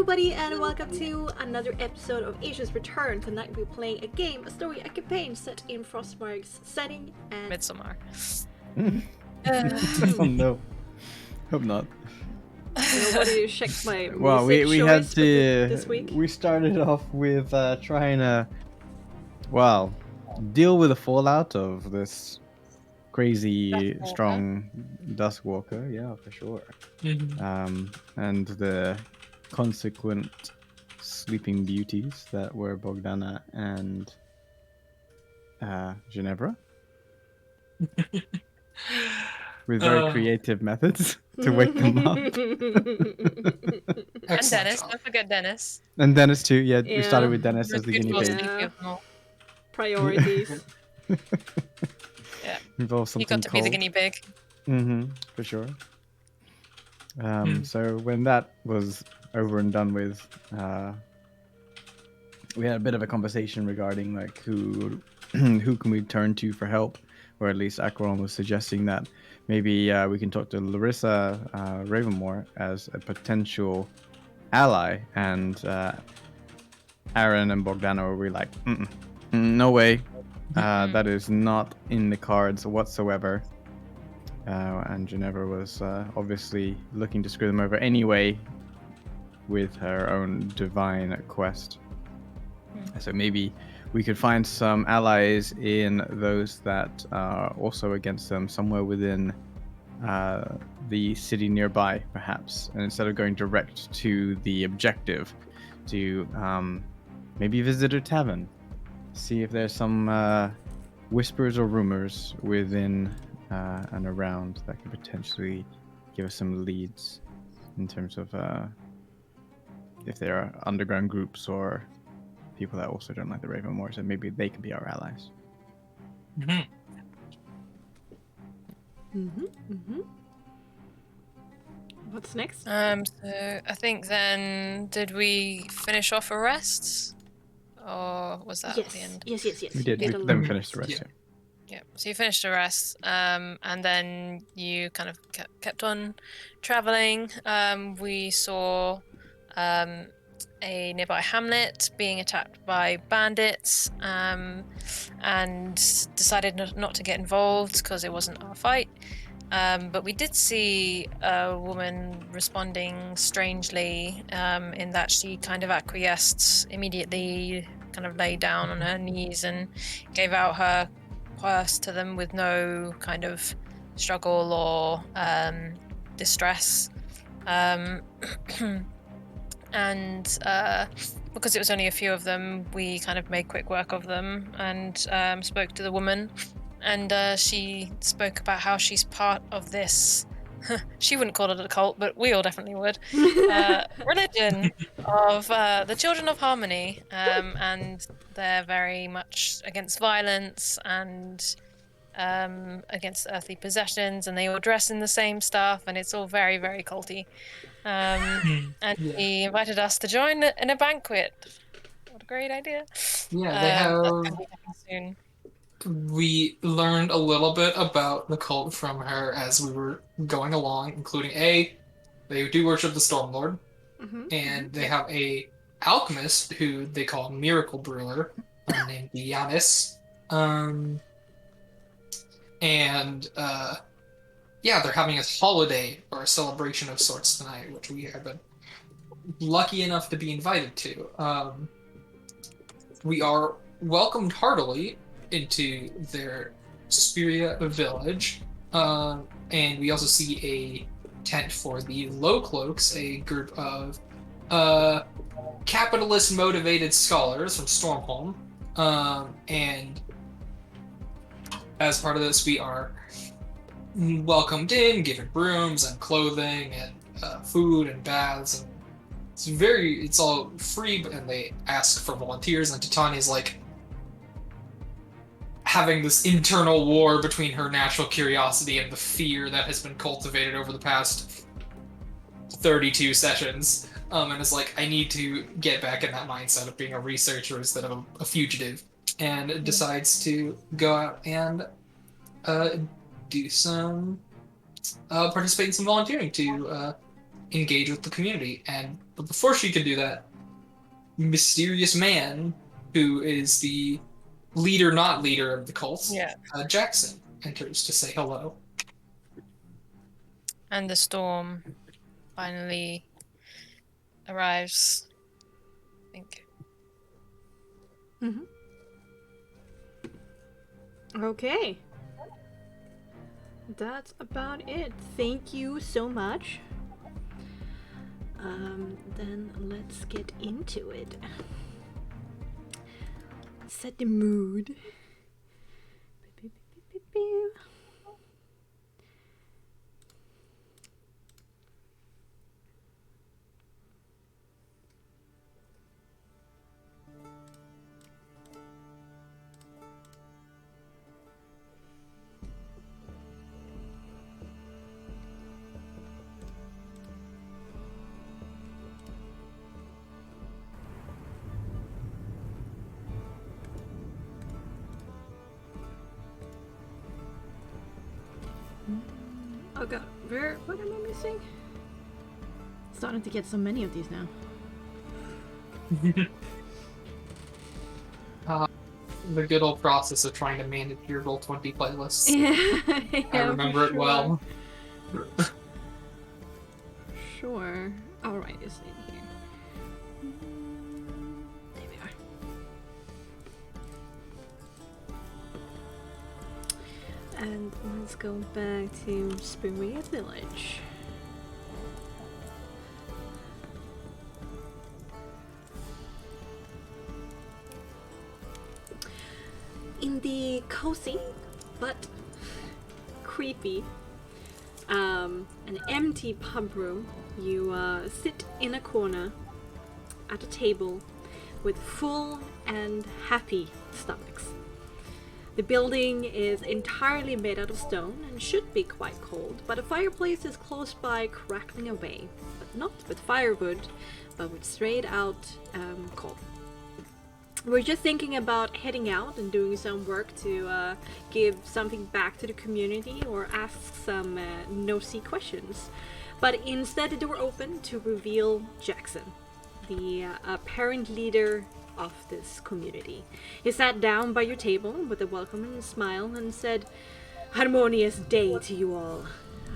everybody, and welcome to another episode of Asia's Return. Tonight we're playing a game, a story, a campaign set in Frostmark's setting and... Midsommar. Oh no. Hope not. Nobody checked my music Well, we had choice to... this week. We started off with trying to, well, deal with the fallout of this crazy strong Duskwalker, yeah, for sure. And the consequent sleeping beauties that were Bogdana and Ginevra. With very creative methods to wake them up. And Dennis, don't forget Dennis. And Dennis too, yeah. We started with Dennis as the guinea pig. Yeah. Priorities. Yeah. Involves something You got to be the guinea pig. For sure. So when that was over and done with, we had a bit of a conversation regarding like who can we turn to for help, or at least Akron was suggesting that maybe we can talk to Larissa Ravenmore as a potential ally, and Aaron and Bogdana were like, no way, that is not in the cards whatsoever. And Ginevra was obviously looking to screw them over anyway with her own divine quest. So maybe we could find some allies in those that are also against them somewhere within the city nearby, perhaps. And instead of going direct to the objective, to maybe visit a tavern, see if there's some whispers or rumors within and around that could potentially give us some leads in terms of if there are underground groups or people that also don't like the Ravenmoors, and maybe they can be our allies. What's next? So I think then, did we finish off arrests? Or was that at the end? Yes. We did. Then we finished the rest. Yeah, so you finished arrests, and then you kind of kept on traveling. We saw a nearby hamlet being attacked by bandits, and decided not to get involved because it wasn't our fight. But we did see a woman responding strangely, in that she kind of acquiesced immediately, kind of lay down on her knees and gave out her purse to them with no kind of struggle or distress. And because it was only a few of them, we kind of made quick work of them and spoke to the woman. And she spoke about how she's part of this, she wouldn't call it a cult, but we all definitely would, religion of the Children of Harmony. And they're very much against violence and against earthly possessions, and they all dress in the same stuff, and it's all very, very culty. And he invited us to join in a banquet. What a great idea. Yeah, they have... That's gonna be happening soon. We learned a little bit about the cult from her as we were going along, including they do worship the Stormlord, and they have a alchemist who they call Miracle Brewer, named Giannis. They're having a holiday or a celebration of sorts tonight, which we have been lucky enough to be invited to. We are welcomed heartily into their Suspiria village, and we also see a tent for the Low Cloaks, a group of capitalist-motivated scholars from Stormholm, and as part of this, we are welcomed in, given rooms and clothing and food and baths. And it's all free, and they ask for volunteers. And Titania's like having this internal war between her natural curiosity and the fear that has been cultivated over the past 32 sessions. And it's like, I need to get back in that mindset of being a researcher instead of a fugitive. And decides to go out and do some participate in some volunteering to engage with the community. But before she could do that, mysterious man who is the leader, not leader of the cult, Yeah. Jackson, enters to say hello. And the storm finally arrives, I think. Okay. That's about it. Thank you so much. Then let's get into it. Set the mood. Oh god, what am I missing? Starting to get so many of these now. The good old process of trying to manage your Roll20 playlists. Yeah, I remember it well. Sure. Alright, it's in here. There we are. And let's go back to Savoie Village. In the cozy but creepy, an empty pub room, you sit in a corner at a table with full and happy stomachs. The building is entirely made out of stone and should be quite cold, but a fireplace is close by crackling away, but not with firewood, but with straight out coal. We're just thinking about heading out and doing some work to give something back to the community or ask some nosy questions. But instead the door opened to reveal Jackson, the apparent leader of this community. He sat down by your table with a welcoming smile and said, "Harmonious day to you all.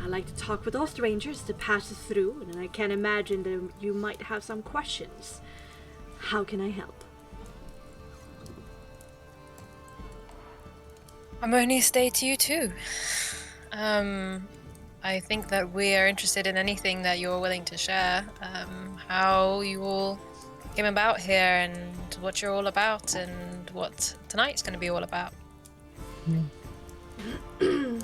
I like to talk with all strangers that passes through, and I can imagine that you might have some questions. How can I help?" Harmonious day to you too. I think that we are interested in anything that you're willing to share. How you all came about here and what you're all about and what tonight's going to be all about. Well,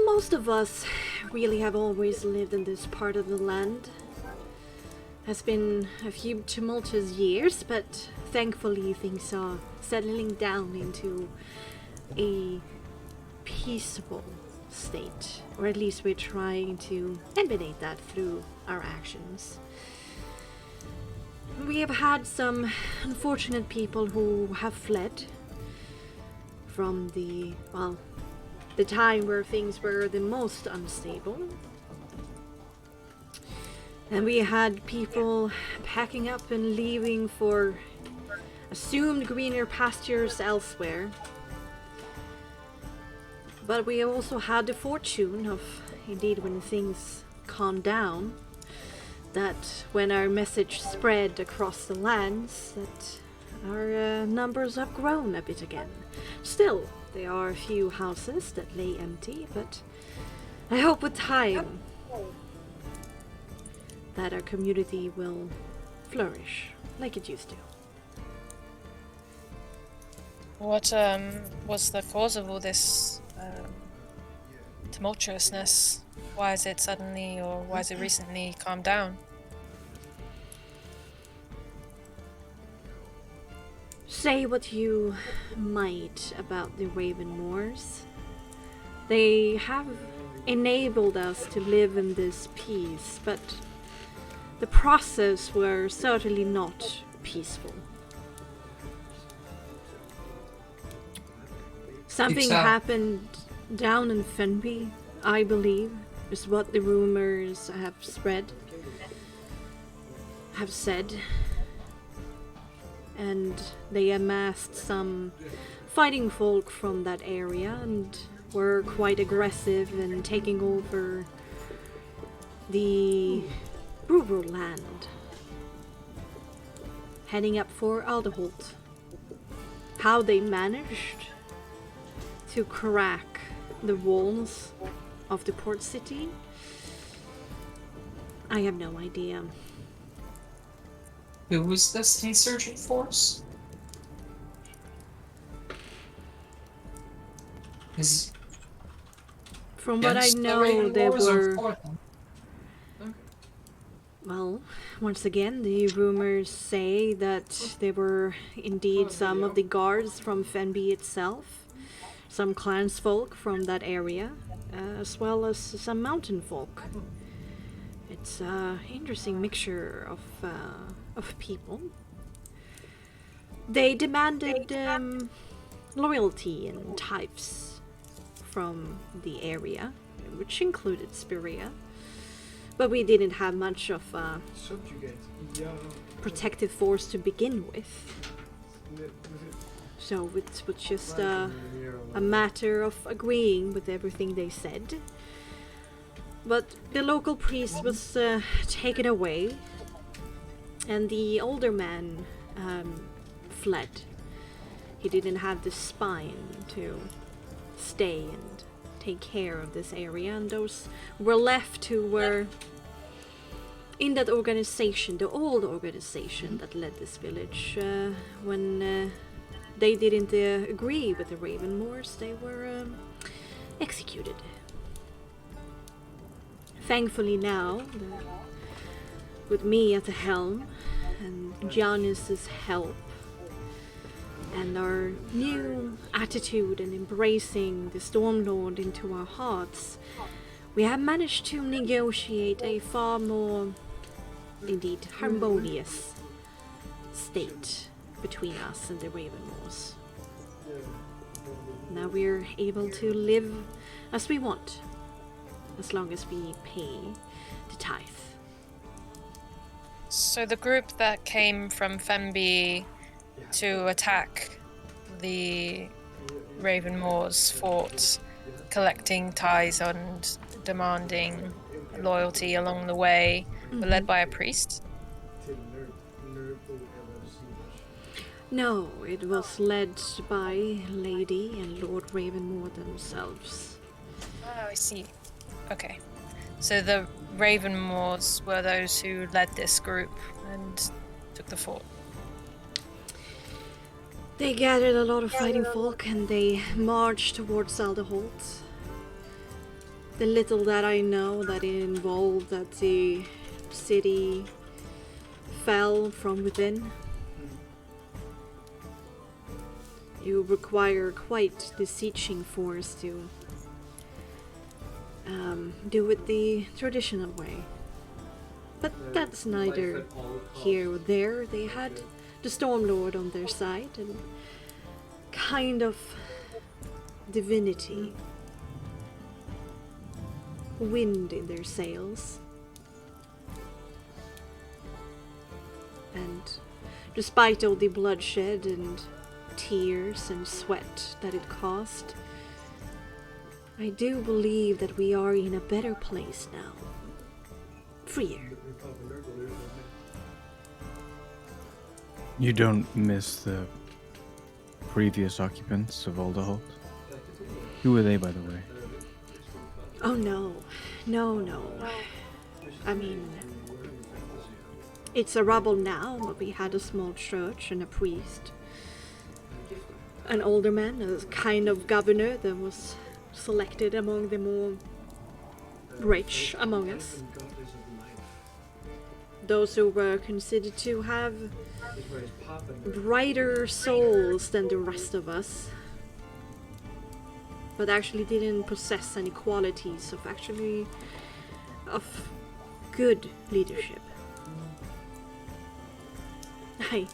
most of us really have always lived in this part of the land. Has been a few tumultuous years, but thankfully things are settling down into a peaceful state, or at least we're trying to emanate that through our actions. We have had some unfortunate people who have fled from the time where things were the most unstable. And we had people packing up and leaving for assumed greener pastures elsewhere. But we also had the fortune of, indeed, when things calmed down, that when our message spread across the lands, that our numbers have grown a bit again. Still, there are a few houses that lay empty, but I hope with time that our community will flourish like it used to. What was the cause of all this tumultuousness? Why is it suddenly, or why is it recently calmed down? Say what you might about the Raven Moors. They have enabled us to live in this peace, but the process were certainly not peaceful. Something happened down in Fenby, I believe, is what the rumors have said. And they amassed some fighting folk from that area and were quite aggressive in taking over the rural land, heading up for Alderholt. How they managed to crack the walls of the port city, I have no idea. Who was this insurgent force? From what I know, they were... Well, once again, the rumors say that there were indeed some of the guards from Fenby itself, some clansfolk from that area, as well as some mountain folk. It's an interesting mixture of people. They demanded loyalty and tithes from the area, which included Spiria. But we didn't have much of a protective force to begin with. So it was just a matter of agreeing with everything they said. But the local priest was taken away, and the older man fled. He didn't have the spine to stay and take care of this area, and those were left who were in that organization, the old organization that led this village. When they didn't agree with the Ravenmoors, they were executed. Thankfully now, with me at the helm and Giannis's help and our new attitude and embracing the Stormlord into our hearts, we have managed to negotiate a far more, indeed, harmonious state between us and the Ravenmoors. Now we're able to live as we want, as long as we pay the tithe. So the group that came from Fenby to attack the Ravenmoors fort, collecting tithes and demanding loyalty along the way, were led by a priest? No, it was led by Lady and Lord Ravenmoor themselves. Oh, I see. Okay. So the Ravenmoors were those who led this group and took the fort. They gathered a lot of fighting folk and they marched towards Alderholt. The little that I know that it involved that the city fell from within. You require quite the sieging force to do it the traditional way. But that's neither here or there. They had the Stormlord on their side and kind of divinity, wind in their sails. And despite all the bloodshed and tears and sweat that it caused, I do believe that we are in a better place now. Freer. You don't miss the previous occupants of Alderholt? Who were they, by the way? Oh no. No. I mean, it's a rubble now, but we had a small church and a priest. An older man, a kind of governor that was selected among the more rich among us. Those who were considered to have brighter souls than the rest of us, but actually didn't possess any qualities of good leadership. I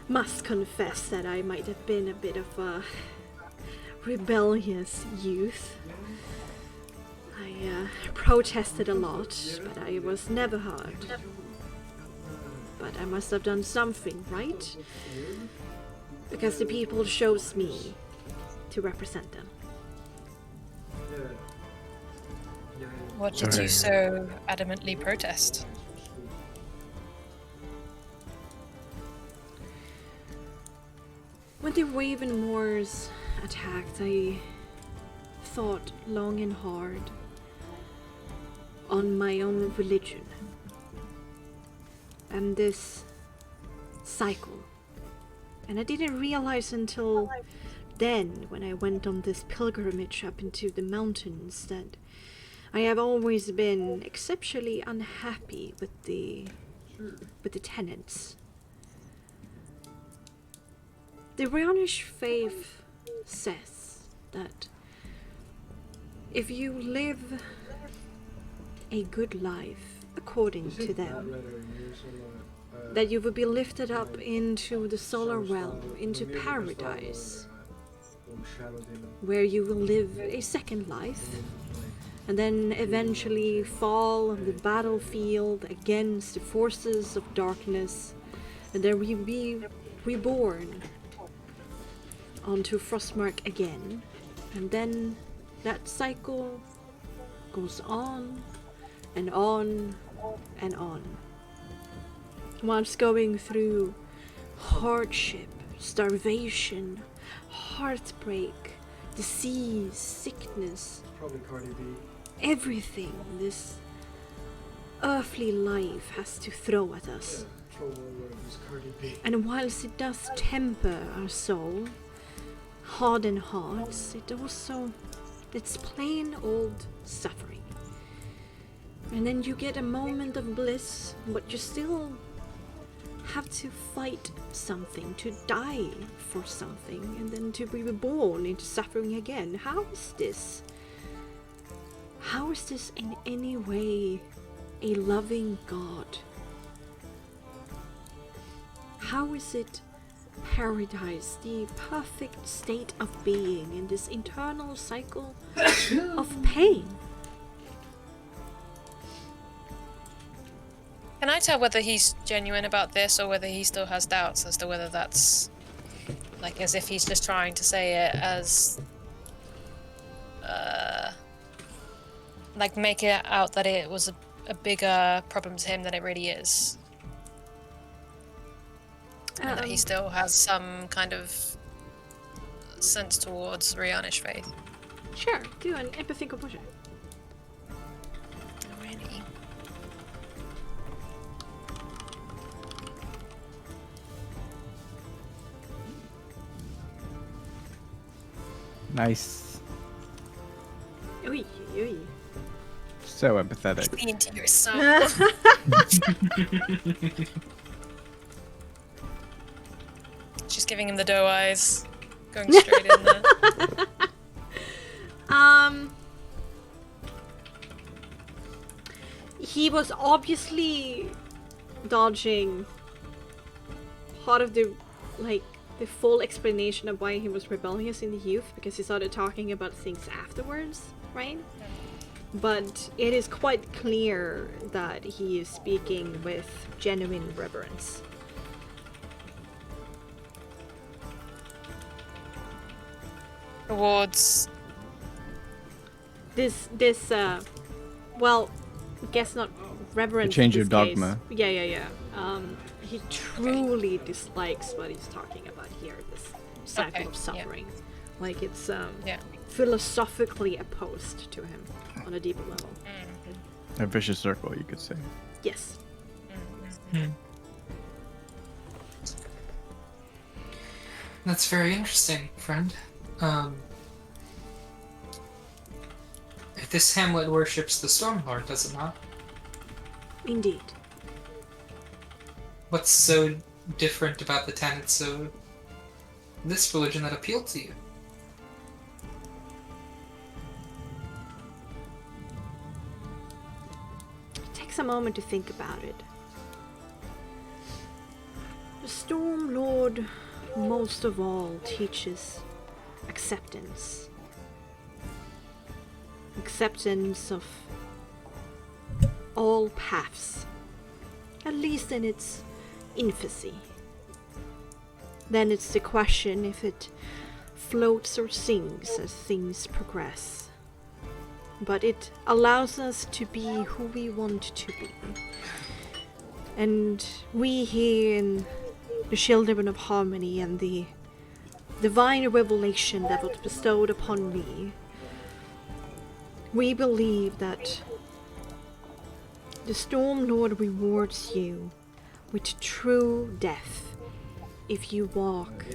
must confess that I might have been a bit of a rebellious youth. I protested a lot, but I was never heard. But I must have done something, right? Because the people chose me to represent them. What did you so adamantly protest? When the Raven Moors attacked, I thought long and hard on my own religion and this cycle. And I didn't realize until then, when I went on this pilgrimage up into the mountains, that I have always been exceptionally unhappy with the tenants. The Ryanish faith says that if you live a good life according to them, that you will be lifted up into the solar realm, into paradise, where you will live a second life, and then eventually fall on the battlefield against the forces of darkness, and then we be reborn onto Frostmark again, and then that cycle goes on and on and on. Whilst going through hardship, starvation, heartbreak, disease, sickness, everything this earthly life has to throw at us. And whilst it does temper our soul, harden hearts, it's plain old suffering. And then you get a moment of bliss, but you still have to fight something, to die for something, and then to be reborn into suffering again. How is this? How is this in any way a loving God? How is it paradise, the perfect state of being in this eternal cycle of pain? Can I tell whether he's genuine about this or whether he still has doubts as to whether that's like as if he's just trying to say it as like make it out that it was a bigger problem to him than it really is? And that he still has some kind of sense towards Rihannish faith. Sure, do an empathy composure. Alrighty. Nice. Oi, oi. So empathetic. Be into your soul. She's giving him the doe eyes, going straight in there. He was obviously dodging part of the full explanation of why he was rebellious in the youth, because he started talking about things afterwards, right? But it is quite clear that he is speaking with genuine reverence. Towards This well, guess not reverence. The change in of this case. dogma. Yeah. He truly dislikes what he's talking about here, this cycle of suffering. Like it's philosophically opposed to him on a deeper level. A vicious circle, you could say. Yes. That's very interesting, friend. If this hamlet worships the Stormlord, does it not? Indeed. What's so different about the tenets of this religion that appeal to you? It takes a moment to think about it. The Stormlord, most of all, teaches acceptance. acceptance of all paths, at least in its infancy. Then it's the question if it floats or sinks as things progress. But it allows us to be who we want to be. And we here in the Children of Harmony and the divine revelation that was bestowed upon me, we believe that the Storm Lord rewards you with true death if you walk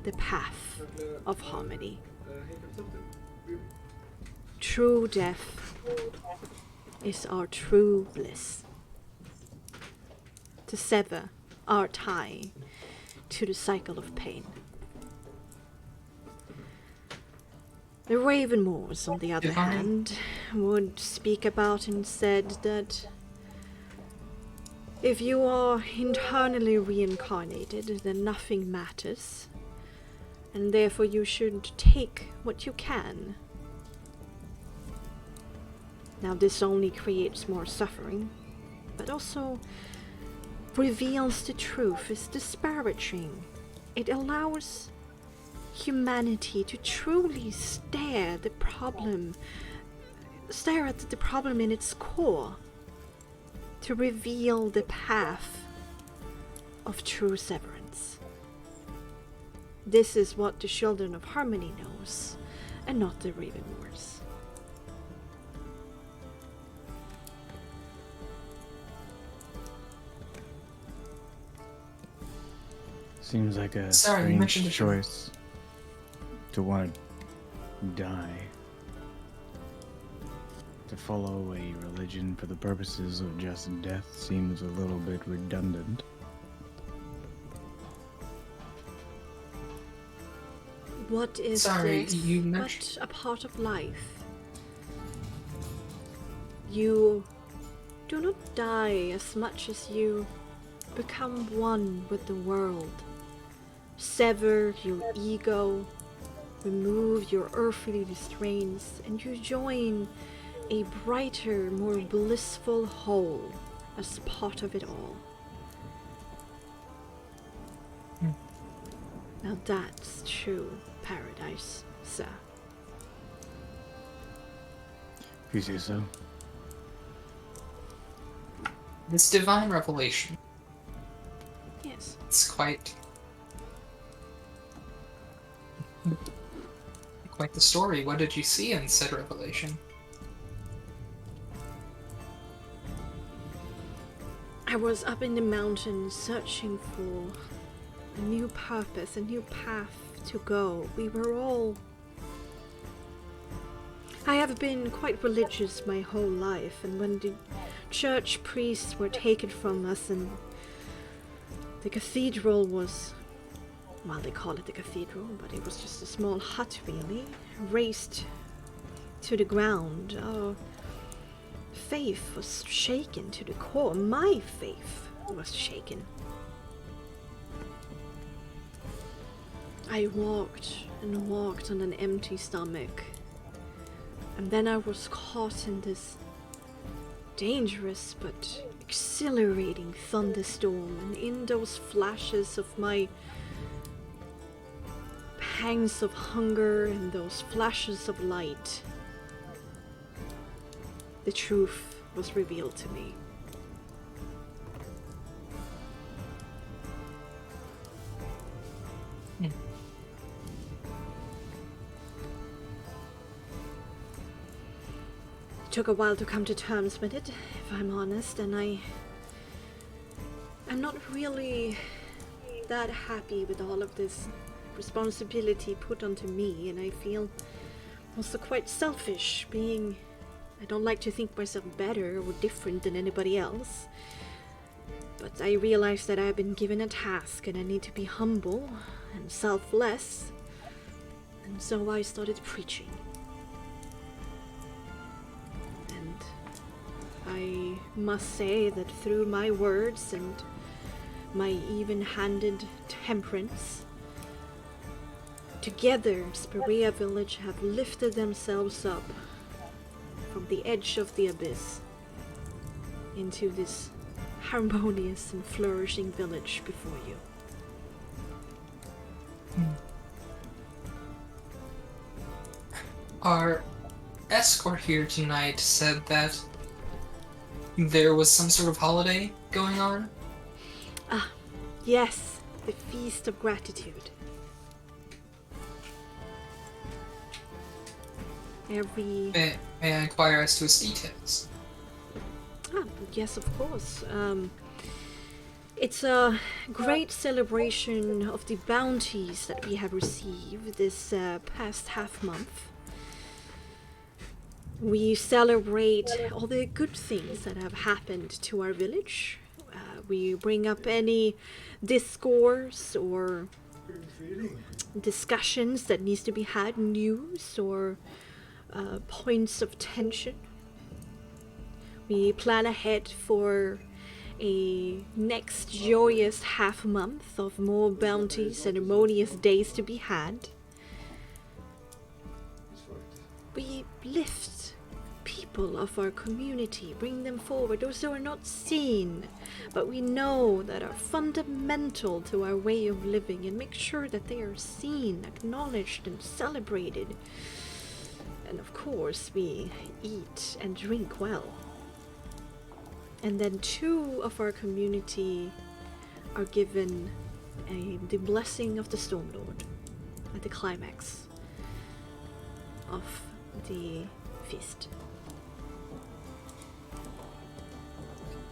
the path of harmony. True death is our true bliss. To sever our tie to the cycle of pain. The Ravenmoors, on the other hand, would speak about and said that if you are internally reincarnated, then nothing matters, and therefore you should take what you can. Now this only creates more suffering, but also reveals the truth, is disparaging. It allows humanity to truly stare at the problem in its core, to reveal the path of true severance. This is what the Children of Harmony knows, and not the Ravenmoors. Seems like a Sorry, you mentioned strange the choice to want to die. To follow a religion for the purposes of just death seems a little bit redundant. What is Sorry, death you but mentioned... a part of life? You do not die as much as you become one with the world. Sever your ego, remove your earthly restraints, and you join a brighter, more blissful whole as part of it all. Now that's true paradise, sir. If you say so. This divine revelation, Yes. it's quite the story. What did you see in said revelation? I was up in the mountains searching for a new purpose, a new path to go. We were all... I have been quite religious my whole life, and when the church priests were taken from us and the cathedral was... well, they call it the cathedral, but it was just a small hut really, razed to the ground. Our faith was shaken to the core. My faith was shaken. I walked and walked on an empty stomach, and then I was caught in this dangerous but exhilarating thunderstorm, and in those flashes of my pangs of hunger and those flashes of light, the truth was revealed to me. It took a while to come to terms with it, if I'm honest, and I'm not really that happy with all of this responsibility put onto me, and I feel also quite selfish, being... I don't like to think myself better or different than anybody else, but I realize that I've been given a task and I need to be humble and selfless, and so I started preaching. And I must say that through my words and my even-handed temperance, together Sperea Village have lifted themselves up from the edge of the abyss into this harmonious and flourishing village before you. Our escort here tonight said that there was some sort of holiday going on. Ah, yes, the Feast of Gratitude. May I inquire as to its details? Yes, of course. It's a great celebration of the bounties that we have received this past half month. We celebrate all the good things that have happened to our village. We bring up any discourse or discussions that needs to be had, news or points of tension. We plan ahead for a next joyous half month of more bounties and harmonious days to be had. We lift people of our community, bring them forward, those who are not seen, but we know that are fundamental to our way of living, and make sure that they are seen, acknowledged, and celebrated. And of course, we eat and drink well. And then 2 of our community are given the blessing of the Stormlord at the climax of the feast.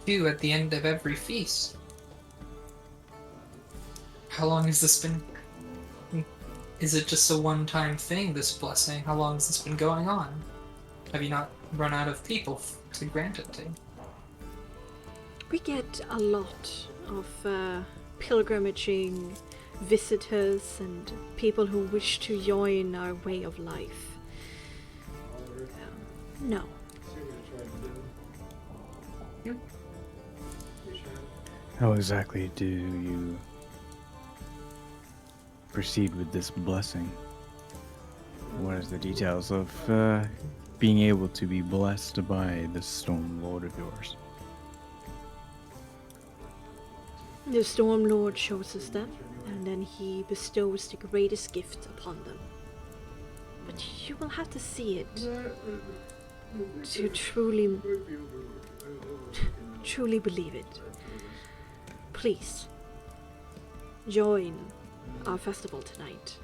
2 at the end of every feast. How long has this been? Is it just a one-time thing, this blessing? How long has this been going on? Have you not run out of people to grant it to? We get a lot of pilgrimaging visitors and people who wish to join our way of life. No. How exactly do you proceed with this blessing? What is the details of being able to be blessed by this Storm Lord of yours? The Storm Lord shows us them, and then he bestows the greatest gift upon them. But you will have to see it to truly believe it. Please, join our festival tonight.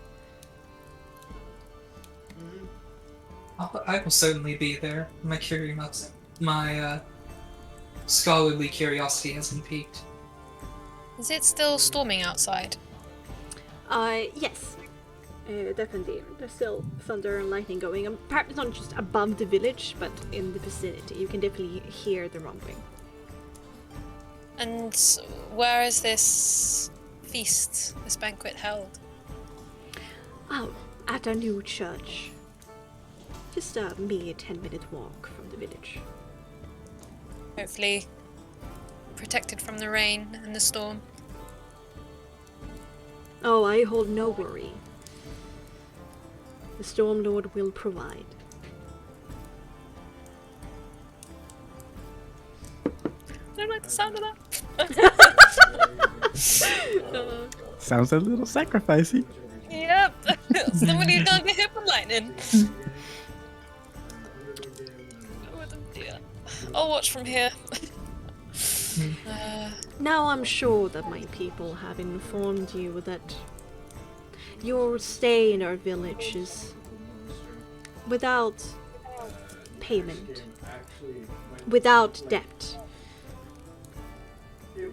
I will certainly be there. My scholarly curiosity has been piqued. Is it still storming outside? Yes. Definitely. There's still thunder and lightning going. Perhaps not just above the village, but in the vicinity. You can definitely hear the rumbling. And where is this feast, this banquet held? Oh, at our new church. Just a mere 10-minute walk from the village. Hopefully protected from the rain and the storm. Oh, I hold no worry. The Storm Lord will provide. I don't like the sound of that. Sounds a little sacrificey. Yep. Somebody's gonna get hit with lightning. Oh dear. I'll watch from here. Now I'm sure that my people have informed you that your stay in our village is without payment, without debt.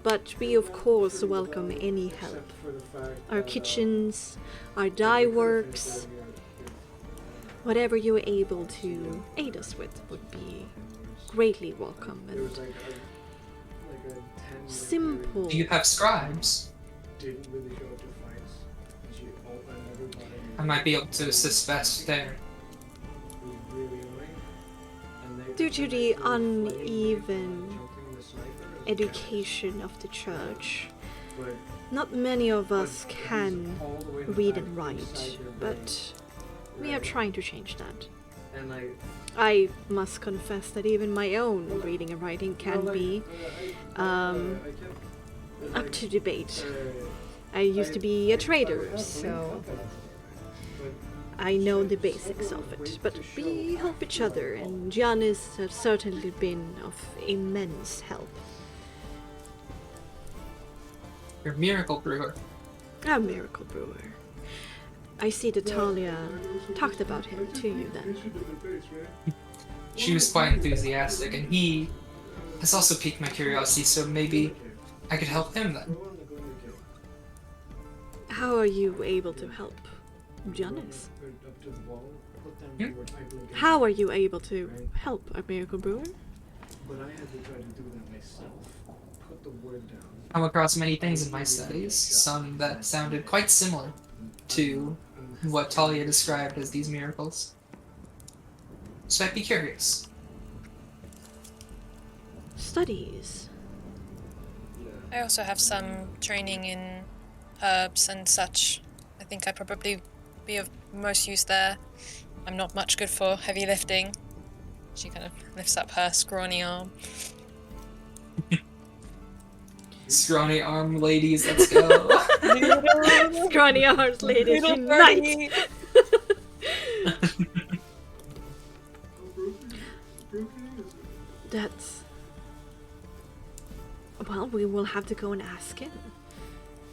But we of course welcome any help. Our kitchens, our dye works, whatever you are able to aid us with would be greatly welcome and simple. Do you have scribes? I might be able to assist best there. Due to the uneven education of the church, not many of us can read and write, but we are trying to change that. I must confess that even my own reading and writing can be up to debate. I used to be a trader, so I know the basics of it. But we help each other, and Giannis has certainly been of immense help. You're a miracle brewer. A miracle brewer. I see that Talia talked about him to you then. She was quite enthusiastic, and he has also piqued my curiosity, so maybe I could help him then. How are you able to help Giannis? How are you able to help a miracle brewer? Come across many things in my studies, some that sounded quite similar to what Talia described as these miracles. So I'd be curious. Studies. I also have some training in herbs and such. I think I'd probably be of most use there. I'm not much good for heavy lifting. She kind of lifts up her scrawny arm. Scrawny arm ladies, let's go. Scrawny arms, ladies, unite! That's... Well, we will have to go and ask him.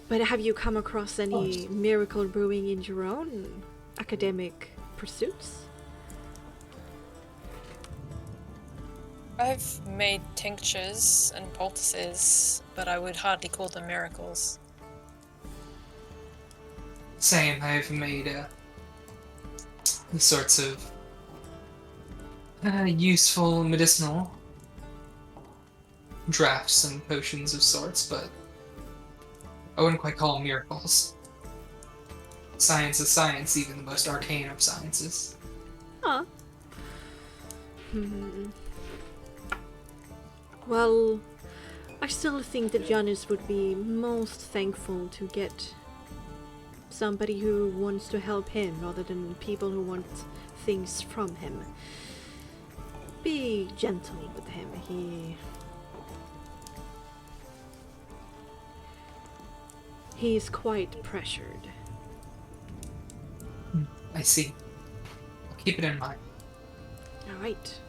But have you come across any miracle brewing in your own academic pursuits? I've made tinctures and poultices, but I would hardly call them miracles. Same, I've made sorts of useful medicinal drafts and potions of sorts, but I wouldn't quite call them miracles. Science is science, even the most arcane of sciences. Huh. Well, I still think that Giannis would be most thankful to get somebody who wants to help him rather than people who want things from him. Be gentle with him. He's quite pressured. I see. I'll keep it in mind. Alright.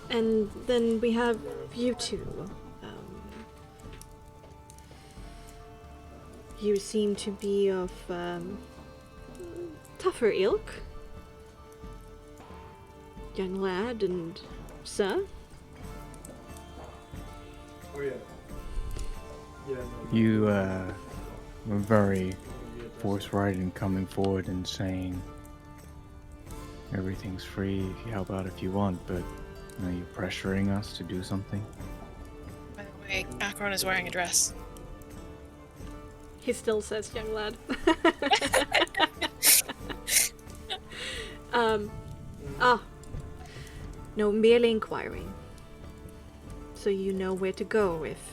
And then we have you two. You seem to be of tougher ilk. Young lad and sir. You were very forthright in coming forward and saying everything's free if you help out if you want, but are you pressuring us to do something? By the way, Akron is wearing a dress. He still says young lad. No, merely inquiring. So you know where to go if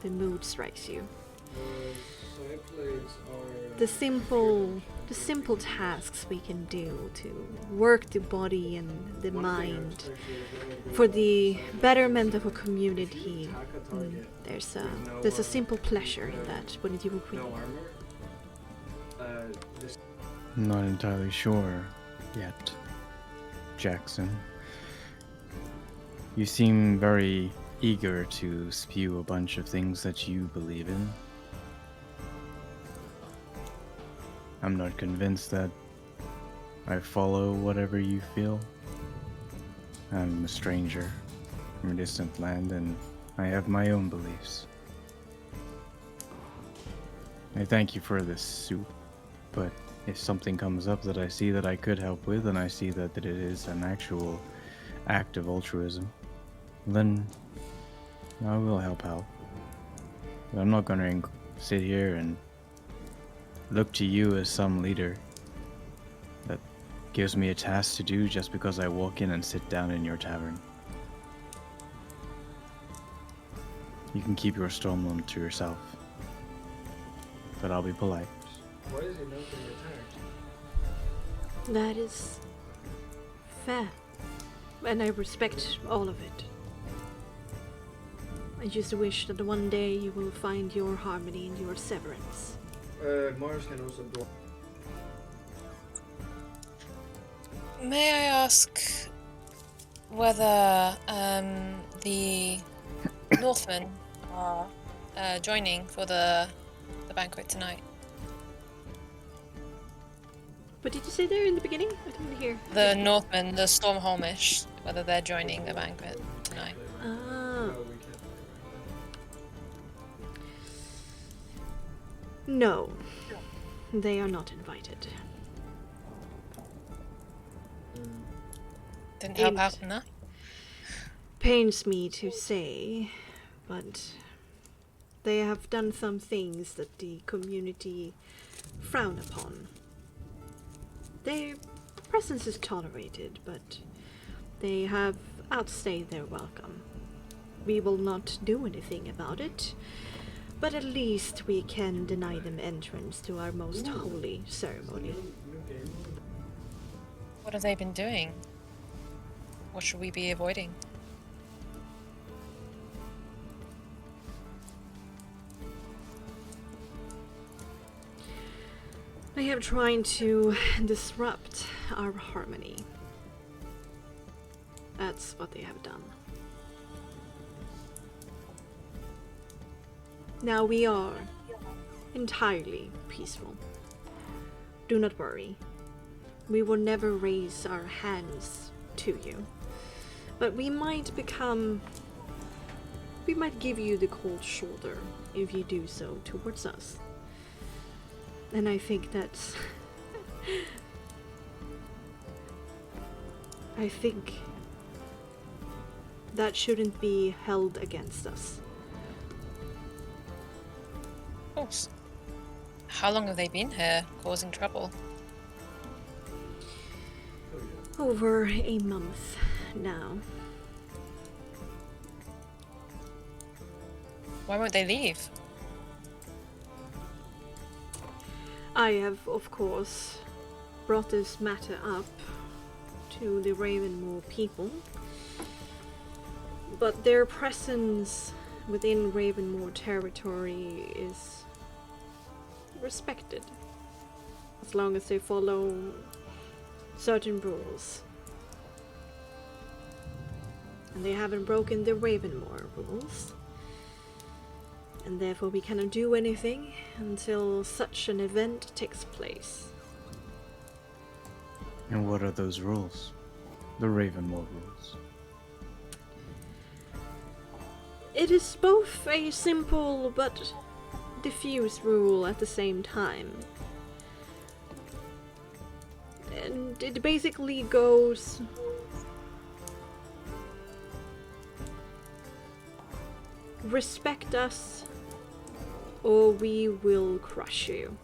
the mood strikes you. The simple tasks we can do to work the body and the mind for the betterment of a community. There's a simple pleasure in that, wouldn't you agree? I'm not entirely sure yet, Jackson. You seem very eager to spew a bunch of things that you believe in. I'm not convinced that I follow whatever you feel. I'm a stranger from a distant land, and I have my own beliefs. I thank you for this soup, but if something comes up that I see that I could help with, and I see that it is an actual act of altruism, then I will help out. But I'm not going to sit here and look to you as some leader that gives me a task to do just because I walk in and sit down in your tavern. You can keep your stormland to yourself, but I'll be polite. That is fair, and I respect all of it. I just wish that one day you will find your harmony and your severance. Mars can also go. May I ask whether the Northmen are joining for the banquet tonight? What did you say there in the beginning? I didn't hear. The Northmen, the Stormholmish, whether they're joining the banquet tonight. Ah. No, they are not invited. Didn't help out enough. Pains me to say, but they have done some things that the community frown upon. Their presence is tolerated, but they have outstayed their welcome. We will not do anything about it, but at least we can deny them entrance to our most holy ceremony. What have they been doing? What should we be avoiding? They have tried to disrupt our harmony. That's what they have done. Now we are entirely peaceful. Do not worry. We will never raise our hands to you. But we might give you the cold shoulder if you do so towards us. And I think that's... I think that shouldn't be held against us. Of course. How long have they been here, causing trouble? Over a month now. Why won't they leave? I have, of course, brought this matter up to the Ravenmoor people, but their presence within Ravenmoor territory is respected, as long as they follow certain rules. And they haven't broken the Ravenmoor rules. And therefore we cannot do anything until such an event takes place. And what are those rules? The Ravenmoor rules. It is both a simple but diffuse rule at the same time. And it basically goes... Respect us, or we will crush you.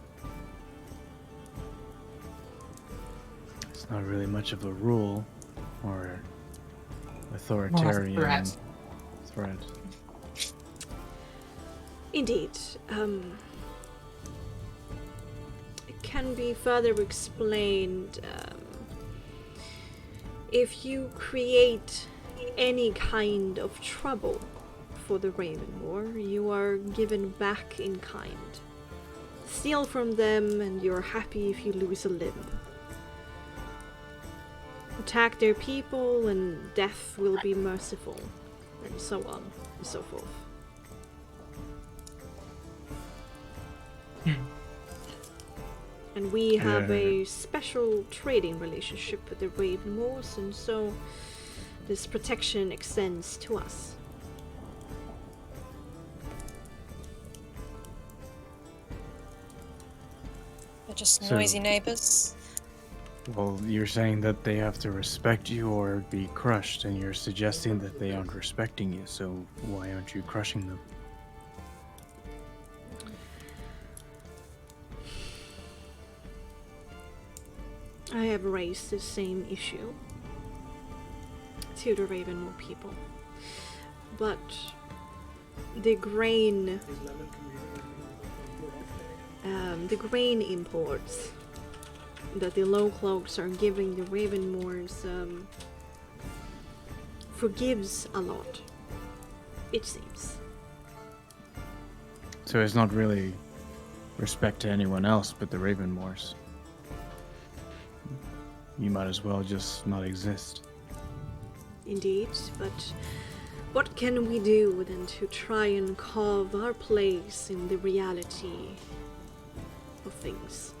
It's not really much of a rule or More authoritarian of a threat. Indeed. It can be further explained. If you create any kind of trouble for the Ravenmoor, you are given back in kind. Steal from them and you're happy if you lose a limb. Attack their people and death will be merciful, and so on and so forth. And we have a special trading relationship with the Ravenmoors, and so this protection extends to us. They're just So- noisy neighbors. Well, you're saying that they have to respect you or be crushed, and you're suggesting that they aren't respecting you, so why aren't you crushing them? I have raised the same issue to the Ravenmoor people, but the grain imports that the low cloaks are giving the Ravenmoors forgives a lot. It seems. So it's not really respect to anyone else but the Ravenmoors. You might as well just not exist. Indeed, but what can we do than to try and carve our place in the reality of things?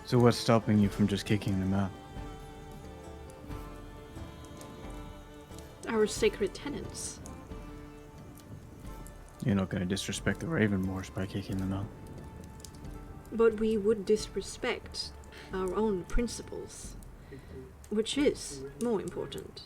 So what's stopping you from just kicking them out? Our sacred tenets. You're not going to disrespect the Ravenmoors by kicking them out. But we would disrespect our own principles, which is more important.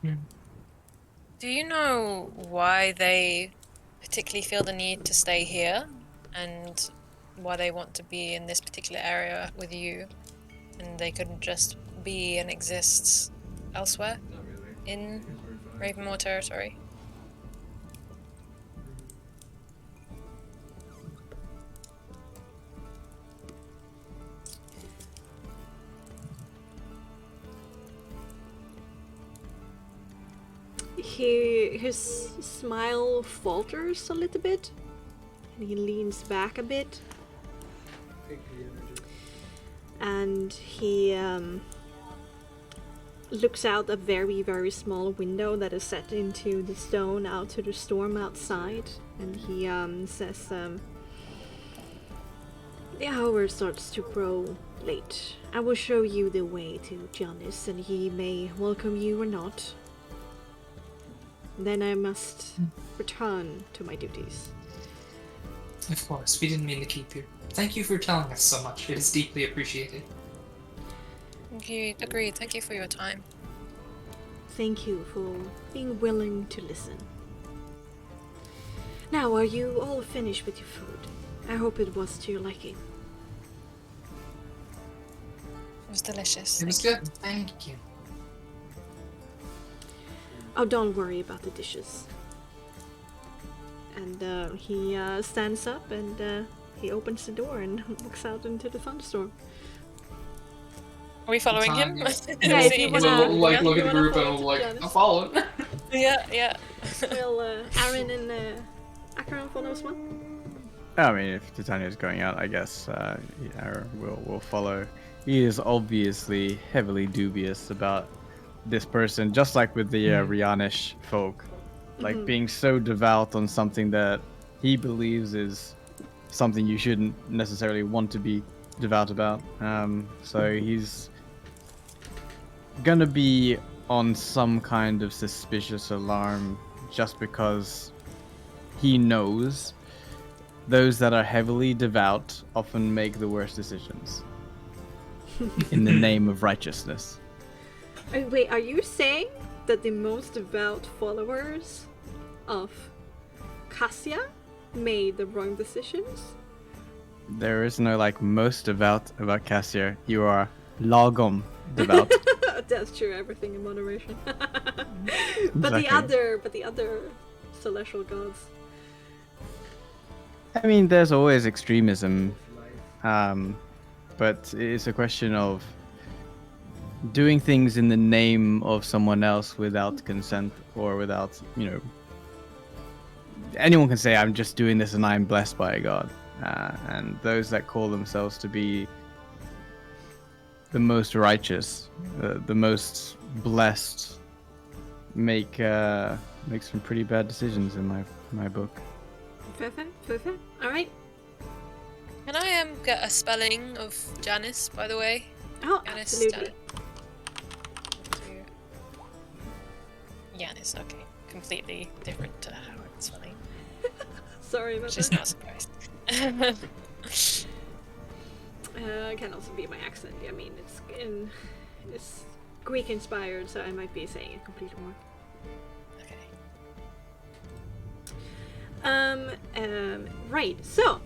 Do you know why they particularly feel the need to stay here, and why they want to be in this particular area with you, and they couldn't just be and exist elsewhere in Ravenmoor territory? His smile falters a little bit, and he leans back a bit, and he looks out a very, very small window that is set into the stone out to the storm outside, and he says, the hour starts to grow late. I will show you the way to Giannis, and he may welcome you or not. Then I must return to my duties. Of course, we didn't mean to keep you. Thank you for telling us so much. It is deeply appreciated. Agreed. Thank you for your time. Thank you for being willing to listen. Now, are you all finished with your food? I hope it was to your liking. It was delicious. It was good. Thank you. Oh, don't worry about the dishes. And he stands up and he opens the door and looks out into the thunderstorm. Are we following him? Yeah, if you wanna- we'll like look at the wanna group and follow we'll like, Giannis? I'm following. Yeah. Will Aaron and Akron follow as well? I mean, if Titania's going out, I guess yeah, we'll follow. He is obviously heavily dubious about this person, just like with the Rianish folk, like being so devout on something that he believes is something you shouldn't necessarily want to be devout about. So he's gonna be on some kind of suspicious alarm just because he knows those that are heavily devout often make the worst decisions in the name of righteousness. Wait, are you saying that the most devout followers of Cassia made the wrong decisions? There is no like most devout about Cassier. You are lagom devout. That's true, everything in moderation. Exactly. But the other celestial gods. I mean, there's always extremism, but it's a question of doing things in the name of someone else without consent or without, anyone can say, I'm just doing this and I'm blessed by a god. And those that call themselves to be the most righteous, the most blessed, make some pretty bad decisions in my book. Perfect. Alright. Can I get a spelling of Janice, by the way? Oh, Janice, absolutely. Janice, okay. Completely different to how I'm spelling. Sorry about She's that. not surprised. It can also be my accent. I mean, it's Greek inspired, so I might be saying it completely wrong. Okay. Right. So,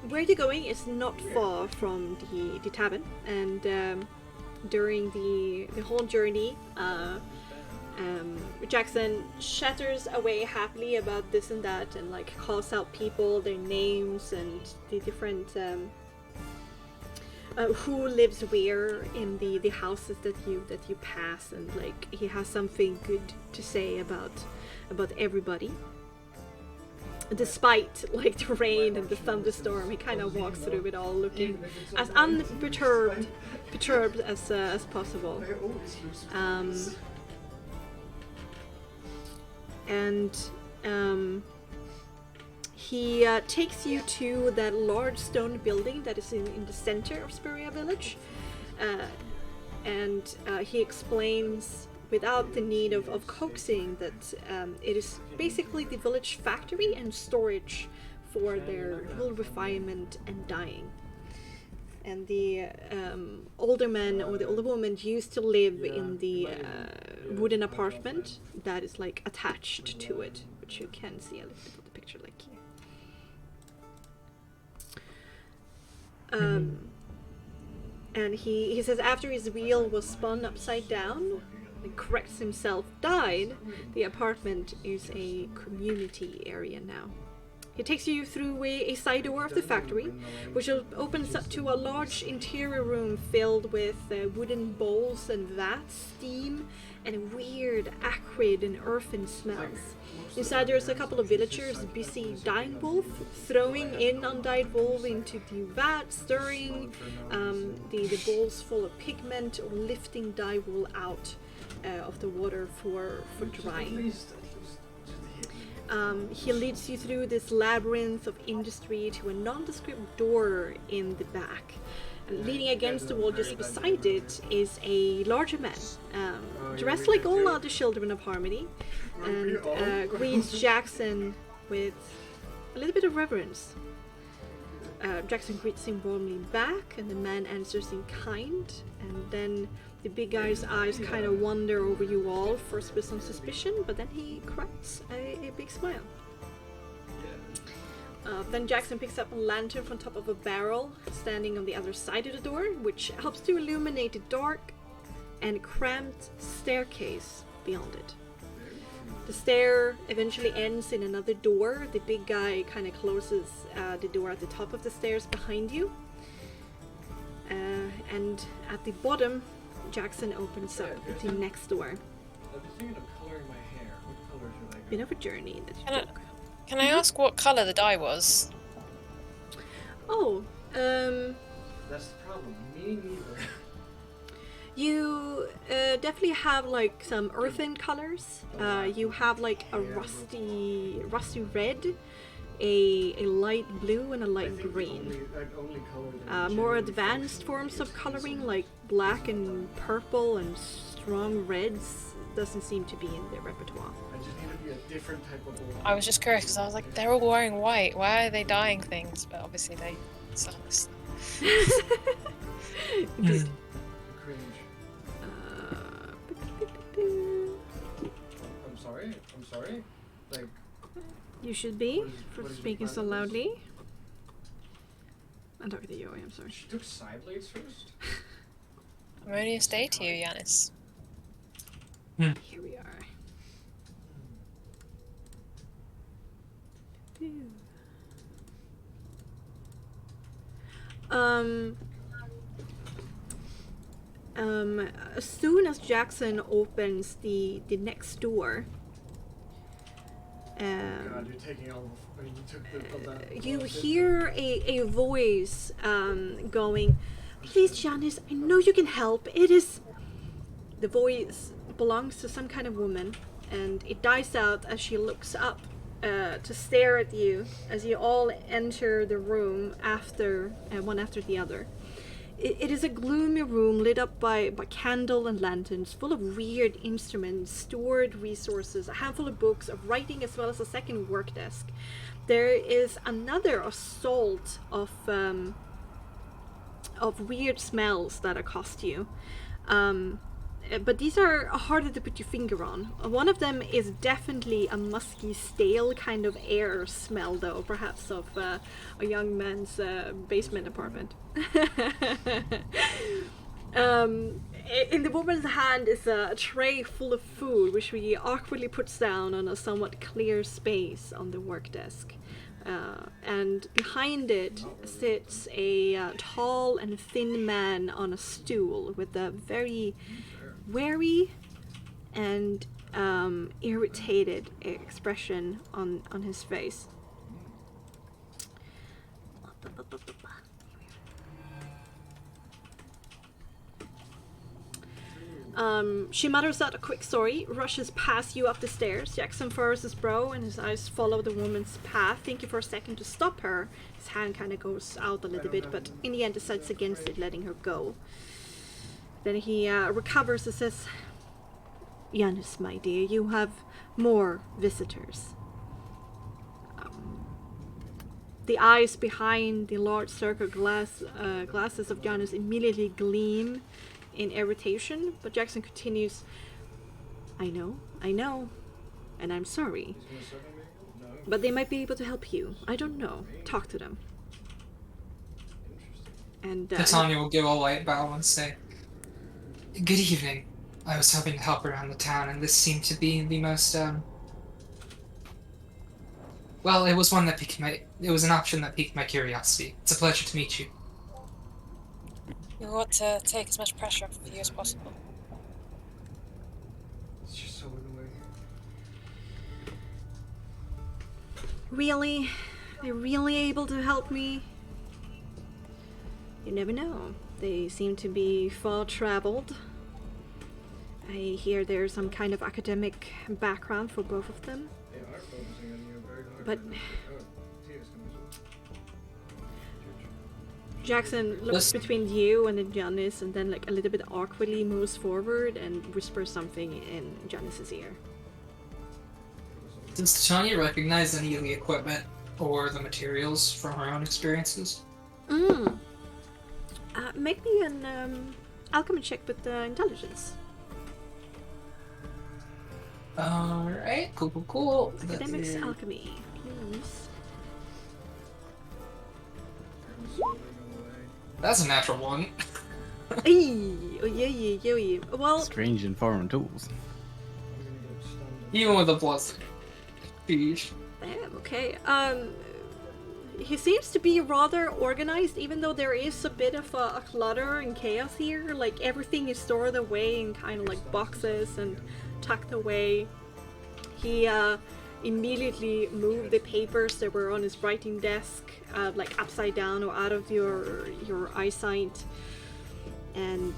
where you're going is not far from the tavern, and during the whole journey, Jackson chatters away happily about this and that, and like calls out people, their names, and the different who lives where in the houses that you pass, and like he has something good to say about everybody. Despite like the rain and the thunderstorm, he kind of walks through it all looking as unperturbed as possible. He takes you to that large stone building that is in the center of Speria village, and he explains, without the need of coaxing, that it is basically the village factory and storage for their wool refinement and dyeing. And the older man or the older woman used to live in the wooden apartment that is like attached to it, which you can see a little bit of the picture like here. And he says after his wheel was spun upside down and corrects himself died, the apartment is a community area now. He takes you through a side door of the factory, which opens up to a large interior room filled with wooden bowls and vats, steam, and weird, acrid and earthen smells. Inside there's a couple of villagers busy dyeing wool, throwing in undyed wool into the vat, stirring the bowls full of pigment, or lifting dye wool out of the water for drying. He leads you through this labyrinth of industry to a nondescript door in the back. And leaning against the wall just beside it is a larger man, dressed like all other children of Harmony, and greets Jackson with a little bit of reverence. Jackson greets him warmly back, and the man answers in kind, and then the big guy's eyes kind of wander over you all, first with some suspicion, but then he cracks a big smile. Then Jackson picks up a lantern from top of a barrel standing on the other side of the door, which helps to illuminate the dark and cramped staircase beyond it. The stair eventually ends in another door. The big guy kind of closes the door at the top of the stairs behind you. And at the bottom, Jackson opens up the next door. I've been thinking of coloring my hair. What color should I go? Bit of a journey that you took. Can I ask what colour the dye was? Oh, That's the problem. Me neither. you definitely have like some earthen colors. You have like a rusty red, a light blue, and a light green. More advanced forms of coloring like black and purple and strong reds doesn't seem to be in their repertoire. I just need to be a different type of wool. I was just curious because I was like, they're all wearing white. Why are they dyeing things? But obviously they sell this. Good. Cringe. I'm sorry. Like, You should be What is- for what is your speaking so plan on this? loudly. I'm talking to you. I'm sorry. she took side blades first? I'm only a stay to you, Yanis. Here we are. As soon as Jackson opens the next door, God, you're taking all of you took that. you hear a voice going, "Please, Janice, I know you can help. It is..." The voice belongs to some kind of woman, and it dies out as she looks up to stare at you as you all enter the room one after the other. It is a gloomy room lit up by candle and lanterns, full of weird instruments, stored resources, a handful of books, of writing, as well as a second work desk. There is another assault of weird smells that accost you. But these are harder to put your finger on. One of them is definitely a musky, stale kind of air smell, though, perhaps of a young man's basement apartment. In the woman's hand is a tray full of food, which she awkwardly puts down on a somewhat clear space on the work desk. And behind it sits a tall and thin man on a stool with a very wary and irritated expression on his face. She mutters out a quick sorry, rushes past you up the stairs. Jackson furrows his brow and his eyes follow the woman's path, thinking for a second to stop her. His hand kind of goes out a little bit, but in the end decides against it, letting her go. Then he recovers and says, Giannis, my dear, you have more visitors. The eyes behind the large circle glasses of Giannis immediately gleam in irritation, but Jackson continues, I know, and I'm sorry. But they might be able to help you. I don't know. Talk to them. And Titania will give a light bow and say, Good evening. I was hoping to help around the town, and this seemed to be the most, well, it was one that it was an option that piqued my curiosity. It's a pleasure to meet you. We want to take as much pressure off of you as possible. It's just so annoying. Really? They're really able to help me? You never know. They seem to be far-traveled. I hear there's some kind of academic background for both of them. They are focusing on you very hard. But tears coming. Jackson looks between you and then Giannis, and then like a little bit awkwardly moves forward and whispers something in Giannis's ear. Does Titania recognize any of the equipment or the materials from her own experiences? Make me an alchemy check with intelligence. Alright, cool. Academics alchemy, please. That's a natural one. Hey, oh yeah. Well, Strange and foreign tools. Even with a plus. Sheesh. damn, okay. He seems to be rather organized, even though there is a bit of a clutter and chaos here. Like, everything is stored away in kind of like boxes and tucked away. He immediately moved the papers that were on his writing desk, like upside down or out of your eyesight. And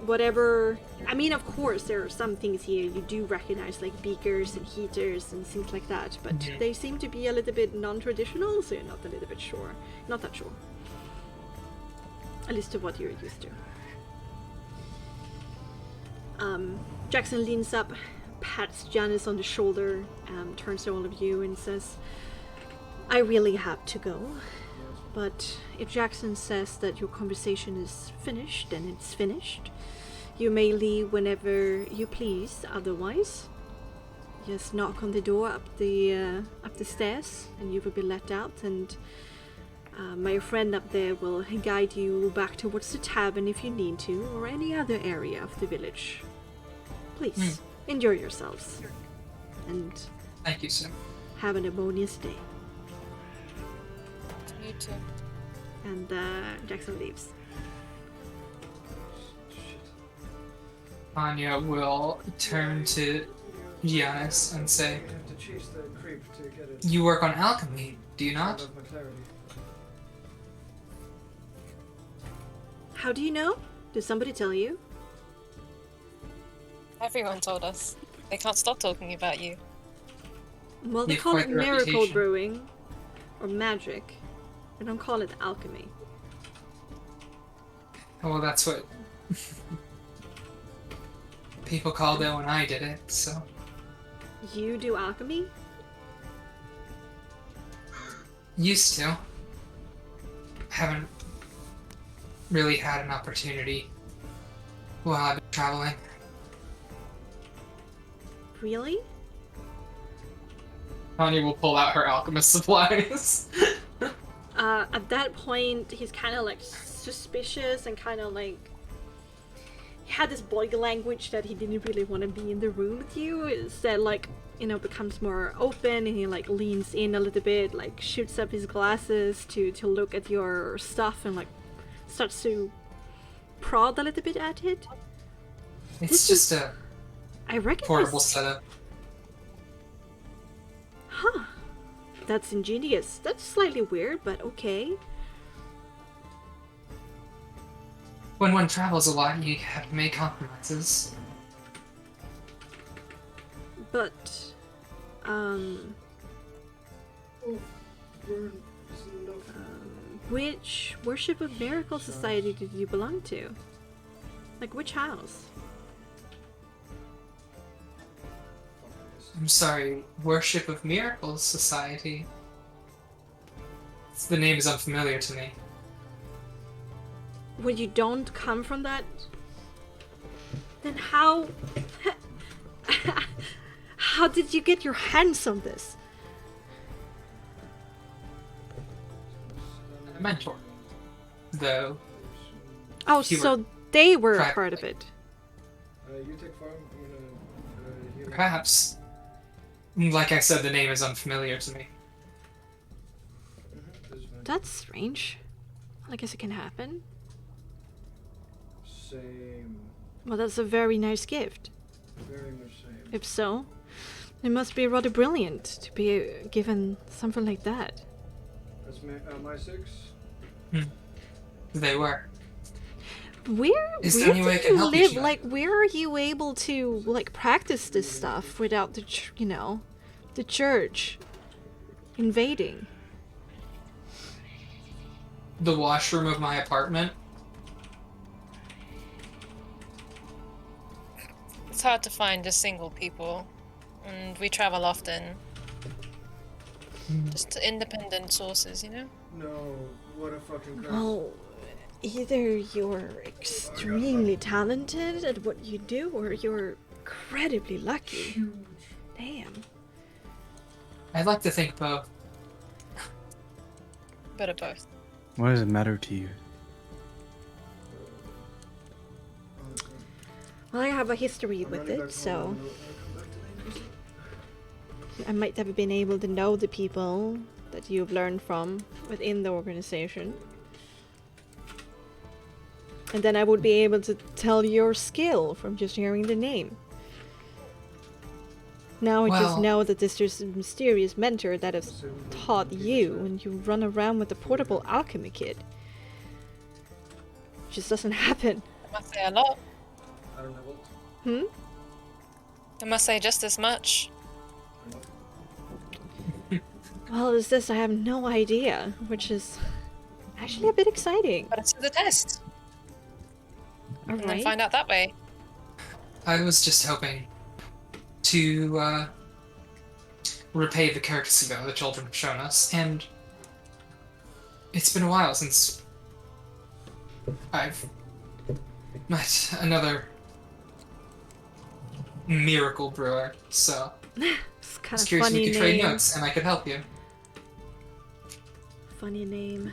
whatever, I mean, of course there are some things here you do recognize, like beakers and heaters and things like that, but they seem to be a little bit non-traditional, so you're not a little bit sure. Not that sure. At least to what you're used to. Jackson leans up, pats Janice on the shoulder, turns to all of you and says, I really have to go. But if Jackson says that your conversation is finished, then it's finished. You may leave whenever you please. Otherwise, just knock on the door up the stairs, and you will be let out. And my friend up there will guide you back towards the tavern if you need to, or any other area of the village. Please enjoy yourselves, and Thank you, sir. have an harmonious day. You too. And Jackson leaves. Anya will turn to Giannis and say, I have to chase the creep to get it. You work on alchemy, do you I not? love my clarity. How do you know? Did somebody tell you? Everyone told us. They can't stop talking about you. Well, they You've call it quite the miracle reputation. brewing, or magic. They don't call it alchemy. Well, that's what people called it when I did it, so. You do alchemy? Used to. Haven't really had an opportunity while I've been traveling. Really? Anya will pull out her alchemist supplies. At that point, he's kind of like suspicious and kind of like he had this body language that he didn't really want to be in the room with you. Instead, like, you know, becomes more open and he like leans in a little bit, like shoots up his glasses to look at your stuff and like starts to prod a little bit at it. It's just a I recognize. portable setup. Huh. That's ingenious. That's slightly weird, but okay. When one travels a lot, you have to make compromises. But, which Worship of Miracle Society did you belong to? Like, which house? I'm sorry, Worship of Miracles Society. The name is unfamiliar to me. When you don't come from that, then how... how did you get your hands on this? A mentor. Though, Oh, You so they were a practically- part of it. You take farm. I'm gonna heal. perhaps. Like I said, the name is unfamiliar to me. This is fine. That's strange. I guess it can happen. Same. Well, that's a very nice gift. Very much same. If so, it must be rather brilliant to be given something like that. That's my 6. They were. Where Is there any way I do can you help you live? tonight? Like, where are you able to like practice this stuff without the, the church invading? The washroom of my apartment. It's hard to find just single people, and we travel often. Just independent sources, you know? No, what a fucking crap. Well, either you're extremely talented at what you do, or you're incredibly lucky. Damn. I'd like to think both. Bit of both. What does it matter to you? Well, I have a history I'm with running it, back so home. I'll come back to the NPC. I might have been able to know the people that you've learned from within the organization. And then I would be able to tell your skill from just hearing the name. Now I just Well- know that there's just a mysterious mentor that has taught you, and you run around with a portable alchemy kit. Just doesn't happen. I must say a lot. I don't know what. Hmm? I must say just as much. Well, is this? I have no idea, which is actually a bit exciting. But it's the test. And then Alright. find out that way. I was just hoping to repay the courtesy though the children have shown us, and it's been a while since I've met another miracle brewer, so It's I kind was of curious if we funny could trade name. notes and I could help you. Funny name.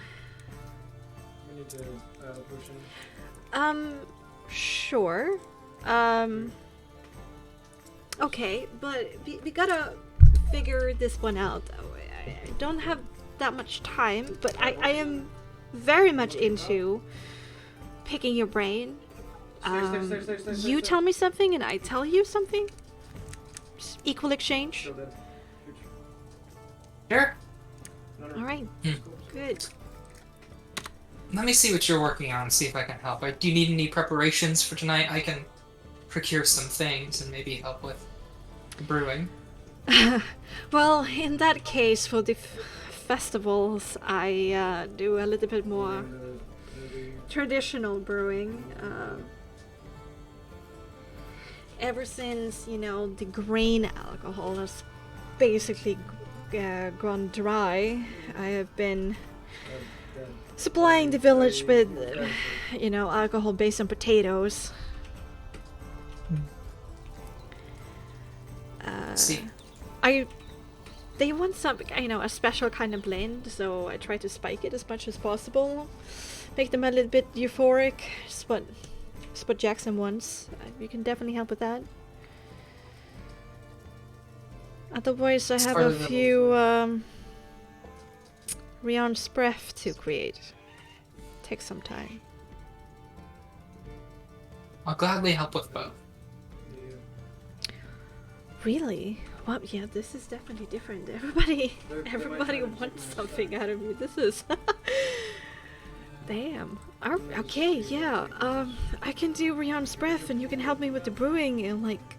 We need to potion. Sure. Okay, but we gotta figure this one out. I don't have that much time, but I am very much into picking your brain. Stay, You tell me something and I tell you something. Just equal exchange. So that. Sure. No, no. All right. Good. Let me see what you're working on, see if I can help. Do you need any preparations for tonight? I can procure some things and maybe help with the brewing. Well, in that case, for the festivals, I do a little bit more traditional brewing. Ever since, the grain alcohol has basically gone dry, I have been supplying the village with, alcohol based on potatoes. See, I they want some, a special kind of blend, so I try to spike it as much as possible. Make them a little bit euphoric. Just what Jackson wants. You can definitely help with that. Otherwise, I have a few Rian's breath to create. Takes some time. I'll gladly help with both. Really? Well, yeah, this is definitely different. Everybody wants something out of me. This is... Damn. Okay, yeah. I can do Rian's breath, and you can help me with the brewing and, like,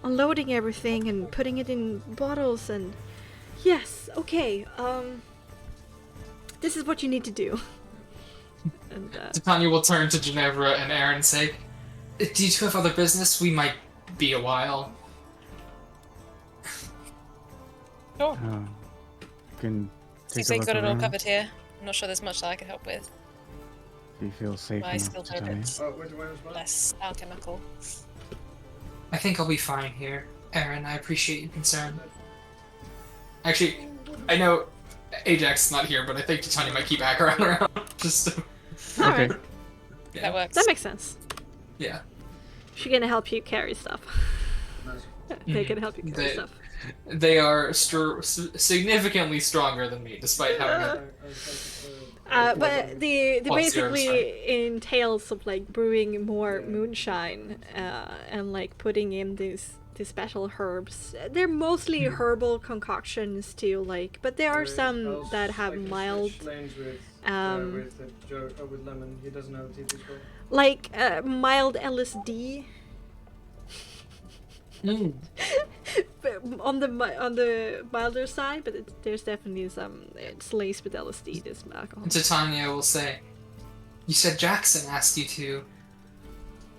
unloading everything and putting it in bottles and... Yes, okay. This is what you need to do. And, Titania will turn to Ginevra and Aaron and say, "Do you two have other business? We might be a while." Sure. Can Seems take like a you've got look it all around. covered here. I'm not sure there's much that I can help with. Do you feel safe My enough skills to are a tell me? bit Oh, where was mine? less alchemical. I think I'll be fine here. Aaron, I appreciate your concern. Actually, I know Ajax is not here, but I think Titania might keep Acheron around. Just to... Alright, Okay. Yeah. That works. that makes sense. Yeah. She's gonna help you carry stuff. Nice. They can help you carry They- stuff. They are significantly stronger than me, despite having a... But the Plus zero basically entails of like brewing more moonshine and like putting in these special herbs. They're mostly herbal concoctions too, like, but there are some that have mild, with lemon. He doesn't have TT spell. like mild LSD. But on the milder side, but there's definitely some. It's laced with LSD. This alcohol. Titania will say, "You said Jackson asked you to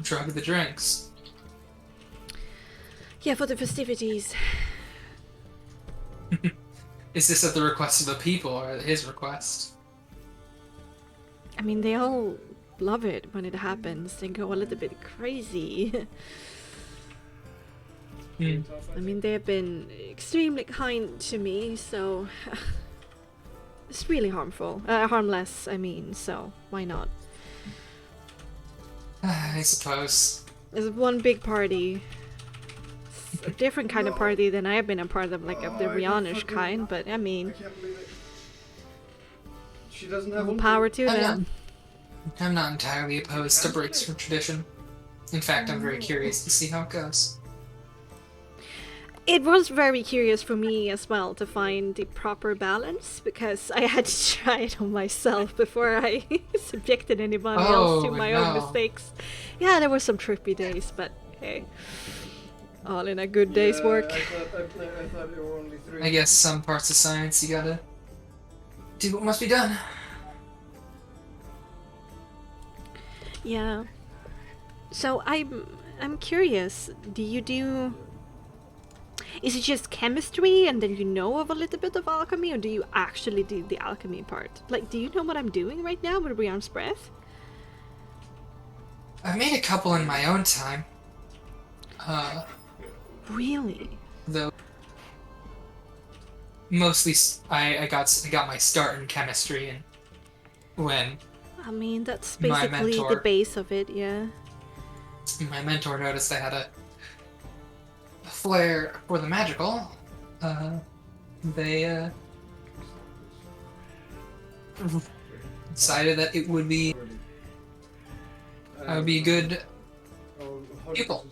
drug the drinks." Yeah, for the festivities. Is this at the request of the people or at his request? I mean, they all love it when it happens. They go a little bit crazy. I mean, they have been extremely kind to me, so it's really harmless. I mean, so why not? I suppose. It's one big party. It's a different kind of party than I've been a part of, like of the Rianish kind. But I mean, I can't believe it. She doesn't have all one. power to I'm them. I'm not entirely opposed to breaks from tradition. In fact, I'm very curious to see how it goes. It was very curious for me as well to find the proper balance, because I had to try it on myself before I subjected anybody else to my own mistakes. Yeah, there were some trippy days, but hey, all in a good day's work. I thought there were only 3. I guess some parts of science you gotta do what must be done. Yeah. So I'm curious. Do you do? Is it just chemistry and then you know of a little bit of alchemy, or do you actually do the alchemy part? Like, do you know what I'm doing right now with Rian's breath? I've made a couple in my own time. Really? Though mostly I got my start in chemistry and when I mean, that's My basically the mentor. base of it, yeah. my mentor noticed I had a flair for the magical, they decided that it would be I would be a good pupil.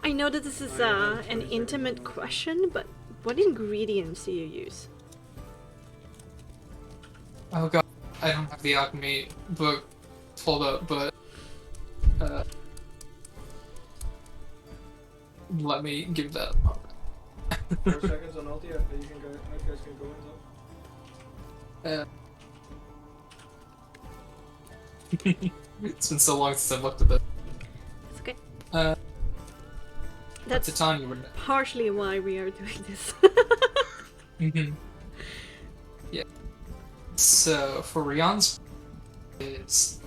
I know that this is an intimate question, but what ingredients do you use? Oh god, I don't have the alchemy book pulled up, but let me give that a moment. 4 seconds on ulti, you can go. You guys can go into. It's been so long since I've looked at this. It's okay. That's That's Titania would know. partially why we are doing this. Mm-hmm. Yeah. So for Rian's is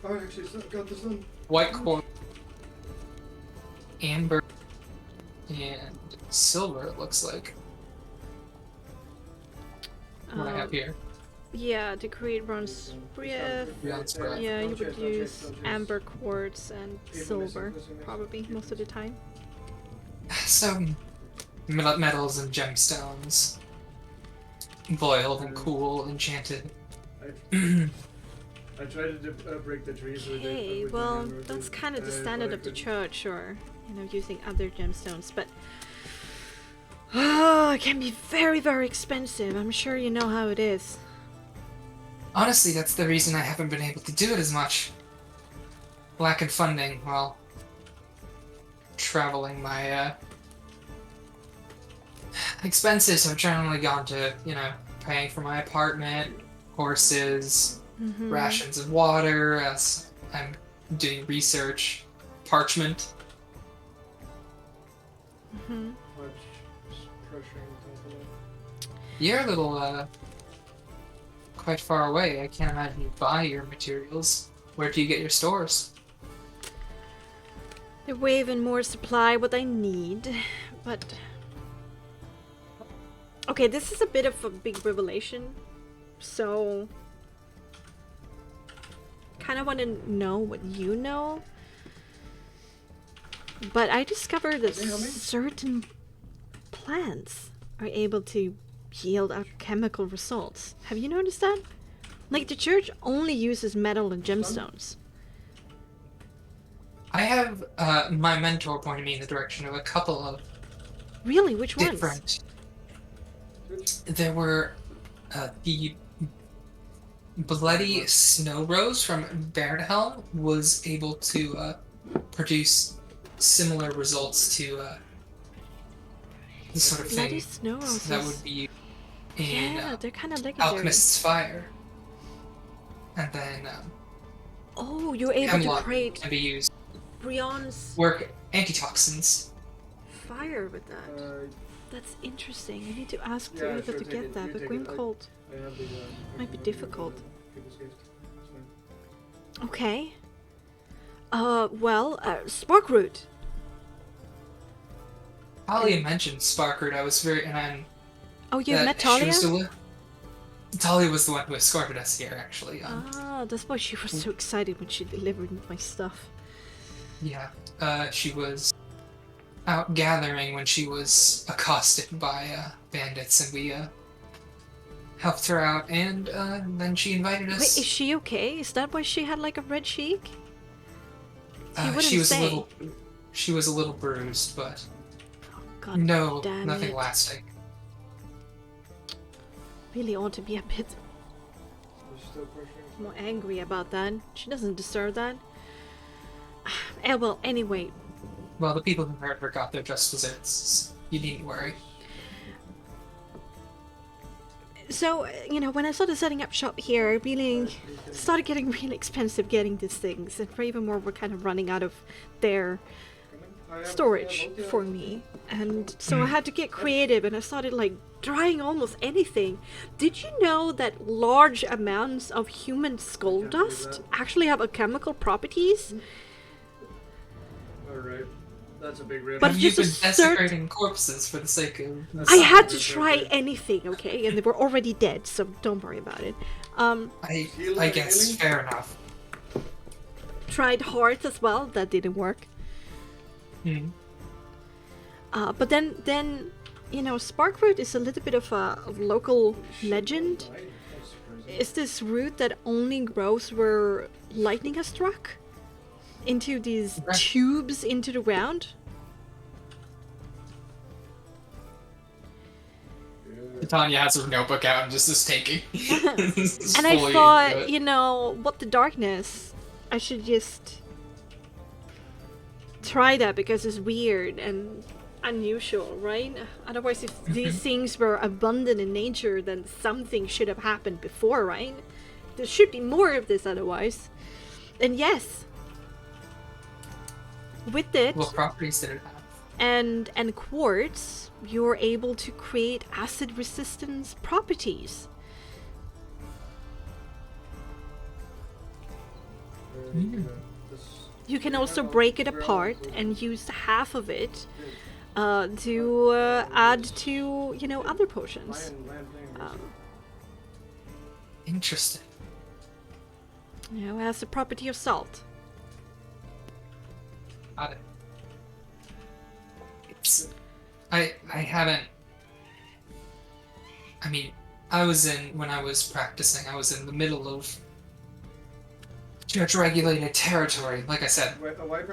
Oh, actually, got this done. white corn. amber and silver, it looks like. What I have here. Yeah, to create bronze breath. Bronze breath. Yeah, you would use amber quartz and silver, probably, most of the time. Some metals and gemstones. Boiled and cool, enchanted. I tried to break the trees with it. Okay, with my well, hammer, that's but- kind of the but standard I of the couldn't. church, or, you know, using other gemstones, but... it can be very, very expensive. I'm sure you know how it is. Honestly, that's the reason I haven't been able to do it as much. Lack of funding, well, traveling, my expenses have generally gone to, you know, paying for my apartment, horses, rations of water, as I'm doing research, parchment. Hmm. Much pressuring to talk about. You're a little, quite far away. I can't imagine you buy your materials. Where do you get your stores? They're way even more supply what I need, but... Okay, this is a bit of a big revelation, so... Kind of want to know what you know. But I discovered that certain plants are able to yield alchemical results. Have you noticed that? Like, the church only uses metal and gemstones. I have, my mentor pointed me in the direction of a couple of Really? Which ones? different. There were the bloody snow rose from Bairnhelm was able to produce similar results to this sort of Bloody thing snow roses. that would be in Yeah, they're kind of legendary. Alchemist's Fire. And then Oh, you're able to Hemlock create can be used Brion's work antitoxins. fire with that. That's interesting. I need to ask Yeah, Greencolt sure, to take get it. that, You but take it. Greencolt I have the, might be difficult. people's gift. It's fine. Okay. Well, Sparkroot. Talia mentioned Sparkroot. I was very, and I'm. Oh, you met she Talia? was Talia was the one who escorted us here, actually. Ah, that's why she was so excited when she delivered my stuff. Yeah, she was out gathering when she was accosted by bandits, and we helped her out, and then she invited us. Wait, is she okay? Is that why she had like a red cheek? You wouldn't she was say. she was a little bruised, but God no, damn nothing it. lasting. Really ought to be a bit You're still pressuring. more angry about that. She doesn't deserve that. Well, anyway, Well, the people who hurt her got their just desserts. You needn't worry. so, you know, when I started setting up shop here, I really started getting really expensive getting these things, and Ravenmore were kind of running out of their storage for me, and so I had to get creative, and I started like drying almost anything. Did you know that large amounts of human skull dust actually have alchemical properties? Alright. That's a big rip. But Have it's you just been a cert- desecrating corpses for the sake of? I had to try anything, okay, and they were already dead, so don't worry about it. I guess fair enough. Tried hearts as well, that didn't work. Hmm. But then, you know, Sparkroot is a little bit of a local legend. It's this root that only grows where lightning has struck into these Okay. tubes into the ground. Tanya has her notebook out and just is taking. And I thought, you know, what the darkness? I should just try that because it's weird and unusual, right? Otherwise, if these things were abundant in nature, then something should have happened before, right? There should be more of this otherwise. And yes, with it What properties did it have? and quartz, you're able to create acid resistance properties. You can also break it apart and use half of it to add to, other potions. Interesting. It has the property of salt. Got it. I haven't. I mean, when I was practicing, I was in the middle of church-regulated territory. Like I said,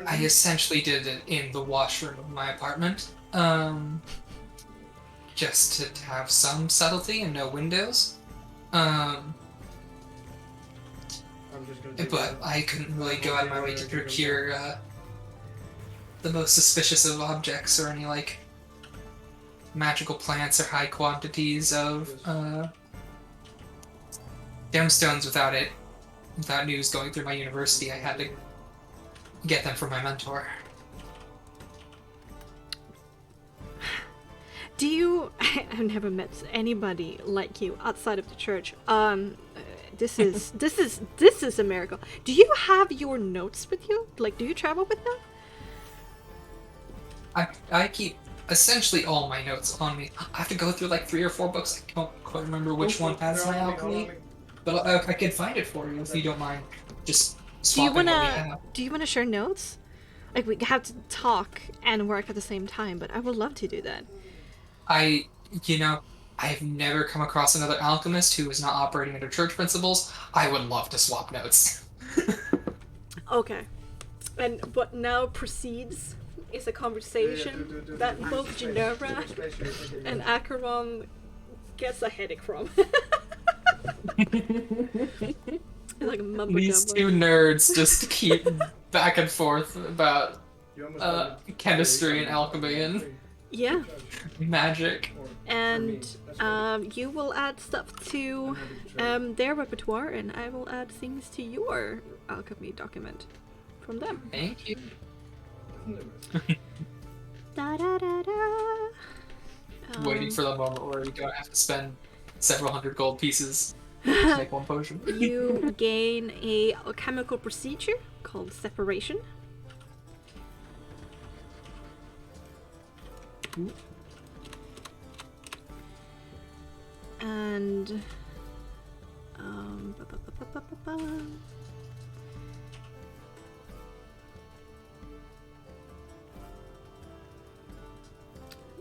I essentially did it in the washroom of my apartment, just to have some subtlety and no windows. But I couldn't really go out of my way to procure the most suspicious of objects or any like magical plants or high quantities of gemstones without news going through my university. I had to get them from my mentor. I've never met anybody like you outside of the church. This is a miracle. Do you have your notes with you? Like, do you travel with them? I keep essentially all my notes on me. I have to go through like 3 or 4 books. I don't quite remember which one has my alchemy, but I can find it for you if you don't mind. Just swapping what we have. Do you wanna share notes? Like, we have to talk and work at the same time, but I would love to do that. I've never come across another alchemist who is not operating under church principles. I would love to swap notes. Okay. And what now proceeds is a conversation that both Ginevra and Acheron gets a headache from. Like a mumbo These jumbo. two nerds just keep back and forth about chemistry and alchemy and Yeah. magic. And you will add stuff to their repertoire, and I will add things to your alchemy document from them. Thank you. Da da da da. Waiting for the moment where you don't have to spend several hundred gold pieces to make one potion. You gain a chemical procedure called separation. And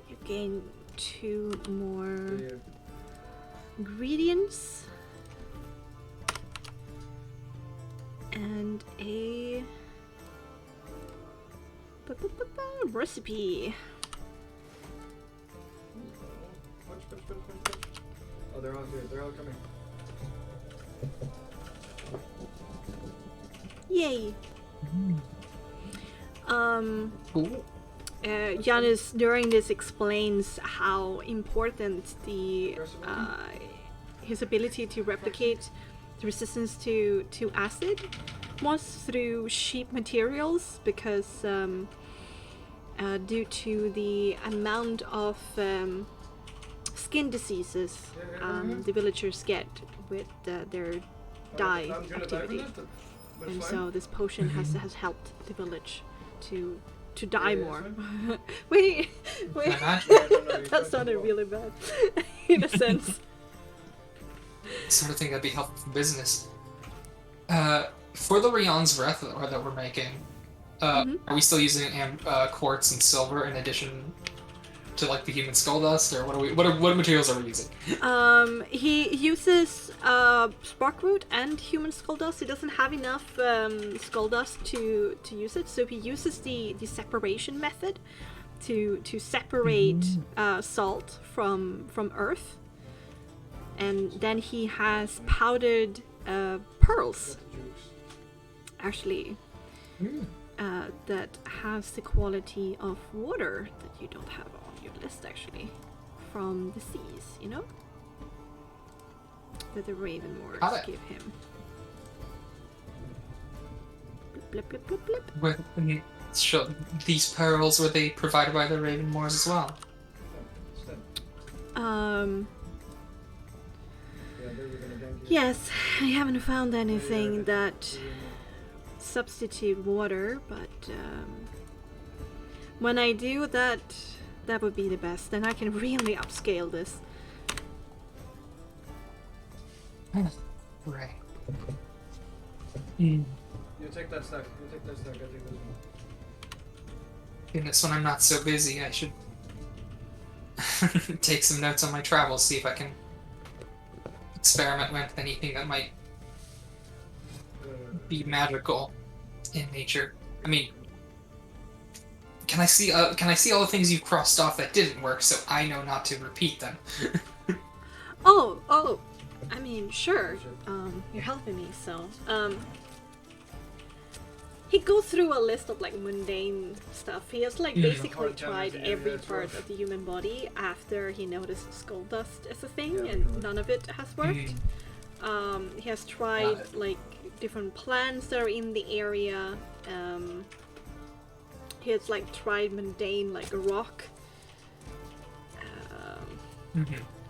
you gain 2 more ingredients and a recipe. Oh, they're all good. They're all coming. Yay! Cool. Giannis during this explains how important the his ability to replicate the resistance to acid was through cheap materials, because due to the amount of skin diseases the villagers get with their dye activity, and so this potion has helped the village to dye more. wait, that sounded really bad in a sense. Sort of thing that'd be helpful for business. For the Rion's Wrath that we're making, are we still using quartz and silver in addition to like the human skull dust, or what materials are we using? He uses sparkroot and human skull dust. He doesn't have enough skull dust to use it, so he uses the separation method to separate salt from earth, and then he has powdered pearls, actually, that has the quality of water that you don't have on your list, actually, from the seas, that the Ravenmoors give him. Blip, blip, blip, blip, blip. Sure, these pearls, were they provided by the Ravenmoors as well? Yes, I haven't found anything that substitute water, but when I do that, that would be the best. Then I can really upscale this. Right. You take that stack. You take that stack. I take this one. Goodness, when I'm not so busy, I should take some notes on my travels, see if I can experiment with anything that might be magical in nature. I mean, can I see all the things you've crossed off that didn't work, so I know not to repeat them? Oh, I mean, sure. You're helping me, so he goes through a list of like mundane stuff. He has like basically tried every part of the human body after he noticed skull dust as a thing, and none of it has worked. He has tried like different plants that are in the area. He has like tried mundane like rock,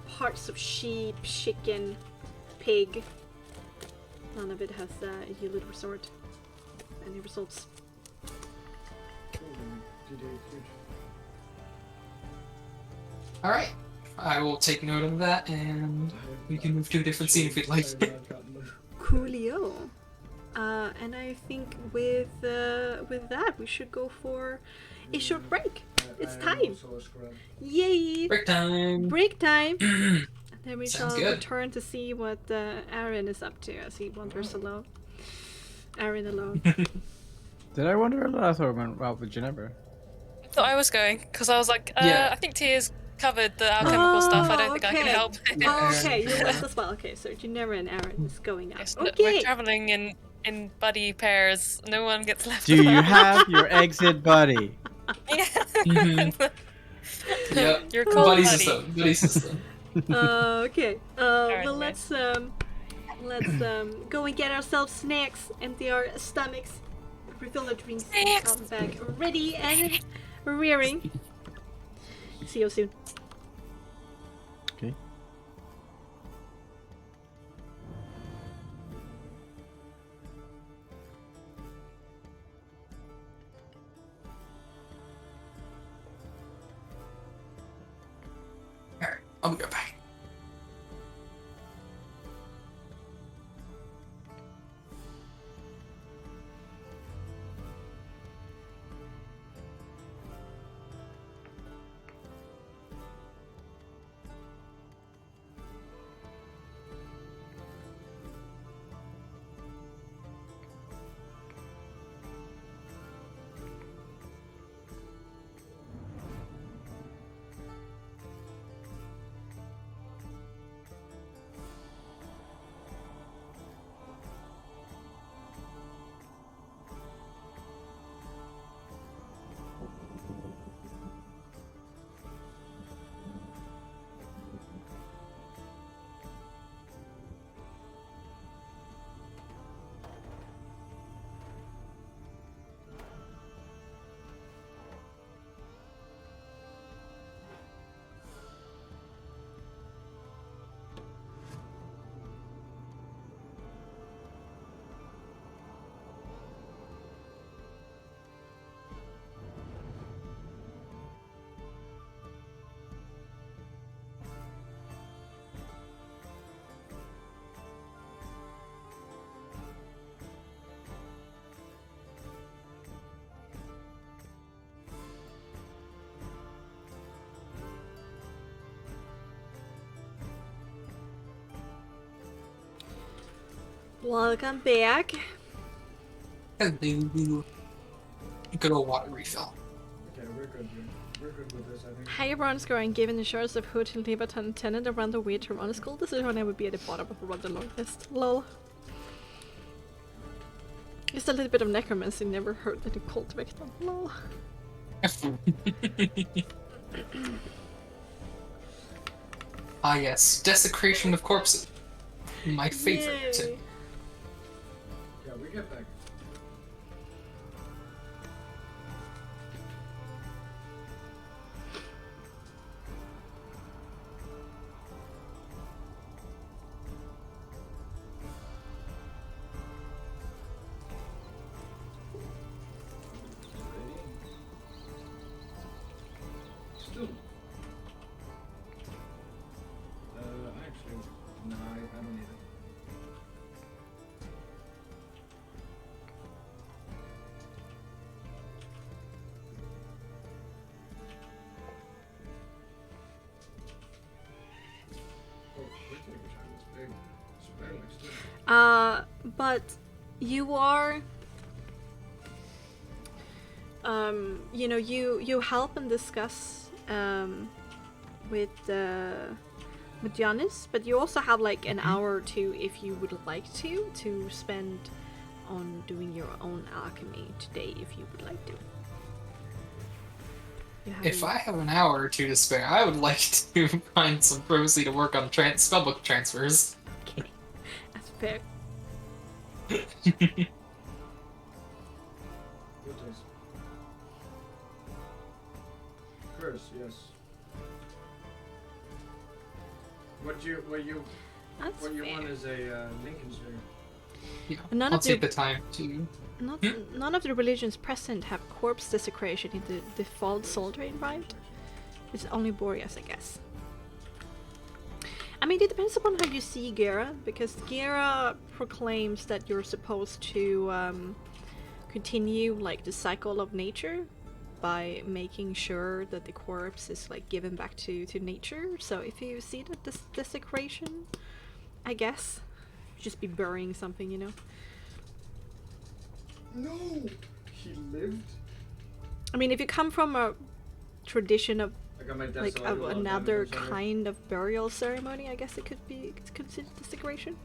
parts of sheep, chicken, pig. None of it has yielded resort. Any results? Alright. I will take note of that, and we can move to a different scene if you'd like. Coolio. And I think with that we should go for a short break. It's time. Yay! Break time! Break time! And then we Sounds shall good. return to see what Aaron is up to as he wanders alone. Aaron alone. Did I wonder a lot? I thought I went out with Ginevra. I thought I was going because I was like, Yeah. I think Tia's covered the alchemical stuff. I don't think I can okay. help. Okay, you went as well. Okay, so Ginevra and Aaron is going out. Yes, Okay. We're traveling in buddy pairs. No one gets left. Do you have your exit buddy? Mhm. Yep. Your cold Buddy buddy. system. Buddy system. Okay. Well, Alright, let's go and get ourselves snacks, empty our stomachs, refill our drinks, and Snacks. come back ready and rearing. See you soon. Okay. Alright, I'll be right back. Welcome back. Hello. Good old water refill. Okay, we're good. We're good with this, I think. Hi everyone, Scoring given the shores of Hood and Liberton tenant around the weird Toronto school. This is when I would be at the bottom of a rather long list. Lol. Just a little bit of necromancy, never heard that you cultivate them. Lol. Ah yes, desecration of corpses. My favorite. Yay. Yeah, we get back. still. Actually, no, I don't need it. Oh, wait, it's big. It's very next to it. But you are, you know, you help and discuss with Giannis, but you also have like an hour or two if you would like to spend on doing your own alchemy today, if you would like to. If I have an hour or two to spare, I would like to find some privacy to work on spellbook transfers. Okay, that's fair. Good taste. Curse, yes. What you That's what you fair. want is a Lincoln sphere. Yeah, None I'll of take the- the time to. None of the religions present have corpse desecration in the default soldering right. It's only Boreas, I guess. I mean, it depends upon how you see Gera, because Gera proclaims that you're supposed to continue like the cycle of nature by making sure that the corpse is like given back to nature. So if you see that this desecration, I guess just be burying something, you know. No, he lived. I mean, if you come from a tradition of I got my like death of another kind of burial ceremony, I guess it could be considered desecration.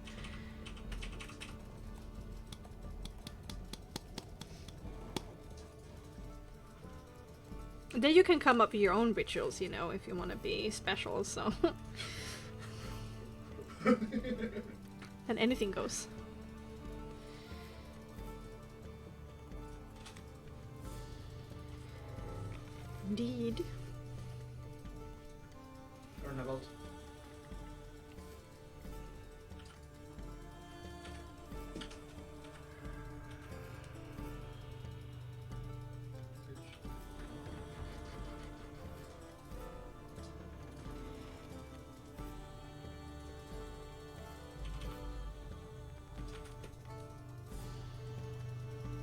Then you can come up with your own rituals, you know, if you want to be special, so. And anything goes. Indeed. Carnival.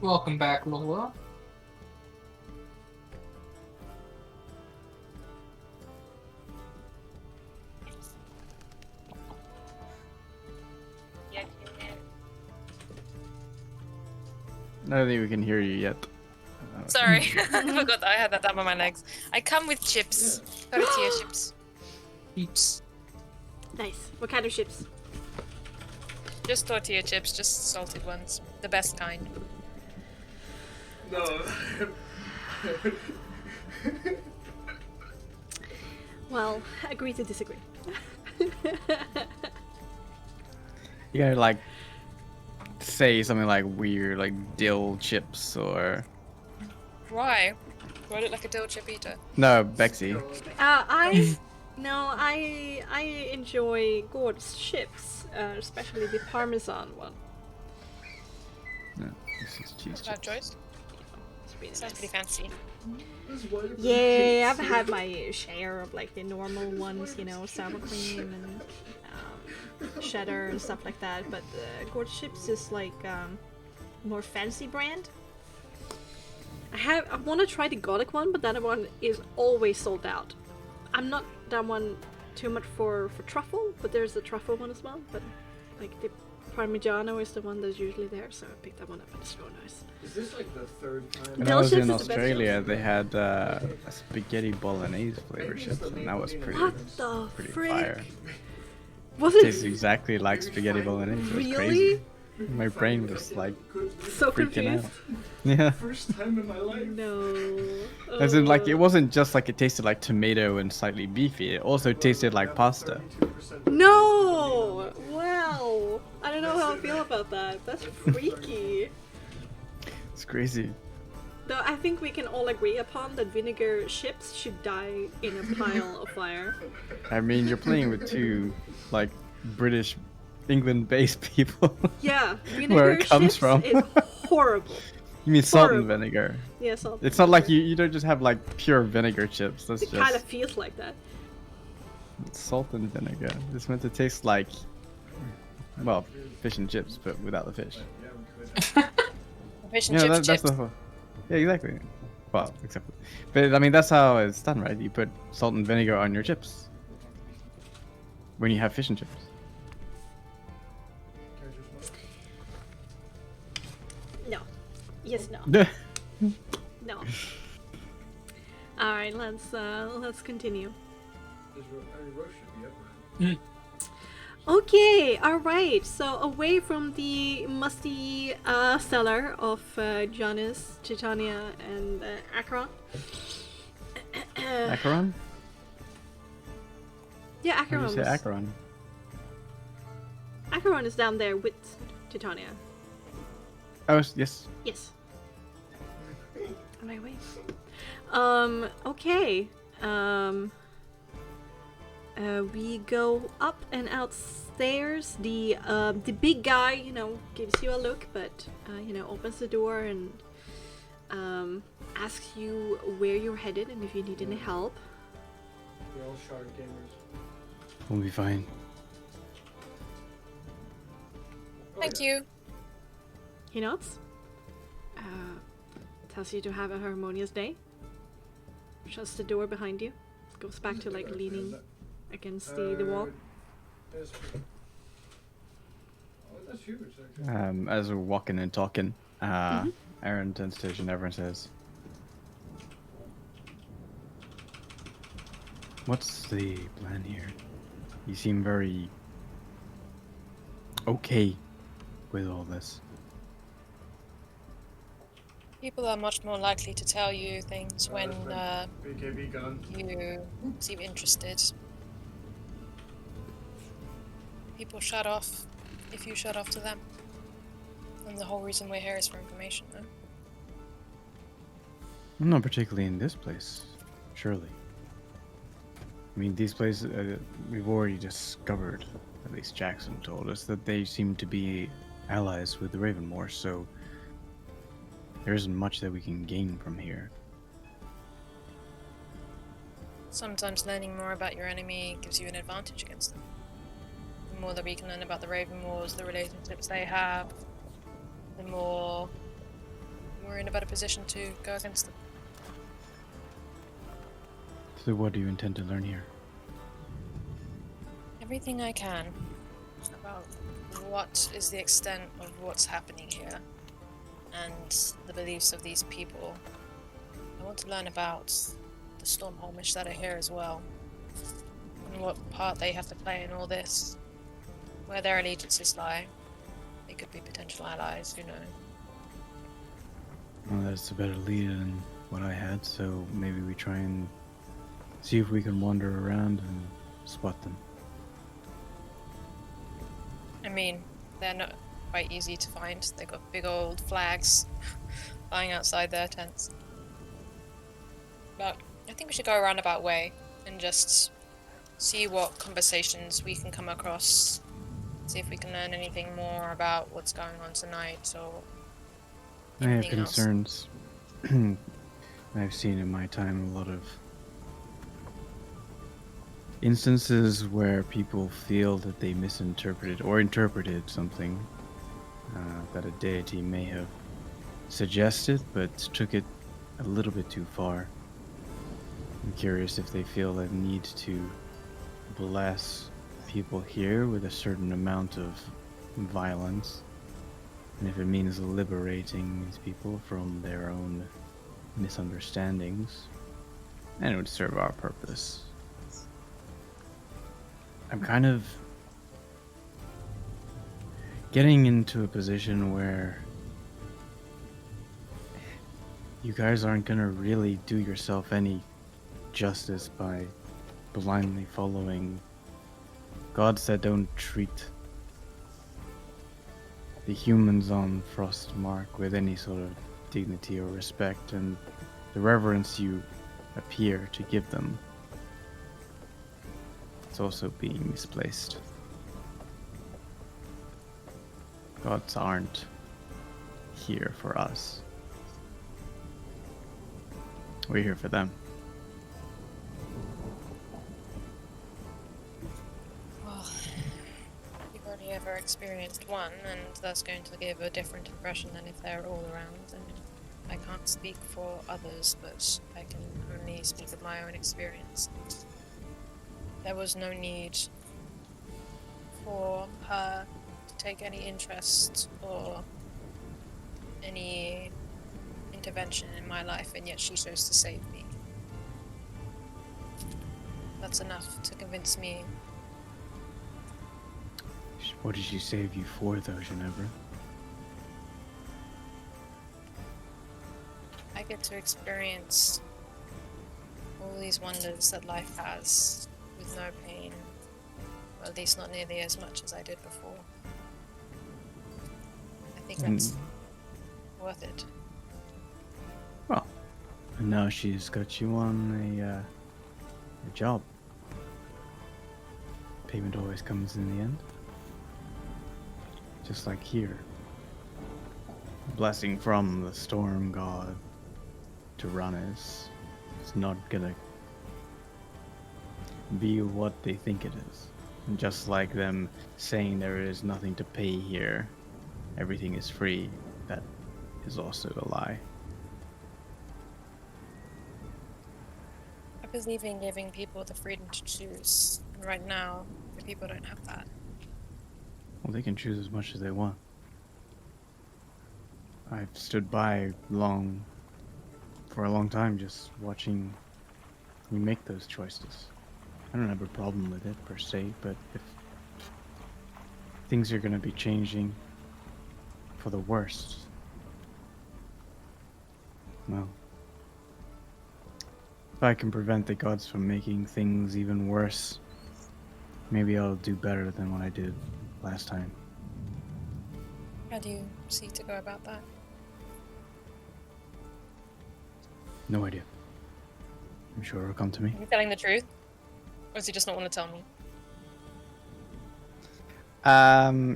Welcome back, Lola. I don't think we can hear you yet. Sorry, I forgot I had that down on my legs. I come with chips. Tortilla chips. Peeps. Nice. What kind of chips? Just tortilla chips, just salted ones. The best kind. No. Well, agree to disagree. You gotta like say something like weird, like dill chips or Why? Do I look like a dill chip eater? no Bexxy. I enjoy Gord's chips, especially the Parmesan one. No, this is cheese Bad chips. choice. It's really Sounds nice. pretty fancy. Yeah, I've had my share of like the normal ones, you know, sour cream and cheddar and stuff like that. But Gord's chips is like more fancy brand. I want to try the Gothic one, but that one is always sold out. I'm not that one too much for truffle, but there's the truffle one as well. But like the Parmigiano is the one that's usually there, so I picked that one up and it's real nice. Is this like the third time? When I was chips in is the best Australia, they had a spaghetti bolognese flavor chips, and that was pretty The pretty frick? fire. Was It it tastes exactly like spaghetti bolognese. It was really crazy. My brain was like so freaking confused? out. Yeah. First time in my life. No. As in, like, it wasn't just like it tasted like tomato and slightly beefy. It also tasted like pasta. No! Wow! I don't know how I feel about that. That's freaky. It's crazy. Though I think we can all agree upon that vinegar chips should die in a pile of fire. I mean, you're playing with two, like, British, England-based people. Yeah, vinegar Where it comes chips from. is horrible. You mean salt and horrible. vinegar? Yeah, salt. It's not like you don't just have like pure vinegar chips. That's It just kind of feels like that. salt and vinegar. It's meant to taste like, well, fish and chips, but without the fish. Fish and Yeah, chips, that's chips. the whole. Yeah, exactly. Well, except, but I mean that's how it's done, right? You put salt and vinegar on your chips when you have fish and chips. No. Yes, no. No. All right, let's continue. Okay, all right. So away from the musty cellar of Janus, Titania, and Akron. Acheron? Yeah, How do Akron. you say Acheron? Akron is down there with Titania. Oh, yes. Yes. On my way. Okay. We go up and outstairs. The big guy, gives you a look, but opens the door and asks you where you're headed and if you need any help. We're all shard gamers. We'll be fine. Thank you. He nods. Tells you to have a harmonious day. Shuts the door behind you. Goes back to like leaning against the wall. Yes. Oh, that's huge. Okay. As we're walking and talking, Aaron turns to Ginevra and says, "What's the plan here? You seem very okay with all this." People are much more likely to tell you things when BKB gun. you seem interested. People shut off if you shut off to them. And the whole reason we're here is for information, no? Not particularly in this place, surely. I mean, these places, we've already discovered, at least Jackson told us, that they seem to be allies with the Ravenmoor, so there isn't much that we can gain from here. Sometimes learning more about your enemy gives you an advantage against them. The more that we can learn about the Ravenmoors, the relationships they have, the more we're in a better position to go against them. So what do you intend to learn here? Everything I can about what is the extent of what's happening here and the beliefs of these people. I want to learn about the Stormholmish that are here as well, and what part they have to play in all this, where their allegiances lie. They could be potential allies, who knows. Well, that's a better lead than what I had, so maybe we try and see if we can wander around and spot them. I mean, they're not quite easy to find. They've got big old flags flying outside their tents. But I think we should go a roundabout way and just see what conversations we can come across. See if we can learn anything more about what's going on tonight or I have anything else. concerns. I've seen in my time a lot of instances where people feel that they misinterpreted or interpreted something that a deity may have suggested, but took it a little bit too far. I'm curious if they feel the need to bless people here with a certain amount of violence, and if it means liberating these people from their own misunderstandings, and it would serve our purpose. I'm kind of getting into a position where you guys aren't gonna really do yourself any justice by blindly following. God said don't treat the humans on Frostmark with any sort of dignity or respect, and the reverence you appear to give them, it's also being misplaced. Gods aren't here for us. We're here for them. Well, you've already ever experienced one, and that's going to give a different impression than if they're all around. And I can't speak for others, but I can only speak of my own experience. There was no need for her to take any interest or any intervention in my life, and yet she chose to save me. That's enough to convince me. What did she save you for, though, Ginevra? I get to experience all these wonders that life has with no pain. Or at least not nearly as much as I did before. I think that's worth it. Well, and now she's got you on a job. Payment always comes in the end. Just like here. Blessing from the storm god to Rannis. It's not gonna be what they think it is. And just like them saying there is nothing to pay here, everything is free, that is also a lie. I believe in giving people the freedom to choose. And right now, the people don't have that. Well, they can choose as much as they want. I've stood by for a long time just watching you make those choices. I don't have a problem with it per se, but if things are going to be changing for the worst, well, if I can prevent the gods from making things even worse, maybe I'll do better than what I did last time. How do you seek to go about that? No idea. I'm sure it'll come to me. Are you telling the truth? Or does he just not want to tell me?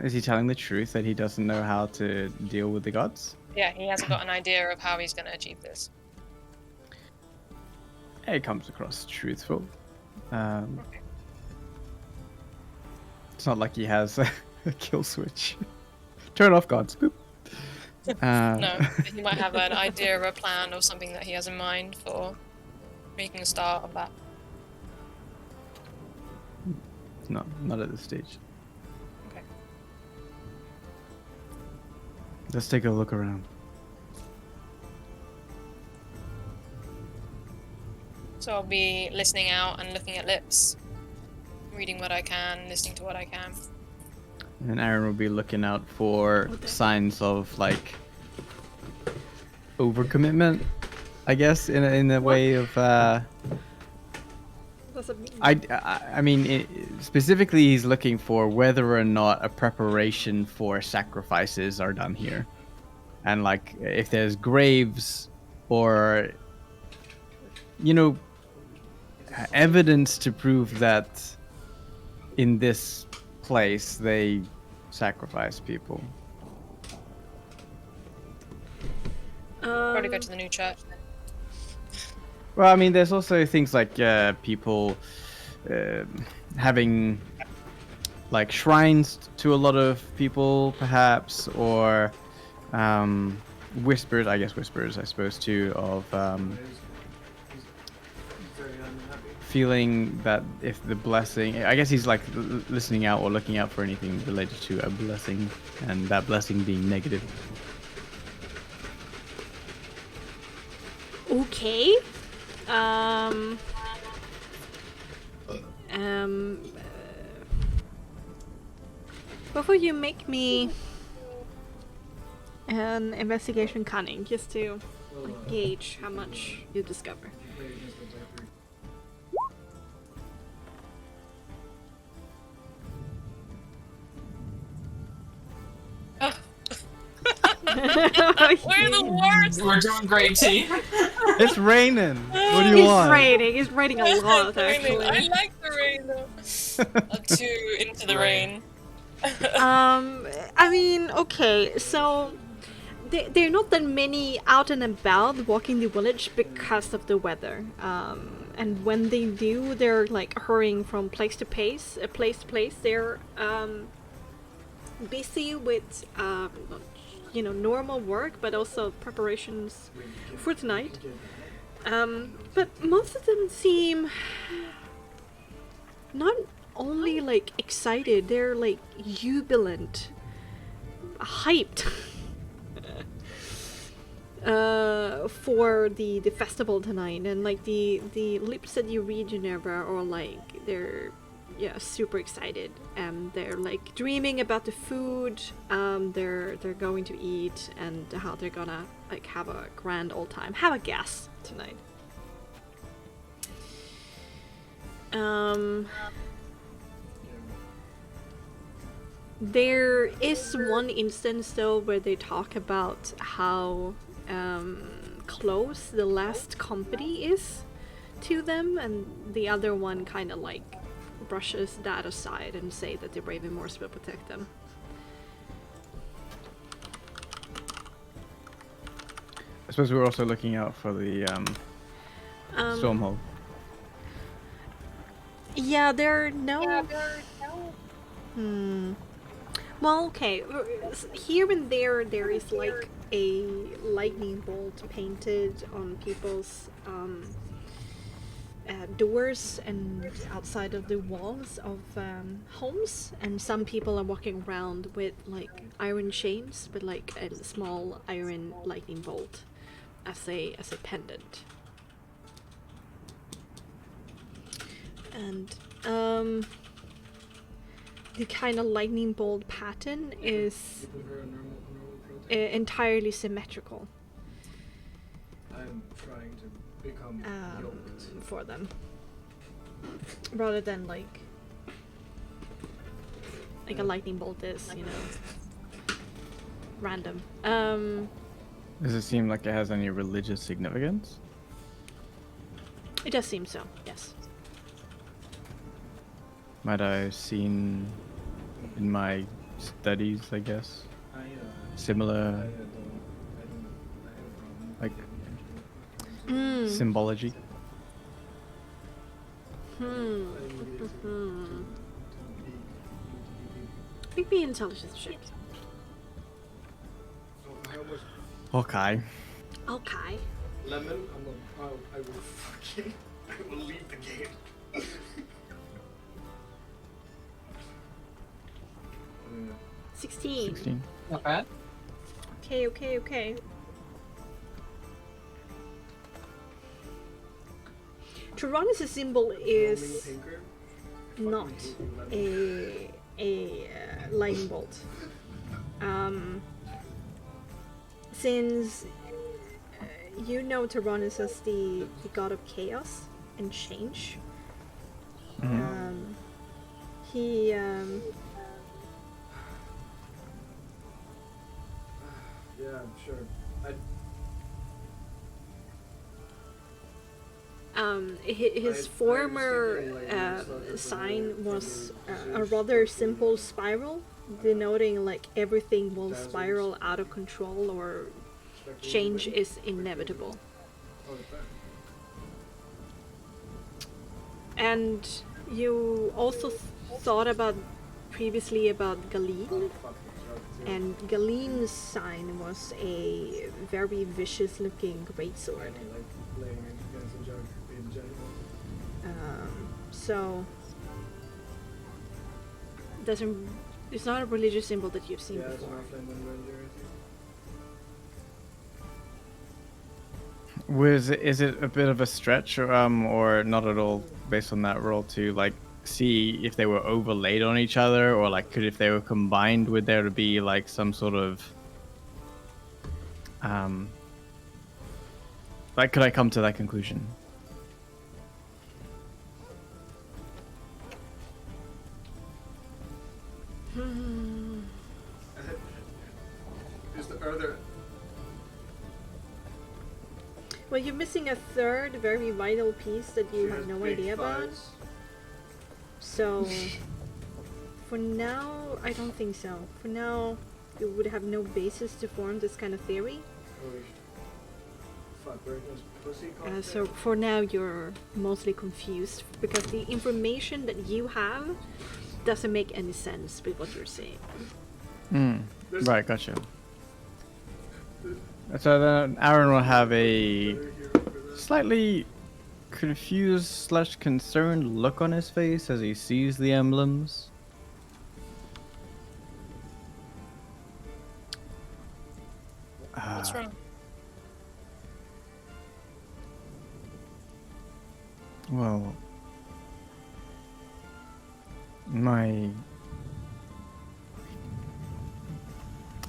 Is he telling the truth that he doesn't know how to deal with the gods? Yeah, he hasn't got an idea of how he's going to achieve this. It comes across truthful. Okay. It's not like he has a kill switch. Turn off gods. Boop. No, but he might have an idea or a plan or something that he has in mind for making a start of that. No, not at this stage. Okay. Let's take a look around. So I'll be listening out and looking at lips, reading what I can, listening to what I can. And Aaron will be looking out for signs of like overcommitment, I guess, in a way of. What does it mean? I mean, specifically, he's looking for whether or not a preparation for sacrifices are done here, and like if there's graves or, you know, evidence to prove that in this place they sacrifice people. Probably go to the new church then. Well, I mean, there's also things like people having like shrines to a lot of people, perhaps, or whispers. I guess whispers, I suppose, too, of feeling that if the blessing, I guess he's like listening out or looking out for anything related to a blessing, and that blessing being negative. Okay. Before you make me an investigation cunning, just to gauge how much you discover. We're the worst! We're doing great, team. It's raining. What do you want? It's raining a lot, It's raining. actually. I like the rain though. Too into the rain. I mean, okay, so there are not that many out and about walking the village because of the weather. And when they do, they're like hurrying from place to place, They're busy with normal work, but also preparations for tonight. But most of them seem not only like excited, they're like jubilant, hyped for the festival tonight. And like the lips that you read, Geneva, are like they're super excited, and they're like dreaming about the food they're going to eat, and how they're gonna like have a grand old time, have a gas tonight. There is one instance though where they talk about how close the last company is to them, and the other one kind of like brushes that aside and say that the Ravenmoors will protect them. I suppose we're also looking out for the Stormhold. Yeah, there are no... Well, okay. Here and there is like a lightning bolt painted on people's doors and outside of the walls of homes, and some people are walking around with like iron chains with like a small iron lightning bolt as a pendant. And the kind of lightning bolt pattern is entirely symmetrical. I'm trying to become yoked. For them, rather than like a lightning bolt is, random. Does it seem like it has any religious significance? It does seem so, yes. Might I have seen in my studies, I guess, similar like symbology? Make me intelligence check. Okay. Okay. Lemon, I will leave the game. 16. Not bad. Okay. Tyrannus' symbol is not a lightning bolt. Since you know Tyrannus as the god of chaos and change, he yeah, sure. His former sign was a rather simple spiral, denoting like everything will spiral out of control or change is inevitable. And you also thought about previously about Galeen, and Galeen's sign was a very vicious looking greatsword. So it's not a religious symbol that you've seen before. Is it a bit of a stretch, or not at all, based on that roll, to like see if they were overlaid on each other, or like if they were combined, would there be like some sort of like could I come to that conclusion? Well, you're missing a third very vital piece that you have no idea about. So, for now, I don't think so. For now, you would have no basis to form this kind of theory. So for now, you're mostly confused because the information that you have doesn't make any sense with what you're saying. Right, gotcha. So then Aaron will have a slightly confused / concerned look on his face as he sees the emblems. What's wrong? Well,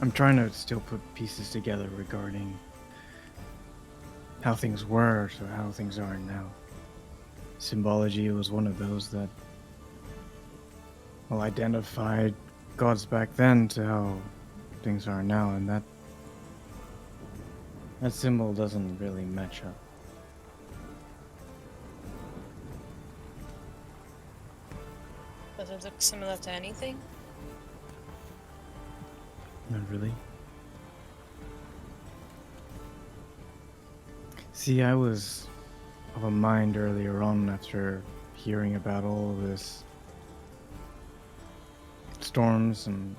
I'm trying to still put pieces together regarding how things were to how things are now. Symbology was one of those that, well, identified gods back then to how things are now, and that symbol doesn't really match up. Does it look similar to anything? Not really. See, I was of a mind earlier on after hearing about all of this storms and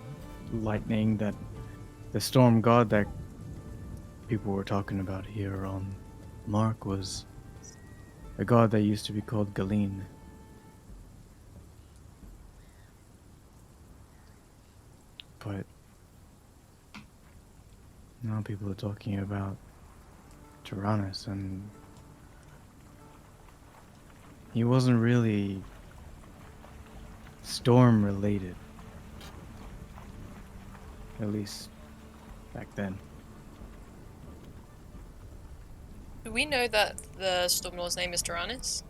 lightning that the storm god that people were talking about here on Marc was a god that used to be called Galeen. But now people are talking about Tyrannus, and he wasn't really storm related, at least back then. Do we know that the Storm Lord's name is Tyrannus?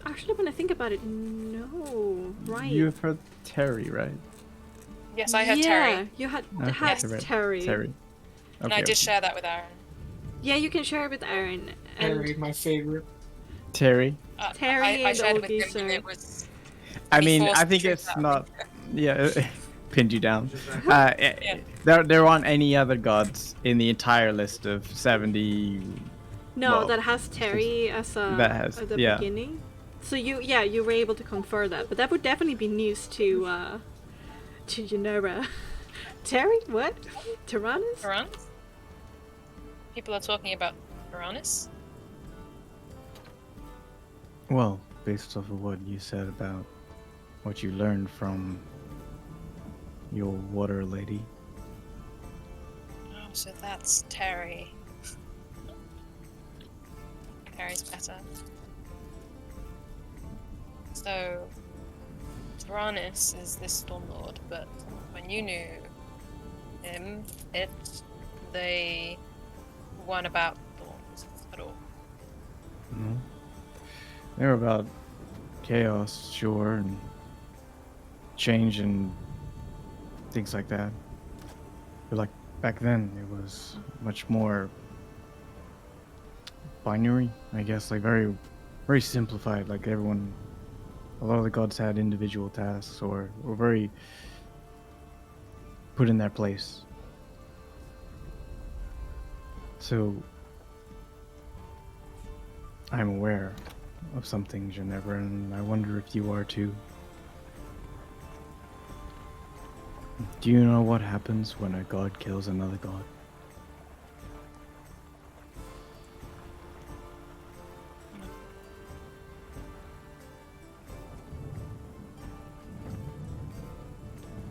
Actually, when I think about it, no. Right. You've heard Terry, right? Yes, I had yeah, Terry. you had Okay, Terry. Terry. And I did share that with Aaron. Yeah, you can share it with Aaron. And Harry, my favorite. Terry. Terry I and shared it with him Olgie, and so- it was... I mean, forced I think to it's choose that. not. Yeah, pinned you down. There aren't any other gods in the entire list of 70. No, well, that has Terry as at the yeah. beginning. So you were able to confer that, but that would definitely be news to Genera. Terry, what? Tyrannus? Tyrannus? People are talking about Tyrannus? Well, based off of what you said about what you learned from your water lady. Oh, so that's Terry. Terry's better. So, Tyrannus is this Storm Lord, but when you knew him, they weren't about storms at all. No. They were about chaos, sure, and change and things like that. But like back then, it was much more binary, I guess, like very, very simplified. Like everyone, a lot of the gods had individual tasks or were very put in their place. So I'm aware of something, Ginevra, and I wonder if you are too. Do you know what happens when a god kills another god?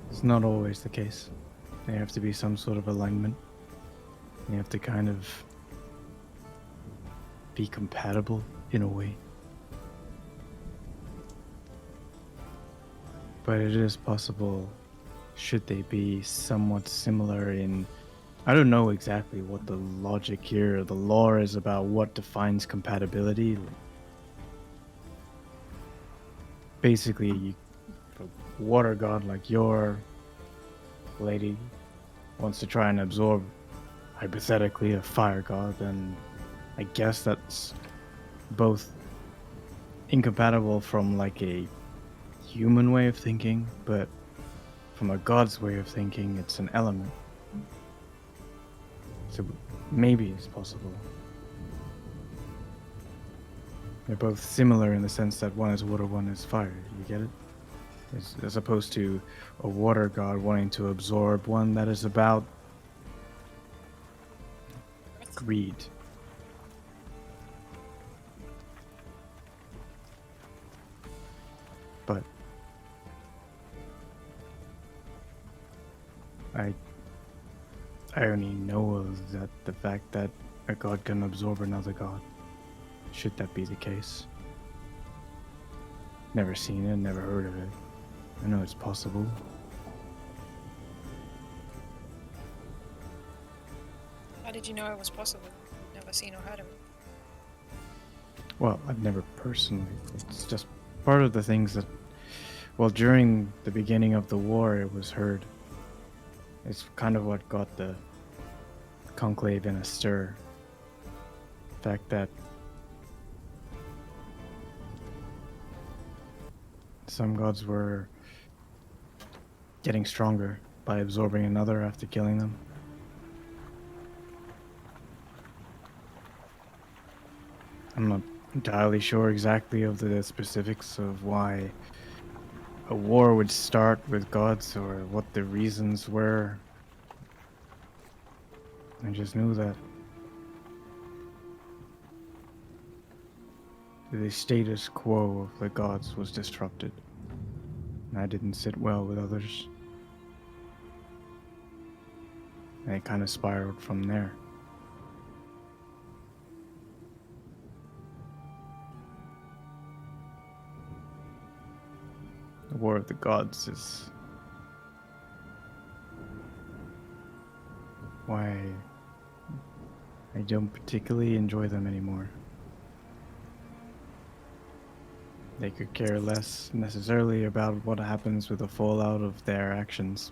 It's not always the case. There have to be some sort of alignment. You have to kind of be compatible in a way. But it is possible, should they be somewhat similar in... I don't know exactly what the logic here or the lore is about what defines compatibility. Basically, a water god like your lady wants to try and absorb, hypothetically, a fire god, then I guess that's both incompatible from like a human way of thinking, but from a god's way of thinking, it's an element. So maybe it's possible. They're both similar in the sense that one is water, one is fire. You get it? As opposed to a water god wanting to absorb one that is about greed. But I only know of that the fact that a god can absorb another god. Should that be the case? Never seen it, never heard of it. I know it's possible. How did you know it was possible? Never seen or heard of it. Well, I've never personally. It's just part of the things that, well, during the beginning of the war, it was heard. It's kind of what got the conclave in a stir. The fact that some gods were getting stronger by absorbing another after killing them. I'm not entirely sure exactly of the specifics of why a war would start with gods or what the reasons were. I just knew that the status quo of the gods was disrupted. And I didn't sit well with others. And it kind of spiraled from there. The War of the Gods is why I don't particularly enjoy them anymore. They could care less necessarily about what happens with the fallout of their actions.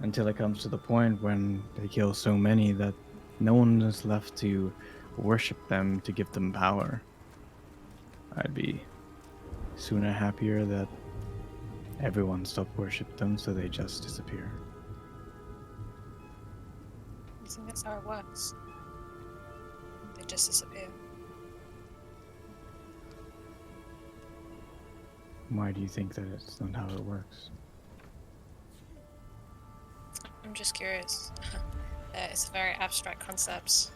Until it comes to the point when they kill so many that no one is left to worship them to give them power. I'd be sooner happier that everyone stopped worshiping them so they just disappear. I think that's how it works. They just disappear. Why do you think that it's not how it works? I'm just curious. It's a very abstract concept.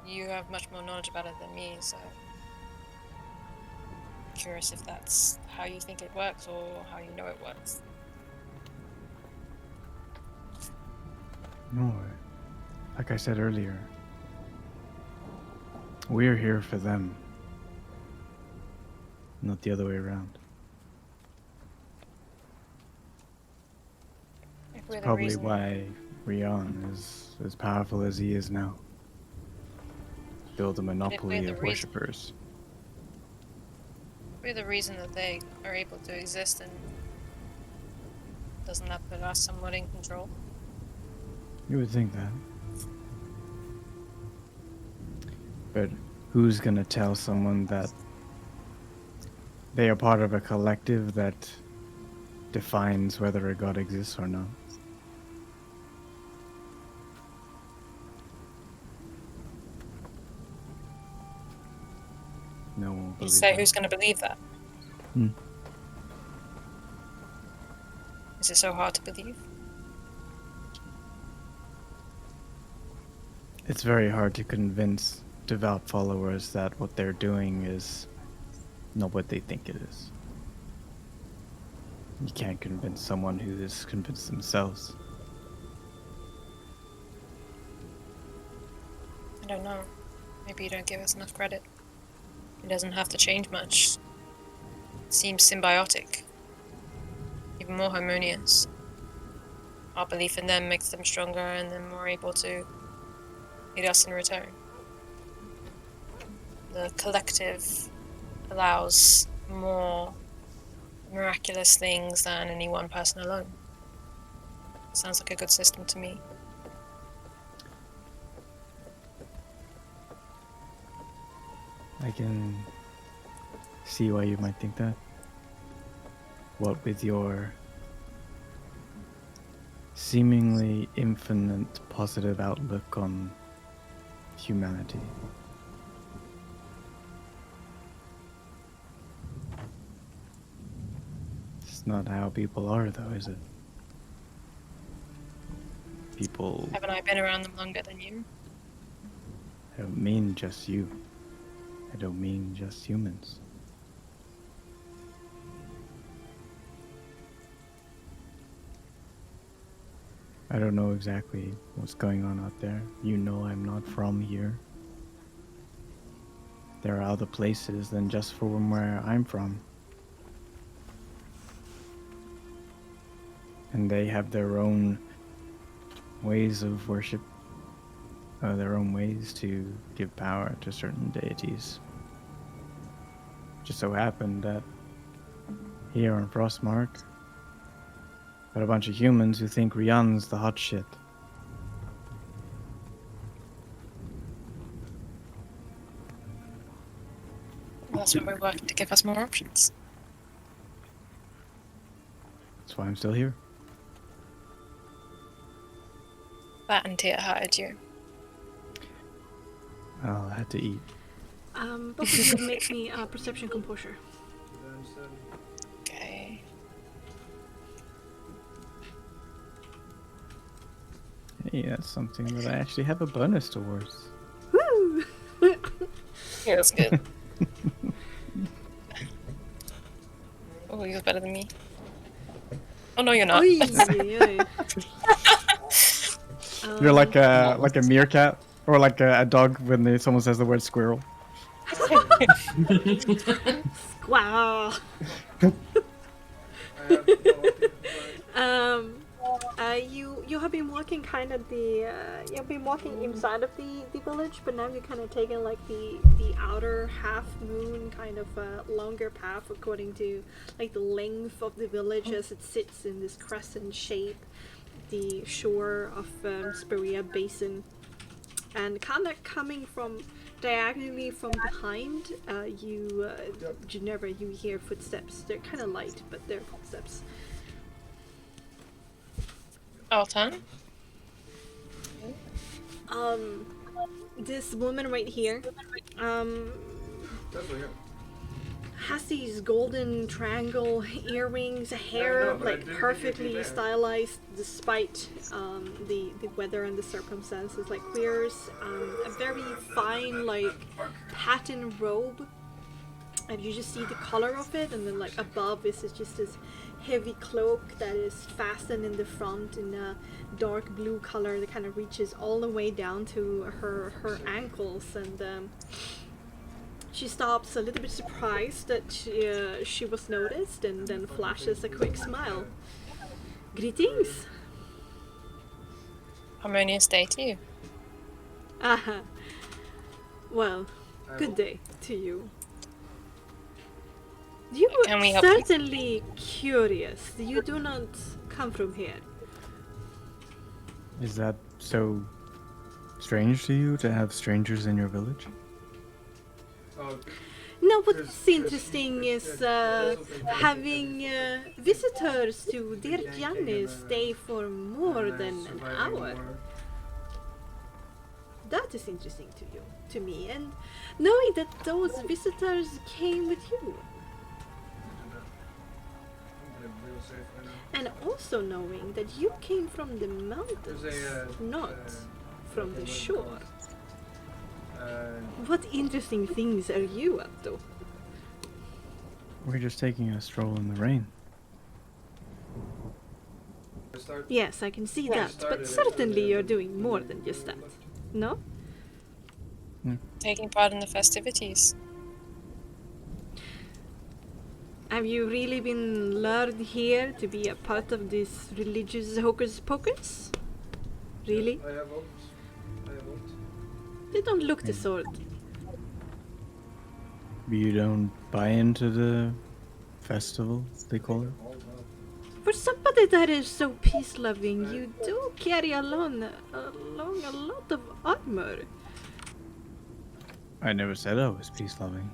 You have much more knowledge about it than me, so I'm curious if that's how you think it works or how you know it works. No, like I said earlier, we're here for them, not the other way around. If we're the Probably reason, why Rion is as powerful as he is now. Build a monopoly the of reason- worshippers. we're the reason that they are able to exist, and doesn't that put us somewhat in control? You would think that. But who's gonna tell someone that they are part of a collective that defines whether a god exists or not? No one will You believe say that. who's going to believe that? Hmm. Is it so hard to believe? It's very hard to convince devout followers that what they're doing is not what they think it is. You can't convince someone who is convinced themselves. I don't know. Maybe you don't give us enough credit. It doesn't have to change much. It seems symbiotic. Even more harmonious. Our belief in them makes them stronger and then more able to aid us in return. The collective allows more miraculous things than any one person alone. Sounds like a good system to me. I can see why you might think that. What with your seemingly infinite positive outlook on humanity. It's not how people are, though, is it? People... Haven't I been around them longer than you? I don't mean just you. I don't mean just humans. I don't know exactly what's going on out there. You know I'm not from here. There are other places than just from where I'm from. And they have their own ways of worship, their own ways to give power to certain deities. Just so happened that here on Frostmark, got a bunch of humans who think Rian's the hot shit. Well, that's why we're working to give us more options. That's why I'm still here. That and Tia hired you. I'll have to eat. Both of you make me a perception composure. Okay. Hey, that's something that I actually have a bonus towards. Woo! Yeah, that's good. Oh, you're better than me. Oh no, you're not. Oy, oy, oy. You're like a meerkat, or like a dog when someone says the word squirrel. Wow. You have been walking kind of you've been walking inside of the village, but now you're kind of taking like the outer half moon kind of longer path according to like the length of the village as it sits in this crescent shape, the shore of Speria Basin, and kind of coming from diagonally from behind. Ginevra, you hear footsteps. They're kind of light, but they're footsteps. Our turn? This woman right here, has these golden triangle earrings, hair like perfectly stylized despite the weather and the circumstances, like wears a very fine like pattern robe, and you just see the color of it, and then like above is just this heavy cloak that is fastened in the front in a dark blue color that kind of reaches all the way down to her ankles, and she stops a little bit surprised that she was noticed, and then flashes a quick smile. Greetings. Harmonious day to you. Aha. Well, good day to you. You Can we help you? certainly curious. You do not come from here. Is that so strange to you to have strangers in your village? No, what's interesting is having visitors to Dear Gianni stay for more than an hour. That is interesting to you, to me, and knowing that those visitors came with you. And also knowing that you came from the mountains, not from the shore. What interesting things are you up to? We're just taking a stroll in the rain. Yes, I can see that, but certainly you're doing more than just that. No? Taking part in the festivities. Have you really been lured here to be a part of this religious hocus pocus? Really? I have hopes. They don't look the sort. You don't buy into the festival, they call it? For somebody that is so peace-loving, you do carry along a lot of armor. I never said I was peace-loving.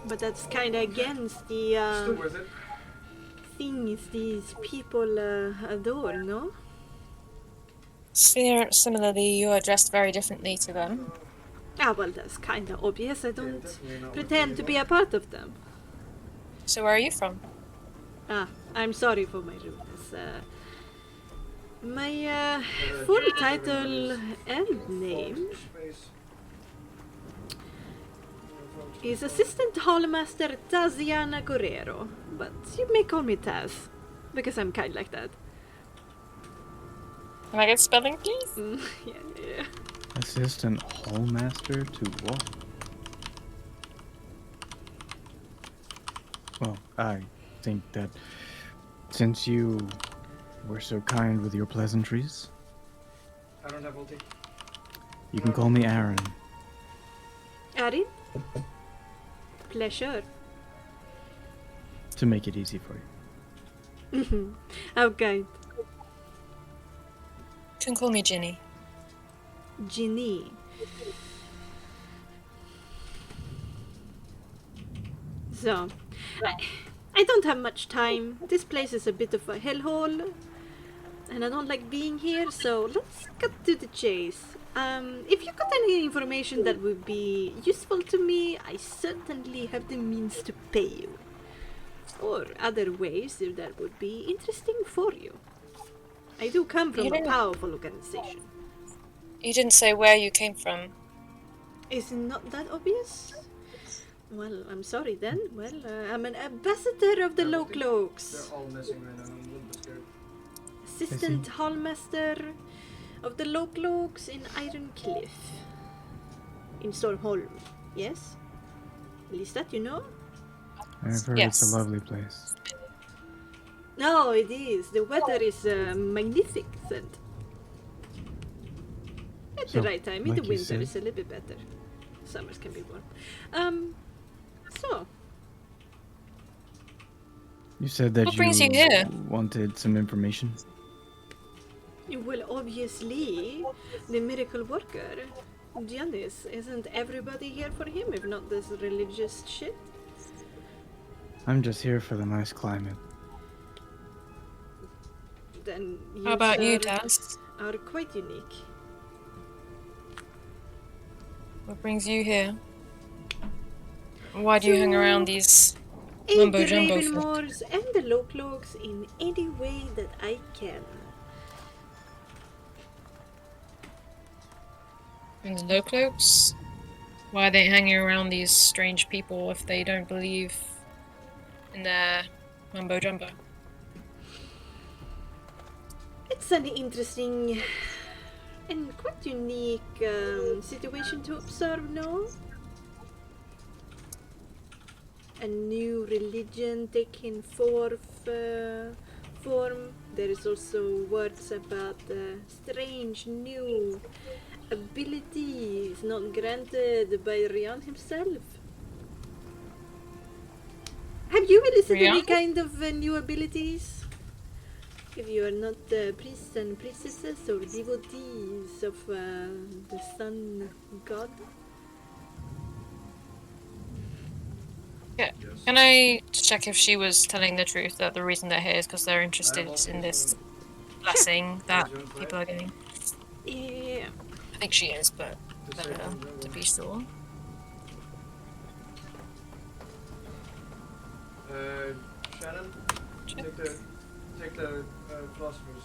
But that's kind of against the Still worth it. things these people adore, no? Similarly, you are dressed very differently to them. Ah, well, that's kind of obvious. I don't Definitely not pretend to be a part of them. So where are you from? Ah, I'm sorry for my rudeness. My full title and name is Assistant Hallmaster Taziana Guerrero, but you may call me Taz, because I'm kind like that. Can I get spelling, please? Yeah. Assistant Hallmaster to what? Well, I think that since you were so kind with your pleasantries, I don't have ulti. you can call me Aaron. Arin? Pleasure. To make it easy for you. How kind. You can call me Ginny. Ginny. So, I don't have much time. This place is a bit of a hellhole, and I don't like being here, so let's cut to the chase. If you got any information that would be useful to me, I certainly have the means to pay you. Or other ways if that would be interesting for you. I do come from a powerful organization. You didn't say where you came from. Is it not that obvious? Well, I'm sorry then. Well, I'm an ambassador of the Low Cloaks. They're all missing right now. I'm a little bit scared. Assistant Hallmaster of the Low Cloaks in Iron Cliff. In Stormholm, yes? At least that you know? I've heard Yes. it's a lovely place. No, it is. The weather is magnificent. At the So, right time. In like the you winter said- it's a little bit better. Summers can be warm. So, You said that What brings you here? wanted some information. well, obviously, the miracle worker, Giannis, isn't everybody here for him if not this religious shit? I'm just here for the nice climate. Then you, How about you, sir, Taz? are quite unique. What brings you here? Why do you hang around these Aid mumbo the jumbo? Ravenmoors and the Lowcloaks in any way that I can. And the low cloaks? Why are they hanging around these strange people if they don't believe in their mumbo jumbo? It's an interesting and quite unique situation to observe, no? A new religion taking form. There is also words about strange new abilities not granted by Rion himself. Have you elicited any Rion? kind of new abilities? If you are not priests and priestesses or devotees of the sun god? Yeah. Can I check if she was telling the truth that the reason they're here is because they're interested in this blessing that people are getting? Yeah. I think she is, but better to be sure. Shannon, Check. take the philosophers.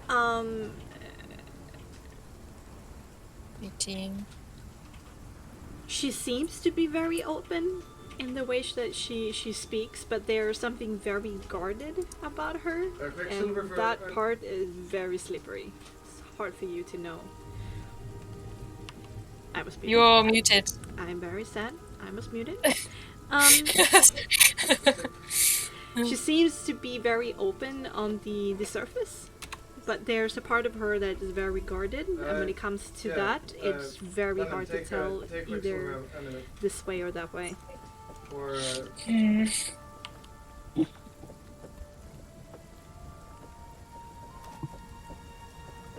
Um, 18. she seems to be very open in the way that she speaks, but there's something very guarded about her, and Quicksilver for that part is very slippery. It's hard for you to know. I was muted. You're muted. I'm very sad. I was muted. She seems to be very open on the surface, but there's a part of her that is very guarded, and when it comes to that, it's very Lemon, hard to take, tell take either Quicksilver a minute. this way or that way. Or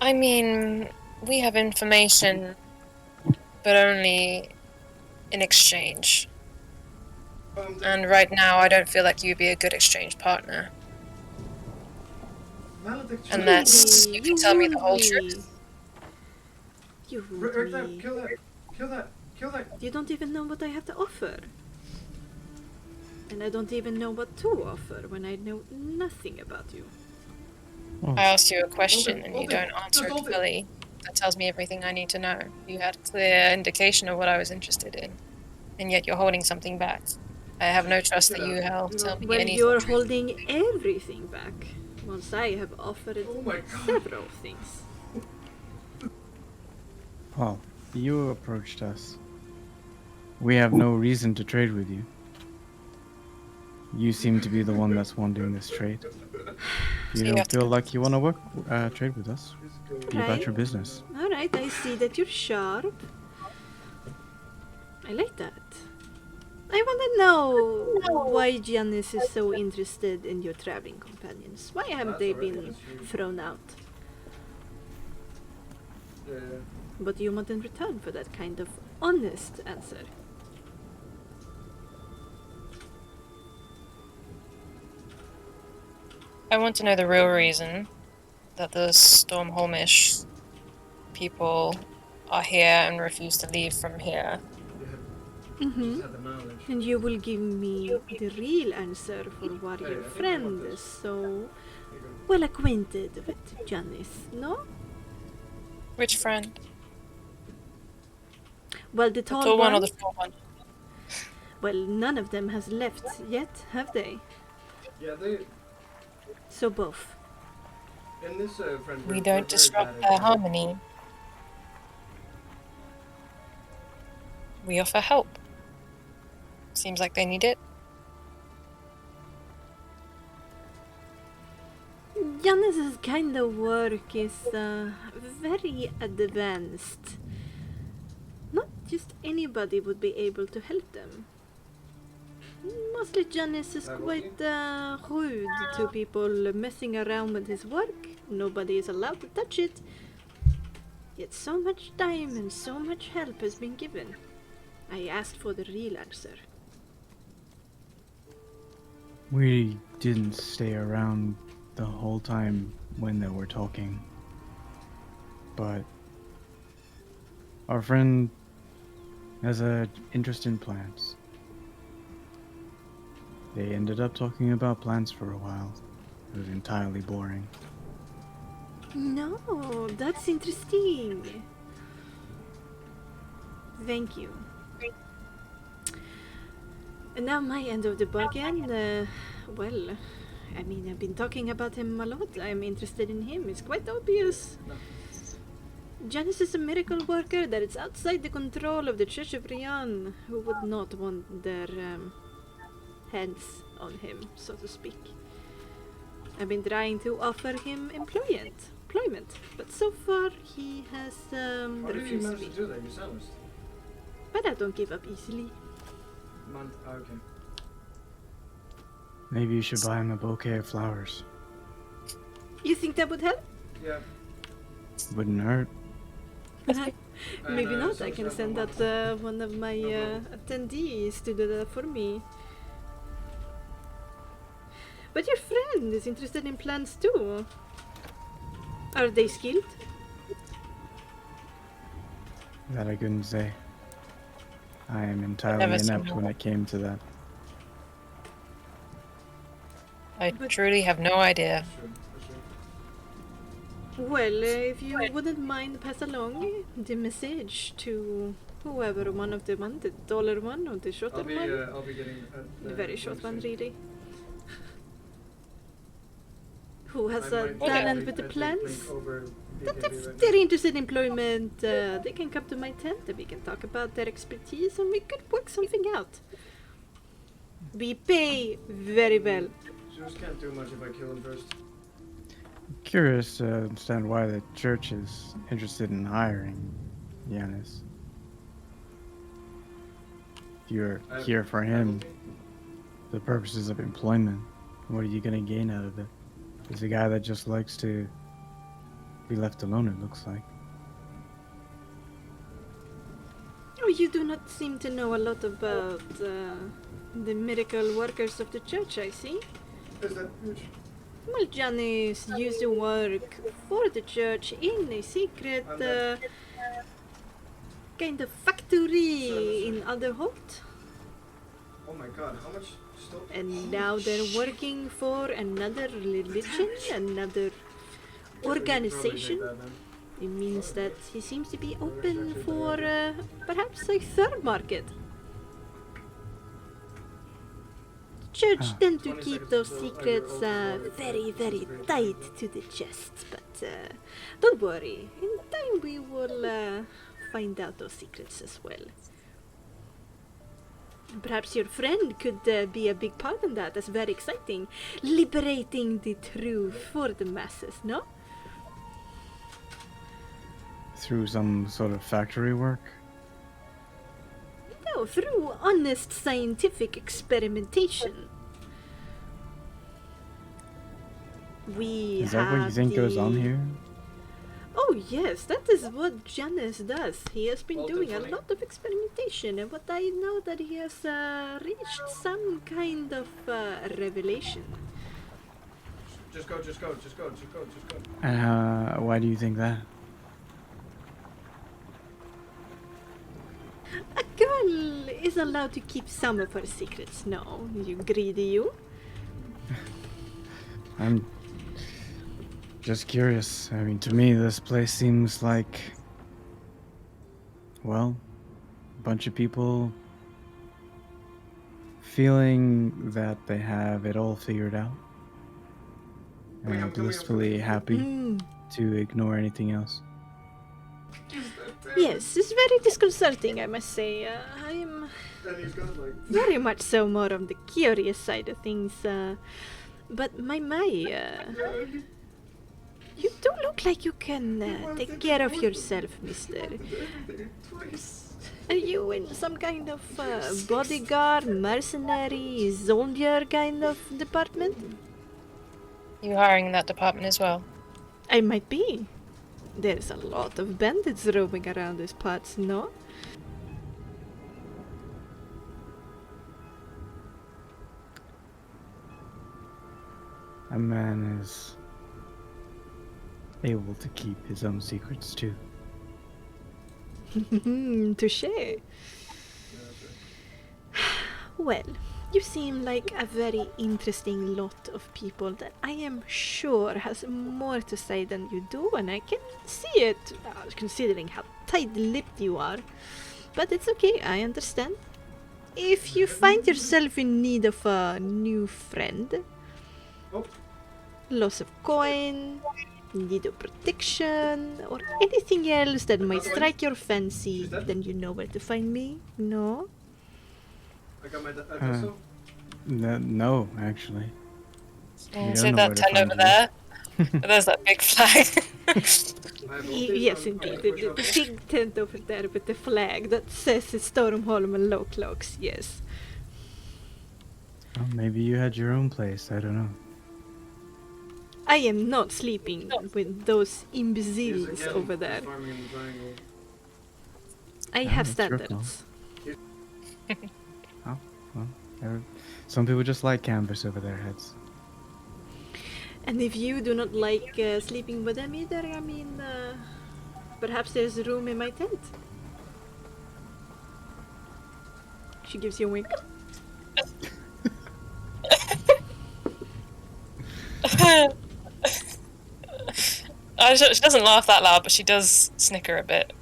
I mean, we have information, but only in exchange. And right now, I don't feel like you'd be a good exchange partner. Malediction. Unless you can tell me the whole wound me. truth. You Rick wound that, me. kill that, kill that, kill that. You don't even know what I have to offer. And I don't even know what to offer when I know nothing about you. I asked you a question and you hold it, don't answer just it hold it. fully. That tells me everything I need to know. You had a clear indication of what I was interested in, and yet you're holding something back. I have no trust that you will tell me Well, anything. you're holding everything back. Once I have offered Oh my God. several things. Paul, you approached us. We have no reason to trade with you. You seem to be the one that's wanting this trade. You So you don't have to feel like you want to trade with us. Be about Right. your business. Alright, I see that you're sharp. I like that. I want to know why Giannis is so interested in your traveling companions. Why haven't they been thrown out? What do you want in return for that kind of honest answer? I want to know the real reason that the Stormholmish people are here and refuse to leave from here. Mm-hmm. And you will give me the real answer for why your friend is so well acquainted with Giannis, no? Which friend? Well, the The tall, tall one or one? the short one? Well, none of them has left yet, have they? Yeah, they. So both. In this friend We group, don't we're very disrupt bad at their harmony. We offer help. Seems like they need it. Giannis's kind of work is very advanced. Not just anybody would be able to help them. Mostly Giannis is quite rude to people messing around with his work. Nobody is allowed to touch it. Yet so much time and so much help has been given. I asked for the real answer. We didn't stay around the whole time when they were talking. But our friend has an interest in plants. They ended up talking about plants for a while. It was entirely boring. No, that's interesting. Thank you. And now my end of the bargain, well, I mean, I've been talking about him a lot. I'm interested in him. It's quite obvious. Janice is a miracle worker that is outside the control of the Church of Rian, who would not want their hands on him, so to speak. I've been trying to offer him employment, but so far he has How did you refused manage me. to do that? You silenced. But I don't give up easily. Okay. Maybe you should buy him a bouquet of flowers. You think that would help? Yeah. Wouldn't hurt. Maybe And, not. some I can stuff send on out one of my attendees to do that for me. But your friend is interested in plants too. Are they skilled? That I couldn't say. I am entirely never seen inept when one. it came to that. I But- truly have no idea. Well, if you wouldn't mind, pass along the message to whoever one of them want, the taller one or the shorter one. I'll be getting The very short one, really. Who has I a might talent take- with the I take plants? Blink over That BKB if right they're interested in employment, they can come to my tent and we can talk about their expertise and we could work something out. We pay very well. now. Just can't do much if I kill him first. Curious to understand why the church is interested in hiring Giannis. If you're here for him, the purposes of employment, what are you going to gain out of it? He's a guy that just likes to be left alone, it looks like. you do not seem to know a lot about the miracle workers of the church, I see. Is that huge? Well, Janice used to work for the church in a secret kind of factory in Alderholt. Oh my god, how much stuff? And now they're working for another religion, another organization. It means that he seems to be open for perhaps a third market. Church tend to keep those secrets very, very tight to the chest, but don't worry. In time we will find out those secrets as well. Perhaps your friend could be a big part in that. That's very exciting. Liberating the truth for the masses, no? Through some sort of factory work? No, through honest scientific experimentation. Is that what you think goes on here? Oh yes, that is what Janus does. He has been Well, doing a definitely. lot of experimentation, and what I know that he has reached some kind of revelation. Just go. And why do you think that? A girl is allowed to keep some of her secrets, no? You greedy you? I'm just curious. I mean, to me, this place seems like, well, a bunch of people feeling that they have it all figured out. Coming And up. blissfully happy Hmm. to ignore anything else. Yes, it's very disconcerting, I must say. I am And he's got like. very much so more on the curious side of things. But my, you do look like you can take care of yourself, mister. Twice. Are you in some kind of bodyguard, mercenary, soldier kind of department? You hiring in that department as well? I might be. There's a lot of bandits roaming around these parts, no? A man is able to keep his own secrets too. Touché. Well, you seem like a very interesting lot of people that I am sure has more to say than you do, and I can see it, considering how tight-lipped you are. But it's okay, I understand. If you find yourself in need of a new friend, Oh. loss of coin, need of protection, or anything else that might strike your fancy, She's dead? then you know where to find me, no? I got my adesso. No, actually. You don't see know that where to tent find over you. there? There's that big flag. I have all Yes, these, indeed. I'm The, gonna the, push the big tent over there with the flag that says it's Stormholm and Lowcloaks, yes. Well, maybe you had your own place. I don't know. I am not sleeping with those He's imbeciles again over there. farming in the triangle. I Oh, have that's your call. standards. Some people just like canvas over their heads. And if you do not like sleeping with them either, I mean, perhaps there's room in my tent. She gives you a wink. She doesn't laugh that loud, but she does snicker a bit.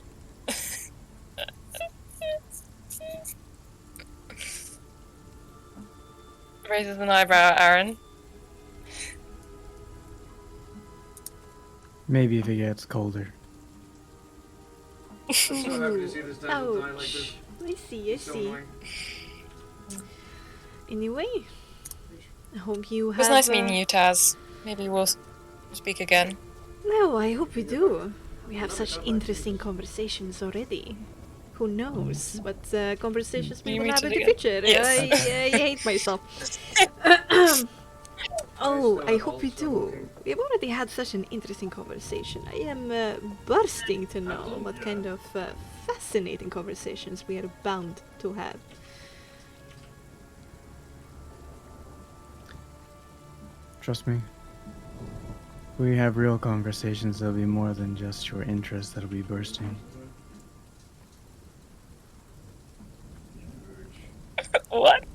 Raises an eyebrow at Aaron. Maybe if it gets colder. I'm so happy to see this damsel die like this. Ouch. I see, I So see. annoying. Anyway, I hope you It have... was nice meeting you, Taz. Maybe we'll speak again. No, I hope we do. We have such interesting conversations already. Who knows what conversations we You will meet have in the again? future. Yes. I hate myself. Oh, I hope we do. We've already had such an interesting conversation. I am bursting to know what kind of fascinating conversations we are bound to have. Trust me. We have real conversations. There'll be more than just your interest that'll be bursting. What?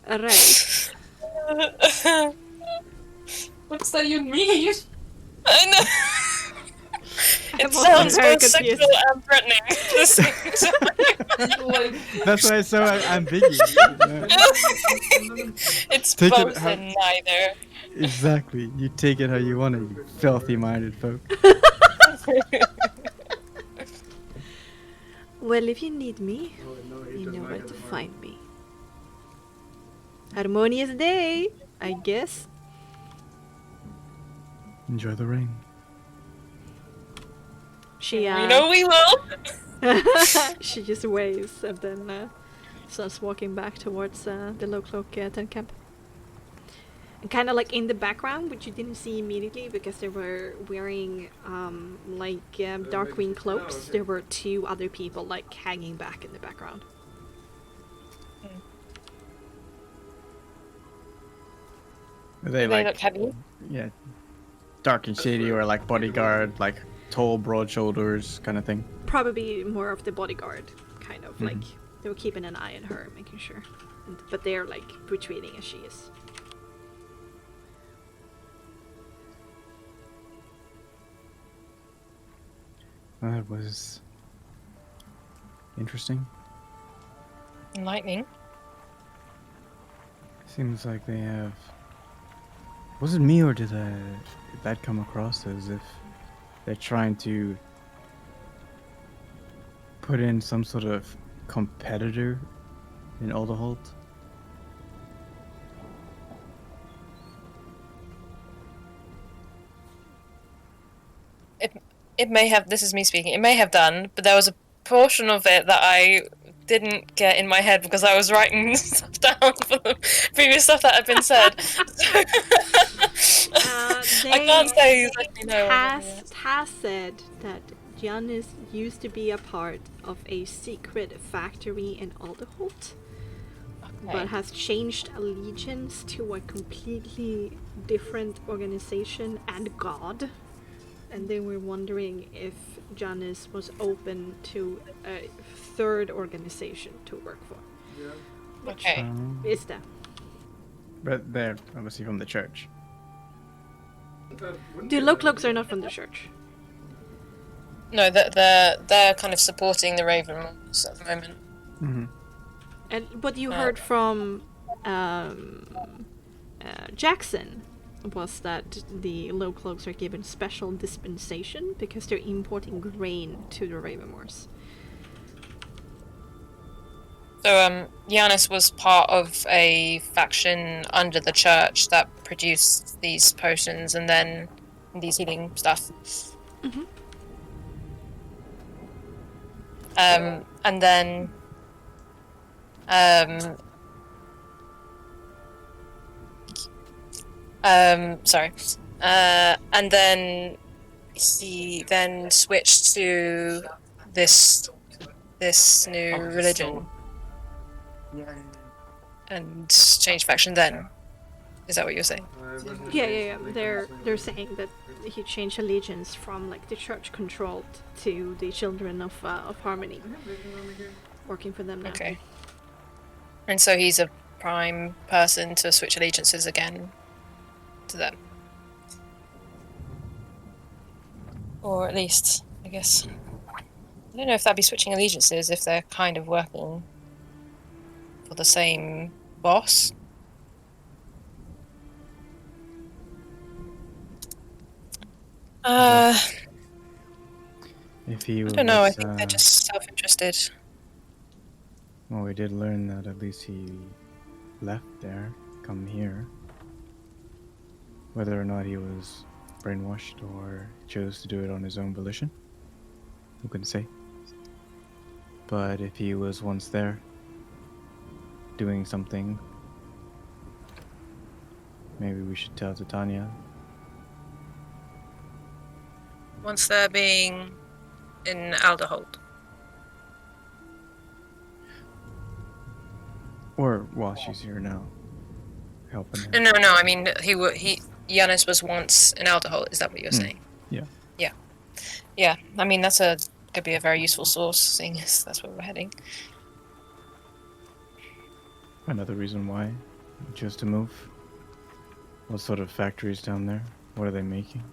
Alright. What's that even mean? I know. It also sounds very both confused. sexual and threatening at the same time. Like, That's why it's so ambiguous. It's Take it both how- and neither. Exactly. You take it how you want it, you filthy-minded folk. Well, if you need me, you know where to find me. Harmonious day, I guess. Enjoy the rain. She We know we will. she just waves and then starts walking back towards the low cloak tent camp. And kind of like in the background, which you didn't see immediately because they were wearing dark green cloaks, there were two other people like hanging back in the background. Are they They like, look heavy. yeah, dark and shady, or like bodyguard, like tall, broad shoulders kind of thing? Probably more of the bodyguard, kind of like they were keeping an eye on her, making sure. But they're like retreating as she is. That was interesting. Lightning. Seems like they have. Was it me, or did that come across as if they're trying to put in some sort of competitor in Alderholt? It may have. This is me speaking. It may have done, but there was a portion of it that I didn't get in my head because I was writing stuff down for the previous stuff that had been said. I can't say exactly no. Has said that Giannis used to be a part of a secret factory in Alderholt, but has changed allegiance to a completely different organization and god. And they were wondering if Giannis was open to a third organization to work for. Okay. Is that? But they're obviously from the church. The low cloaks are not from the church. No, they're kind of supporting the Ravenwolves at the moment. Mm-hmm. And what you heard from Jackson was that the low cloaks are given special dispensation because they're importing grain to the Ravenmoors. So, Giannis was part of a faction under the church that produced these potions and then these healing stuff. Mm-hmm. And then, sorry. And then he then switched to this new religion. And changed faction then. Is that what you're saying? Yeah. They're saying that he changed allegiance from like the church controlled to the Children of Harmony, working for them now. Okay. And so he's a prime person to switch allegiances again to them. Or at least, I guess. I don't know if that'd be switching allegiances if they're kind of working for the same boss. If he was, I don't know, I think they're just self-interested. Well, we did learn that at least he left there, come here. Whether or not he was brainwashed or chose to do it on his own volition, who can say? But if he was once there, doing something, maybe we should tell Titania. once they're being in Alderhold? Or while she's here now, helping her. No. I mean, Giannis was once in Alderhold. Is that what you're saying? Yeah. Yeah. I mean, could be a very useful source, seeing as that's where we're heading. Another reason why you chose to move. What sort of factories down there? What are they making?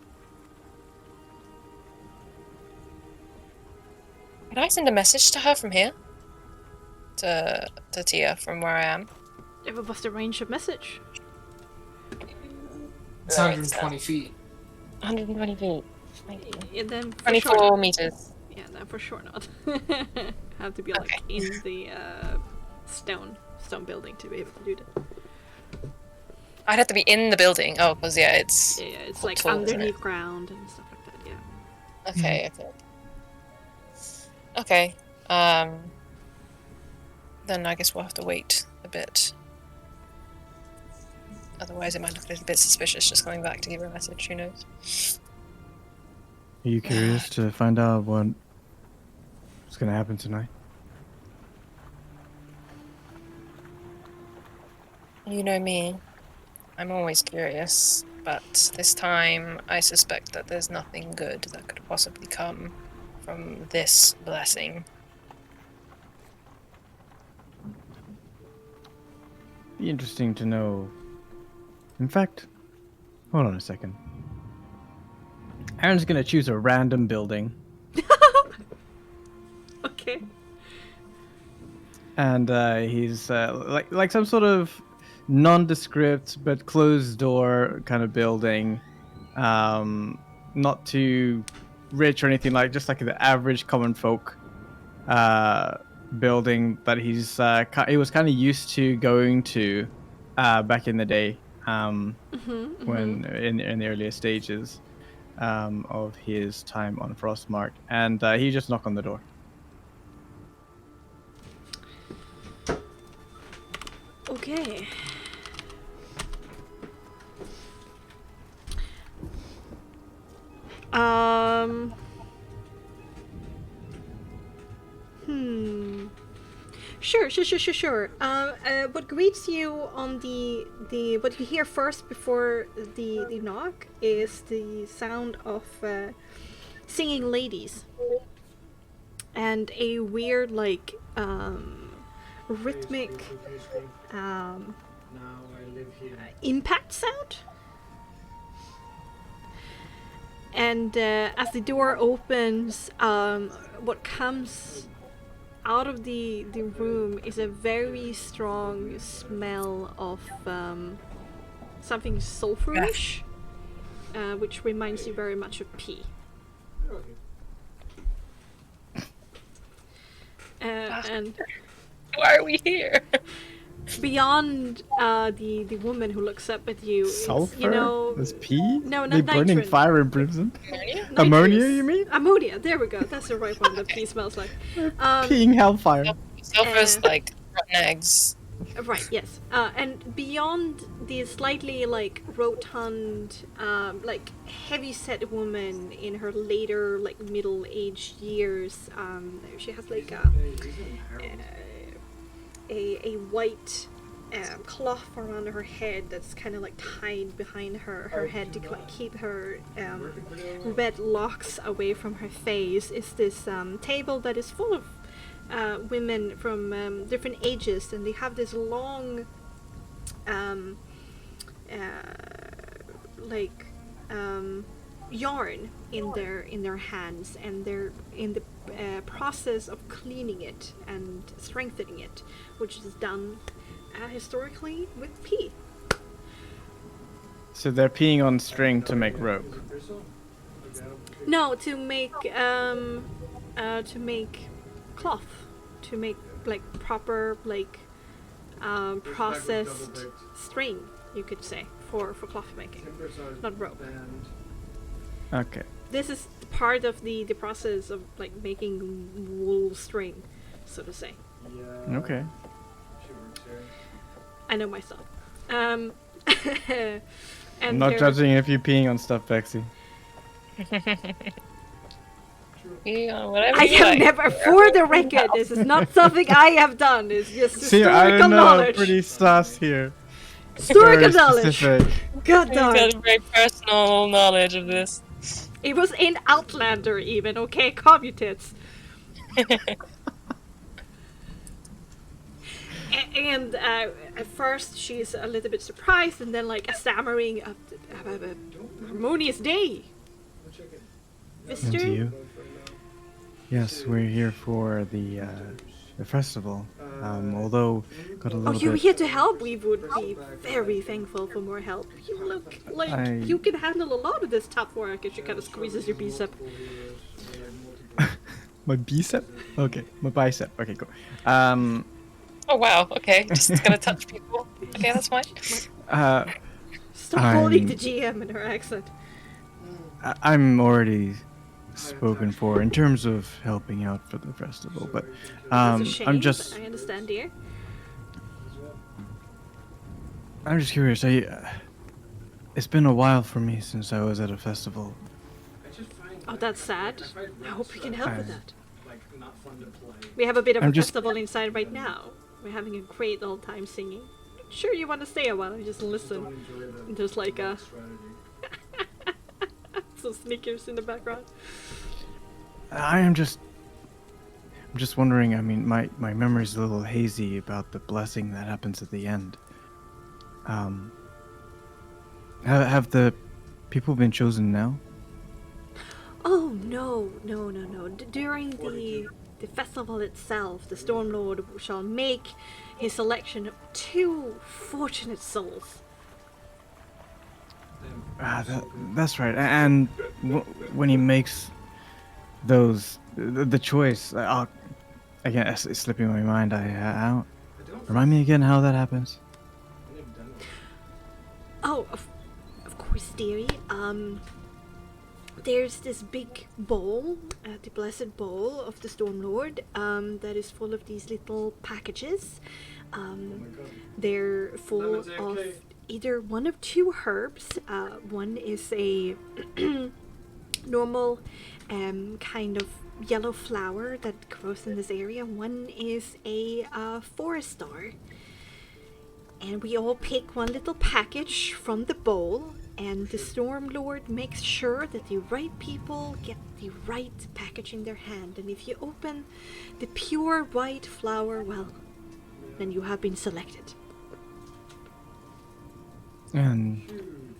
Could I send a message to her from here? To Tia from where I am? What's the range of message? It's 120 feet. 120 feet. Thank you. Yeah, then for 24 sure. meters. Yeah, then for sure not. Have to be like Okay. in the stone building to be able to do that. I'd have to be in the building. Oh, because it's... Yeah, it's like tall, isn't it? underneath ground and stuff like that. Yeah. Okay. Okay. Then I guess we'll have to wait a bit. Otherwise, it might look a little bit suspicious just coming back to give her a message. Who knows? Are you curious to find out what's going to happen tonight? You know me. I'm always curious, but this time I suspect that there's nothing good that could possibly come from this blessing. Be interesting to know. In fact, hold on a second. Aaron's gonna choose a random building, Okay. and he's like some sort of nondescript but closed door kind of building. Not too rich or anything, like just like the average common folk building that he was kind of used to going to back in the day, when in the earlier stages of his time on Frostmark, and he just knocked on the door. Okay. Sure. What greets you on the what you hear first before the knock is the sound of singing ladies and a weird like rhythmic impact sound. And as the door opens, what comes out of the room is a very strong smell of something sulfurish, which reminds you very much of pee. And Why are we here? beyond the woman who looks up at you, Sulfur? you know, There's pee? no, They not burning nitrogen. fire in prison? Ammonia? Ammonia, Nitrous. you mean? Ammonia, there we go. That's the right one that pee smells like. Peeing hellfire. Sulfur's like rotten eggs. Right, yes. And beyond the slightly like rotund, like heavy-set woman in her later like middle-aged years, she has like a white cloth around her head that's kind of like tied behind her head to like keep her red locks away from her face. Is this table that is full of women from different ages, and they have this long yarn in their hands, and they're in the process of cleaning it and strengthening it, which is done historically with pee. So they're peeing on string to make rope. No, to make cloth, to make like proper like processed string, you could say, for cloth making, not rope. Okay. This is part of the process of like making wool string, so to say. Okay. I know myself. And I'm not there- judging if you're peeing on stuff, Bexxy. Whatever I you have like. never, for the record, this is not something I have done. It's just See, I historical don't know. knowledge. Pretty sus here. Historical Very knowledge. specific. God He's darn. got a very personal knowledge of this. It was in Outlander even, okay? Calm your tits. And at first she's a little bit surprised, and then like a stammering, harmonious day. And Visitor? to you? Yes, we're here for the festival. Although got a Oh, little you're bit. here to help? We would be very thankful for more help. You look like you can handle a lot of this tough work. As she kind of squeezes your bicep. My bicep? Okay, my bicep. Okay, cool. Oh wow, okay. Just gonna touch people. Okay, that's fine. Stop holding I'm- the GM in her accent. I'm already spoken for in terms of helping out for the festival, but It's a shame, I'm but just I understand, dear. curious. It's been a while for me since I was at a festival. Oh, that's sad. I hope we can help with I- that. Like, not fun to play. We have a bit of I'm a just- festival inside right now. We're having a great old time singing. Sure, you want to stay a while and just listen. Don't enjoy the And there's like a strategy. some sneakers in the background. I'm just wondering. I mean, my memory's a little hazy about the blessing that happens at the end. Have the people been chosen now? Oh no. During the festival itself, the Stormlord shall make his selection of 2 fortunate souls. That's right. And when he makes those the choice, again, it's slipping my mind. I don't. Remind me again how that happens. Oh, of course, dearie. There's this big bowl, the blessed bowl of the Stormlord, that is full of these little packages. They're full of either one of 2 herbs. One is a normal kind of yellow flower that grows in this area. One is a forest star. And we all pick one little package from the bowl, and the Stormlord makes sure that the right people get the right package in their hand. And if you open the pure white flower, well, then you have been selected. And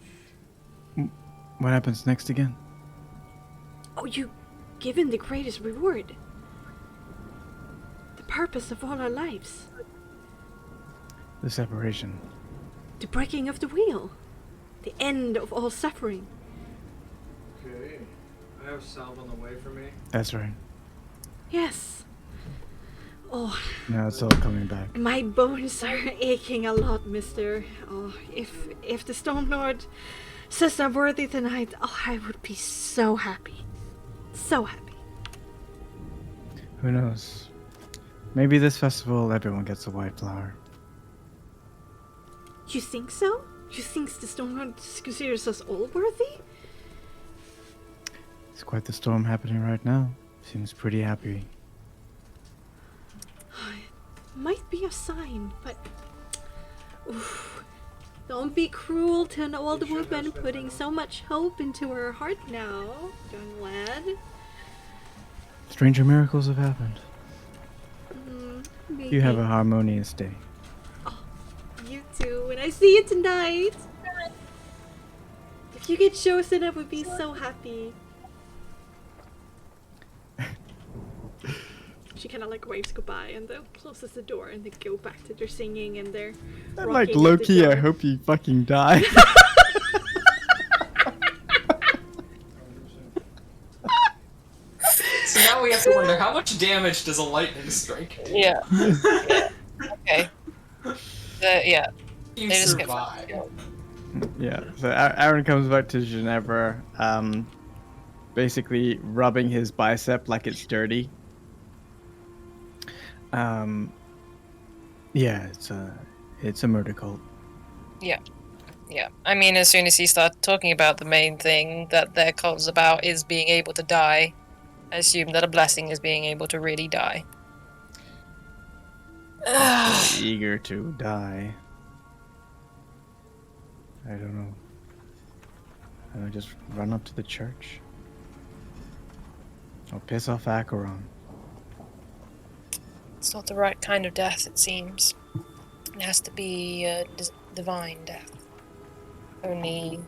what happens next again? Oh, you given the greatest reward. The purpose of all our lives. The separation. The breaking of the wheel. The end of all suffering. Okay. I have salve on the way for me. That's right. Yes. Oh, Now it's all coming back. my bones are aching a lot, mister. Oh, if the Stormlord says I'm worthy tonight, oh, I would be so happy. So happy. Who knows? Maybe this festival everyone gets a white flower. You think so? You think the Stormlord considers us all worthy? It's quite the storm happening right now. Seems pretty happy. Might be a sign, but... Oof. Don't be cruel to an old woman putting so much hope into her heart now, young lad. Stranger miracles have happened. Maybe. You have a harmonious day. You too, and I see you tonight. If you get chosen, I would be so happy. She kind of like waves goodbye and then closes the door, and they go back to their singing and their. I'm rocking like at the Loki. I door. hope you fucking die. So now we have to wonder how much damage does a lightning strike? Yeah. Okay. Yeah. You They just get survive. Yeah. So Aaron comes back to Ginevra, basically rubbing his bicep like it's dirty. Yeah, it's a murder cult. Yeah. I mean, as soon as he started talking about the main thing that their cult is about is being able to die, I assume that a blessing is being able to really die. So eager to die. I don't know. I'll just run up to the church. I'll piss off Acheron. It's not the right kind of death, it seems. It has to be a divine death. Only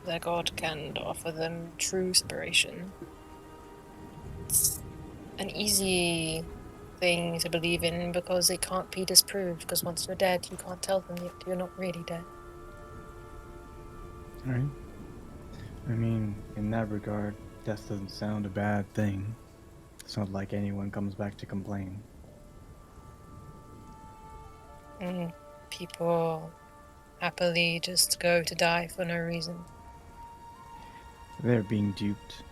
their god can offer them true separation. It's an easy thing to believe in because it can't be disproved, because once you're dead, you can't tell them that you're not really dead. Right? I mean, in that regard, death doesn't sound a bad thing. It's not like anyone comes back to complain. People happily just go to die for no reason. They're being duped.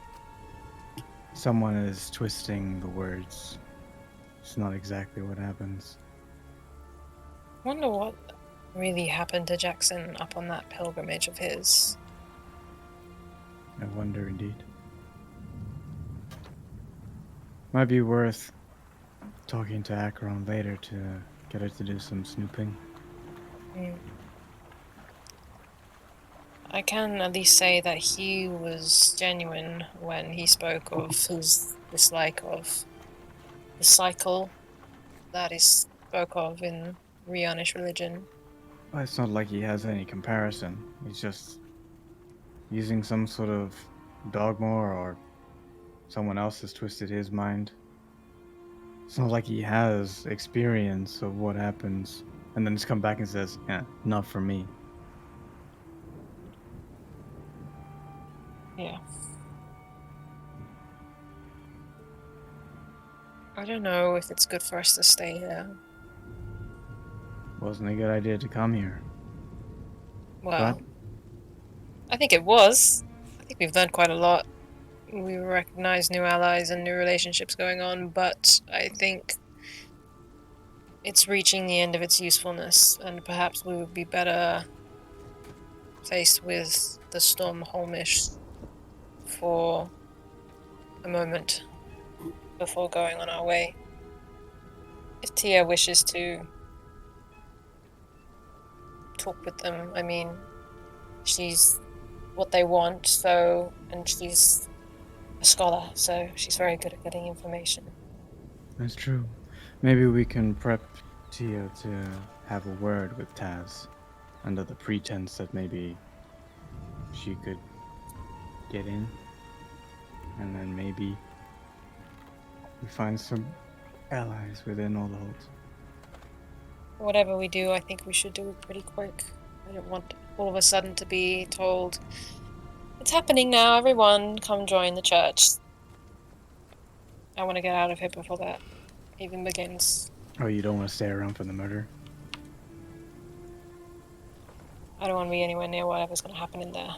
Someone is twisting the words. It's not exactly what happens. Wonder what really happened to Jackson up on that pilgrimage of his. I wonder indeed. Might be worth talking to Acheron later to get her to do some snooping. I can at least say that he was genuine when he spoke of his dislike of the cycle that is spoke of in Rianish religion. Well, it's not like he has any comparison. He's just using some sort of dogma, or someone else has twisted his mind. It's not like he has experience of what happens and then just come back and says, yeah, not for me. Yeah. I don't know if it's good for us to stay here. Wasn't a good idea to come here. Well, But I think it was. I think we've learned quite a lot. We recognize new allies and new relationships going on, but I think it's reaching the end of its usefulness, and perhaps we would be better faced with the Storm Holmish for a moment before going on our way. If Tia wishes to talk with them, I mean, she's what they want, so, and she's a scholar, so she's very good at getting information. that's true. Maybe we can prep Tia to have a word with Taz under the pretense that maybe she could get in. And then maybe we find some allies within all the holds. Whatever we do, I think we should do it pretty quick. I don't want all of a sudden to be told, it's happening now, everyone, come join the church. I want to get out of here before that even begins. Oh, you don't want to stay around for the murder? I don't want to be anywhere near whatever's going to happen in there.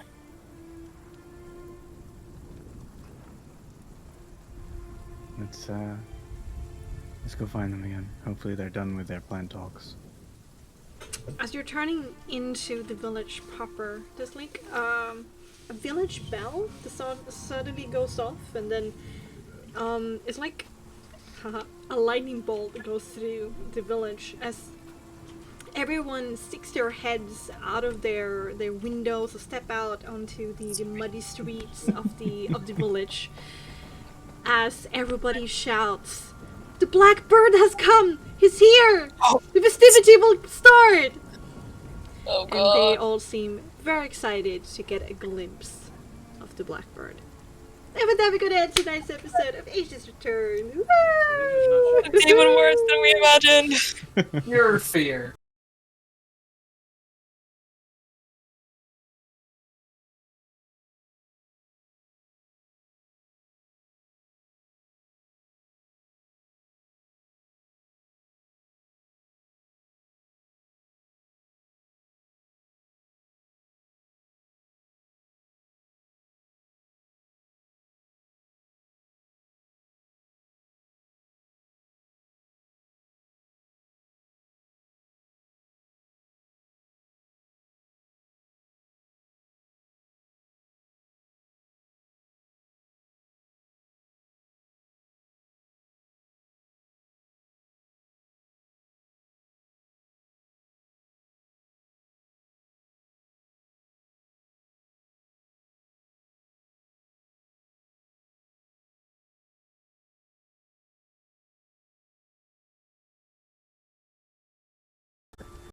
Let's go find them again. Hopefully they're done with their planned talks. As you're turning into the village proper, there's like a village bell that suddenly goes off, and then it's like a lightning bolt that goes through the village as everyone sticks their heads out of their windows or step out onto the muddy streets of the village as everybody shouts, "The Black Bird has come! He's here! Oh. The festivity will start!" Oh And god. they all seem very excited to get a glimpse of the Blackbird. And with that, we're gonna end tonight's episode of Asia's Return. Woo! It's even worse than we imagined. Your fear.